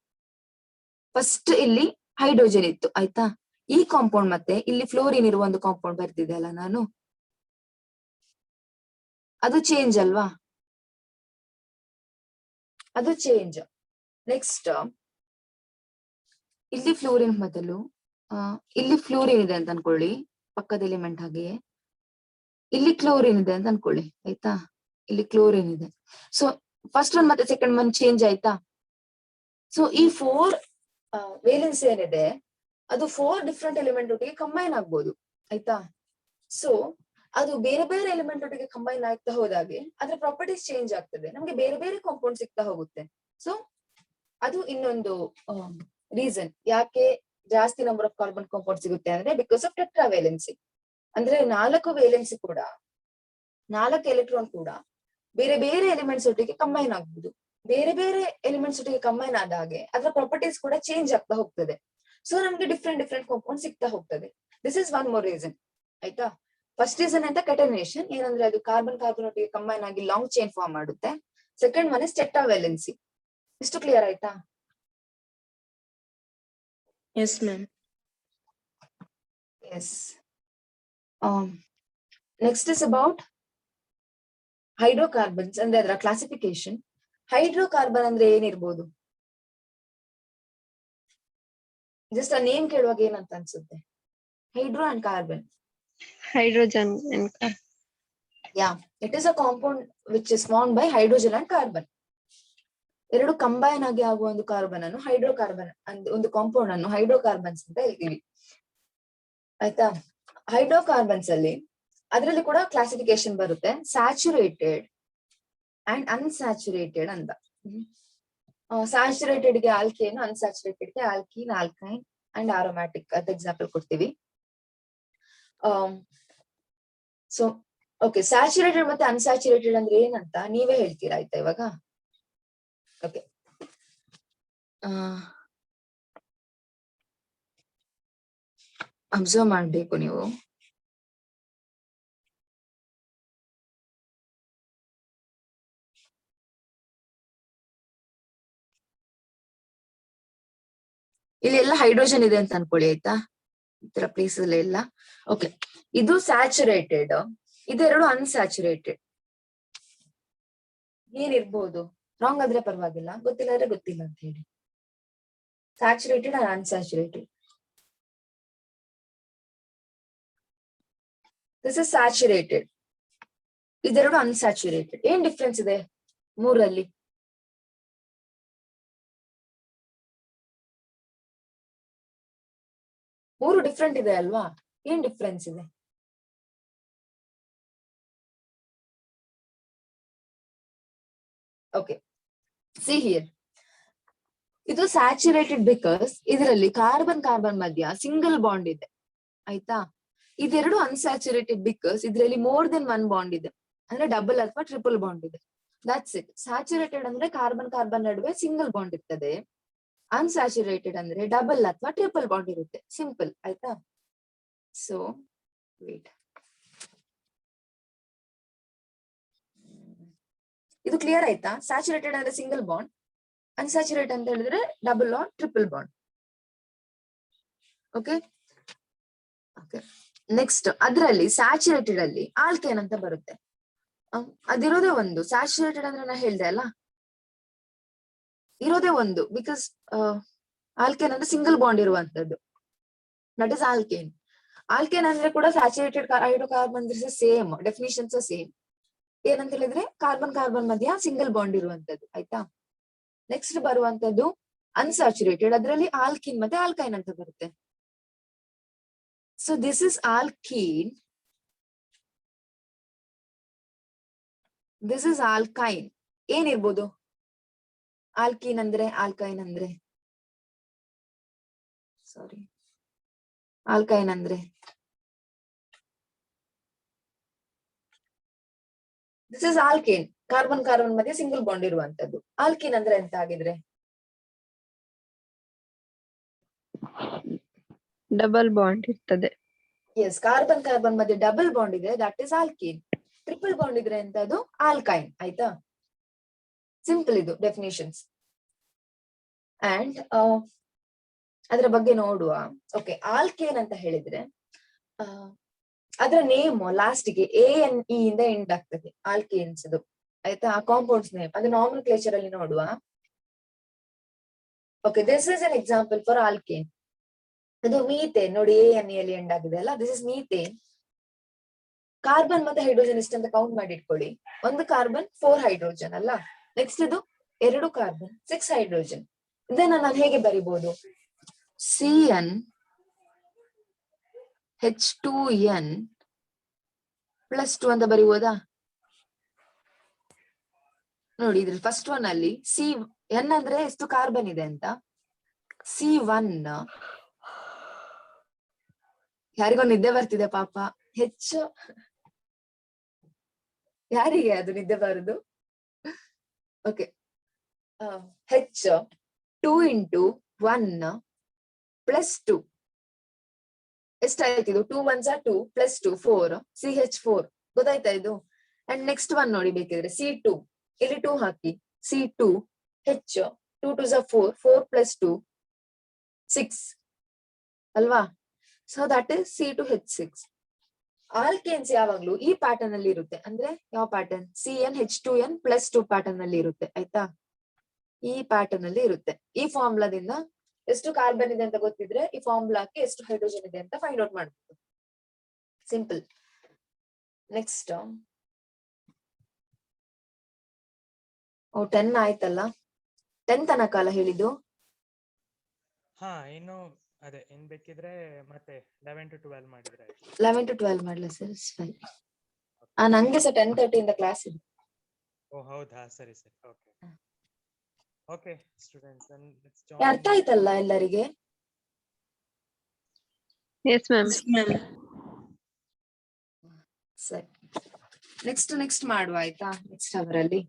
ಫಸ್ಟ್ ಇಲ್ಲಿ ಹೈಡ್ರೋಜನ್ ಇತ್ತು ಆಯ್ತಾ. ಈ ಕಾಂಪೌಂಡ್ ಮತ್ತೆ ಇಲ್ಲಿ ಫ್ಲೋರಿನ್ ಇರುವ ಒಂದು ಕಾಂಪೌಂಡ್ ಬರ್ತಿದೆ ಅಲ್ಲ ನಾನು, ಅದು ಚೇಂಜ್ ಅಲ್ವಾ, ಅದು ಚೇಂಜ್. ನೆಕ್ಸ್ಟ್ ಇಲ್ಲಿ ಫ್ಲೋರಿನ್ ಬದಲು ಇಲ್ಲಿ ಫ್ಲೋರಿನ್ ಇದೆ ಅಂತ ಅನ್ಕೊಳ್ಳಿ, ಪಕ್ಕದ ಎಲಿಮೆಂಟ್ ಹಾಗೆಯೇ ಇಲ್ಲಿ ಕ್ಲೋರಿನ್ ಇದೆ ಅಂತ ಅನ್ಕೊಳ್ಳಿ ಆಯ್ತಾ. ಇಲ್ಲಿ ಕ್ಲೋರಿನ್ ಇದೆ. ಸೊ ಫಸ್ಟ್ ಒನ್ ಮತ್ತೆ ಸೆಕೆಂಡ್ ಒನ್ ಚೇಂಜ್ ಆಯ್ತಾ. ಸೊ ಈ 4 ವೇಲೆನ್ಸ್ ಏನಿದೆ ಅದು 4 ಡಿಫ್ರೆಂಟ್ ಎಲಿಮೆಂಟ್ ಒಟ್ಟಿಗೆ ಕಂಬೈನ್ ಆಗ್ಬೋದು ಆಯ್ತಾ. ಸೊ ಅದು ಬೇರೆ ಬೇರೆ ಎಲಿಮೆಂಟ್ ಒಟ್ಟಿಗೆ ಕಂಬೈನ್ ಆಗ್ತಾ ಹೋದಾಗೆ ಅದ್ರ ಪ್ರಾಪರ್ಟೀಸ್ ಚೇಂಜ್ ಆಗ್ತದೆ, ನಮ್ಗೆ ಬೇರೆ ಬೇರೆ ಕಾಂಪೌಂಡ್ ಸಿಗ್ತಾ ಹೋಗುತ್ತೆ. ಸೊ ಅದು ಇನ್ನೊಂದು ರೀಸನ್ ಯಾಕೆ ಜಾಸ್ತಿ ನಂಬರ್ ಆಫ್ ಕಾರ್ಬನ್ ಕಾಂಪೌಂಡ್ ಸಿಗುತ್ತೆ ಅಂದ್ರೆ ಬಿಕಾಸ್ ಆಫ್ ಟೆಟ್ರಾವೇಲೆನ್ಸಿ. ಅಂದ್ರೆ 4 ವೇಲೆನ್ಸಿ ಕೂಡ 4 ಎಲೆಕ್ಟ್ರಾನ್ ಕೂಡ ಬೇರೆ ಬೇರೆ ಎಲಿಮೆಂಟ್ಸ್ ಒಟ್ಟಿಗೆ ಕಂಬೈನ್ ಆಗ್ಬಹುದು. ಬೇರೆ ಬೇರೆ ಎಲಿಮೆಂಟ್ಸ್ ಒಟ್ಟಿಗೆ ಕಂಬೈನ್ ಆದ ಹಾಗೆ ಅದರ ಪ್ರಾಪರ್ಟೀಸ್ ಕೂಡ ಚೇಂಜ್ ಆಗ್ತಾ ಹೋಗ್ತದೆ. ಸೊ ನಮ್ಗೆ ಡಿಫ್ರೆಂಟ್ ಕಾಂಪೌಂಡ್ ಸಿಗ್ತಾ ಹೋಗ್ತದೆ. This is one more reason ಆಯ್ತಾ. ಫಸ್ಟ್ ರೀಸನ್ ಅಂತ ಕೆಟನೇಷನ್, ಏನಂದ್ರೆ ಅದು ಕಾರ್ಬನ್ ಒಟ್ಟಿಗೆ ಕಂಬೈನ್ ಆಗಿ ಲಾಂಗ್ ಚೈನ್ ಫಾರ್ಮ್ ಮಾಡುತ್ತೆ. Second one is tetravalency. ಇಷ್ಟು ಕ್ಲಿಯರ್ ಆಯ್ತಾ? Yes ma'am. Yes. Next is about hydrocarbons ಅಂದ್ರೆ ಅದರ ಕ್ಲಾಸಿಫಿಕೇಶನ್. ಹೈಡ್ರೋಕಾರ್ಬನ್ ಅಂದ್ರೆ ಏನಿರ್ಬೋದು? ಜಸ್ಟ್ ಆ ನೇಮ್ ಕೇಳುವಾಗ ಏನಂತ ಅನ್ಸುತ್ತೆ? Hydro and carbon. Hydrogen and carbon. Yeah, it is a compound which is formed by hydrogen and carbon. ಎರಡು ಕಂಬೈನ್ ಆಗಿ ಆಗುವ ಒಂದು ಕಾರ್ಬನ್ ಅನ್ನು ಹೈಡ್ರೋಕಾರ್ಬನ್ ಒಂದು ಕಾಂಪೌಂಡ್ ಅನ್ನು ಹೈಡ್ರೋಕಾರ್ಬನ್ಸ್ ಅಂತ ಹೇಳ್ತೀವಿ ಆಯ್ತಾ. ಹೈಡ್ರೋಕಾರ್ಬನ್ಸ್ ಅಲ್ಲಿ ಅದರಲ್ಲಿ ಕೂಡ ಕ್ಲಾಸಿಫಿಕೇಶನ್ ಬರುತ್ತೆ, ಸ್ಯಾಚುರೇಟೆಡ್ ಅಂಡ್ ಅನ್ಸ್ಯಾಚುರೇಟೆಡ್ ಅಂತ. ಸ್ಯಾಚುರೇಟೆಡ್ ಗೆ ಆಲ್ಕೇನ್, ಅನ್ಸ್ಯಾಚುರೇಟೆಡ್ ಗೆ ಆಲ್ಕೀನ್, ಆಲ್ಕೈನ್ ಅಂಡ್ ಆರೋಮ್ಯಾಟಿಕ್ ಅಂತ ಎಕ್ಸಾಂಪಲ್ ಕೊಡ್ತೀವಿ. ಸೊ ಓಕೆ, ಸ್ಯಾಚುರೇಟೆಡ್ ಮತ್ತೆ ಅನ್ಸ್ಯಾಚುರೇಟೆಡ್ ಅಂದ್ರೆ ಏನಂತ ನೀವೇ ಹೇಳ್ತೀರಾ ಆಯ್ತಾ ಇವಾಗ. ಓಕೆ, ಅಬ್ಸರ್ವ್ ಮಾಡ್ಬೇಕು ನೀವು. ಇಲ್ಲಿ ಎಲ್ಲ ಹೈಡ್ರೋಜನ್ ಇದೆ ಅಂತ ಅನ್ಕೊಳ್ಳಿ ಆಯ್ತಾ, ಈ ತರ ಪ್ಲೇಸ್ ಅಲ್ಲಿ ಎಲ್ಲ. ಓಕೆ, ಇದು ಸ್ಯಾಚುರೇಟೆಡ್, ಇದೆರಡು ಅನ್ಸ್ಯಾಚುರೇಟೆಡ್. ಏನಿರ್ಬೋದು? ರಾಂಗ್ ಆದ್ರೆ ಪರವಾಗಿಲ್ಲ, ಗೊತ್ತಿಲ್ಲ ಅಂದ್ರೆ ಗೊತ್ತಿಲ್ಲ ಅಂತ ಹೇಳಿ. Saturated and unsaturated. This is saturated, ಇದೆರಡು ಅನ್ಸ್ಯಾಚುರೇಟೆಡ್. ಏನ್ ಡಿಫ್ರೆನ್ಸ್ ಇದೆ ಮೂರಲ್ಲಿ? ಮೂರು ಡಿಫ್ರೆಂಟ್ ಇದೆ ಅಲ್ವಾ? ಏನ್ ಡಿಫ್ರೆನ್ಸ್ ಇದೆ? Okay, see here. ಇದು ಸ್ಯಾಚುರೇಟೆಡ್ ಬಿಕಾಸ್ ಇದರಲ್ಲಿ ಕಾರ್ಬನ್ ಮಧ್ಯ ಸಿಂಗಲ್ ಬಾಂಡ್ ಇದೆ ಆಯ್ತಾ. ಇದೆರಡು ಅನ್ಸ್ಯಾಚುರೇಟೆಡ್ ಬಿಕಾಸ್ ಇದರಲ್ಲಿ ಮೋರ್ ದೆನ್ 1 ಬಾಂಡ್ ಇದೆ, ಅಂದ್ರೆ ಡಬಲ್ ಅಥವಾ ಟ್ರಿಪಲ್ ಬಾಂಡ್ ಇದೆ. That's it. ಸ್ಯಾಚುರೇಟೆಡ್ ಅಂದ್ರೆ ಕಾರ್ಬನ್ ನಡುವೆ ಸಿಂಗಲ್ ಬಾಂಡ್ ಇರ್ತದೆ, ಅನ್ಸ್ಯಾಚುರೇಟೆಡ್ ಅಂದ್ರೆ ಡಬಲ್ ಅಥವಾ ಟ್ರಿಪಲ್ ಬಾಂಡ್ ಇರುತ್ತೆ. ಸಿಂಪಲ್ ಆಯ್ತಾ. ಸೊ ವೇಟ್, ಇದು ಕ್ಲಿಯರ್ ಆಯ್ತಾ? ಸ್ಯಾಚುರೇಟೆಡ್ ಅಂದ್ರೆ ಸಿಂಗಲ್ ಬಾಂಡ್, ಅನ್ಸ್ಯಾಚುರೇಟ್ ಅಂತ ಹೇಳಿದ್ರೆ double or triple bond. Okay okay, next ಅದರಲ್ಲಿ ಸ್ಯಾಚುರೇಟೆಡ್ ಅಲ್ಲಿ ಆಲ್ಕೇನ್ ಅಂತ ಬರುತ್ತೆ. ಅದಿರೋದೇ ಒಂದು. ಸ್ಯಾಚುರೇಟೆಡ್ ಅಂದ್ರೆ ನಾ ಹೇಳ್ದೆ ಅಲ್ಲ, ಇರೋದೇ ಒಂದು, ಬಿಕಾಸ್ ಆಲ್ಕೇನ್ ಅಂದ್ರೆ ಸಿಂಗಲ್ ಬಾಂಡ್ ಇರುವಂತದ್ದು, ದಟ್ ಇಸ್ ಆಲ್ಕೇನ್. ಆಲ್ಕೇನ್ ಅಂದ್ರೆ ಕೂಡ saturated hydrocarbon same definitions same. ಏನಂತ ಹೇಳಿದ್ರೆ ಕಾರ್ಬನ್ ಕಾರ್ಬನ್ ಮಧ್ಯ ಸಿಂಗಲ್ ಬಾಂಡ್ ಇರುವಂತದ್ದು, ಆಯ್ತಾ. ನೆಕ್ಸ್ಟ್ ಬರುವಂತದ್ದು ಅನ್ಸ್ಯಾಚುರೇಟೆಡ್, ಅದರಲ್ಲಿ ಆಲ್ಕಿನ್ ಮತ್ತೆ ಆಲ್ಕೈನ್ ಅಂತ ಬರುತ್ತೆ. So this is alkene, this is alkyne. ಏನಿರ್ಬೋದು ಆಲ್ಕೀನ್ ಅಂದ್ರೆ, ಆಲ್ಕೈನ್ ಅಂದ್ರೆ, ಸಾರಿ ಆಲ್ಕೈನ್ ಅಂದ್ರೆ this is alkane, carbon carbon ಮಧ್ಯೆ ಸಿಂಗಲ್ ಬಾಂಡ್ ಇರುವಂತದ್ದು. ಆಲ್ಕೀನ್ ಅಂದ್ರೆ ಎಂತ ಆಗಿದ್ರೆ? ಡಬಲ್ ಬಾಂಡ್ ಇರ್ತದೆ. ಎಸ್, ಕಾರ್ಬನ್ ಕಾರ್ಬನ್ ಮಧ್ಯೆ ಡಬಲ್ ಬಾಂಡ್ ಇದೆ, that is alkene. Triple bond ಇದ್ರೆ ಎಂತದ್ದು? ಆಲ್ಕೈನ್, ಆಯ್ತಾ. ಸಿಂಪಲ್ ಇದು ಡೆಫಿನೇಷನ್ಸ್. ಅಂಡ್ ಅದರ ಬಗ್ಗೆ ನೋಡುವ. ಓಕೆ, ಆಲ್ಕೇನ್ ಅಂತ ಹೇಳಿದ್ರೆ ಅದರ ನೇಮ್ ಲಾಸ್ಟ್ ಗೆ ANE ಇಂದ ಎಂಡ್ ಆಗ್ತದೆ, ಆಲ್ಕೇನ್ಸ್, ಆಯ್ತಾ. ಆ ಕಾಂಪೌಂಡ್ಸ್ ನೇಮ್ ಅದು ನಾರ್ಮಲ್ ಕ್ಲೇಚರ್ ಅಲ್ಲಿ ನೋಡುವ. Okay, this is an example for alkane. ಅದು ಮೀಥೇನ್ ನೋಡಿ, ANE ಅಲ್ಲಿ ಎಂಡ್ ಆಗಿದೆ ಅಲ್ಲ, ದಿಸ್ ಇಸ್ ಮೀಥೇನ್. ಕಾರ್ಬನ್ ಮತ್ತೆ ಹೈಡ್ರೋಜನ್ ಇಷ್ಟಂತ ಕೌಂಟ್ ಮಾಡಿ ಇಟ್ಕೊಳ್ಳಿ. ಒಂದು ಕಾರ್ಬನ್ 4 ಹೈಡ್ರೋಜನ್ ಅಲ್ಲ, ನೆಕ್ಸ್ಟ್ ಇದು 2 ಕಾರ್ಬನ್ 6 ಹೈಡ್ರೋಜನ್. ಇದನ್ನ ನಾನು ಹೇಗೆ ಬರಿಬಹುದು? CnH2n +2 ಅಂತ ಬರಿಬೋದಾ? ನೋಡಿ ಇದ್ರ ಫಸ್ಟ್ ಒನ್ ಅಲ್ಲಿ CN ಅಂದ್ರೆ ಎಷ್ಟು ಕಾರ್ಬನ್ ಇದೆ ಅಂತ, C1. ಯಾರಿಗೋ ನಿದ್ದೆ ಬರ್ತಿದೆ ಪಾಪ. ಯಾರಿಗೆ ಅದು ನಿದ್ದೆ ಬರುದು? ಓಕೆ, H 2 × 1 +2 ಎಷ್ಟಾಯ್ತು? ಇದು 2 1s 2 +2 4 CH4, ಗೊತ್ತಾಯ್ತಾ ಇದು? ಅಂಡ್ ನೆಕ್ಸ್ಟ್ ಒನ್ ನೋಡಿ ಬೇಕಿದ್ರೆ C2, ಇಲ್ಲಿ 2 ಹಾಕಿ, C2 H 2 2s 4 4 +2 6 ಅಲ್ವಾ? So that is C2H6. Alkanes ಯಾವಾಗ್ಲೂ ಈ ಪ್ಯಾಟರ್ನ್ ಅಲ್ಲಿ ಇರುತ್ತೆ. ಅಂದ್ರೆ ಯಾವ ಪ್ಯಾಟರ್ನ್? CnH2n +2 ಪ್ಯಾಟರ್ನ್ ಅಲ್ಲಿ ಇರುತ್ತೆ, ಆಯ್ತಾ. ಈ ಪ್ಯಾಟರ್ನ್ ಅಲ್ಲಿ ಇರುತ್ತೆ. ಈ ಫಾರ್ಮುಲಾದಿಂದ ಎಷ್ಟು ಕಾರ್ಬನ್ ಇದೆ ಅಂತ ಗೊತ್ತಿದ್ರೆ ಈ ಫಾರ್ಮುಲಾಕ್ಕೆ ಎಷ್ಟು ಹೈಡ್ರೋಜನ್ ಇದೆ ಅಂತ ಫೈಂಡ್ ಔಟ್ ಮಾಡ್ಬೋದು. ಸಿಂಪಲ್. ನೆಕ್ಸ್ಟ್ 10 ಆಯ್ತಲ್ಲ, 10 ತನಕ ಅಲ್ಲ ಹೇಳಿದ್ದು? ಹಾ, ಇನ್ನು ಅದೇ ಇನ್ ಬೇಕಿದ್ರೆ ಮತ್ತೆ 11 to 12 ಮಾಡಿದ್ರೆ 11 to 12 ಮಾಡ್ಲಾ ಸರ್? ಫೈನ್. ನಂಗೆ ಸಹ 10:30 ಇಂದ ಕ್ಲಾಸ್ ಇದೆ. ಓ ಹೌದಾ, ಸರಿ ಸರಿ. ಓಕೆ ಓಕೆ ಸ್ಟೂಡೆಂಟ್ಸ್, ಅರ್ಥ ಆಯ್ತಲ್ಲ ಎಲ್ಲರಿಗೆ? Yes ma'am. ಸರಿ, ನೆಕ್ಸ್ಟ್ ಮಾಡುವ ಆಯ್ತಾ, ನೆಕ್ಸ್ಟ್ ಅವರಲ್ಲಿ.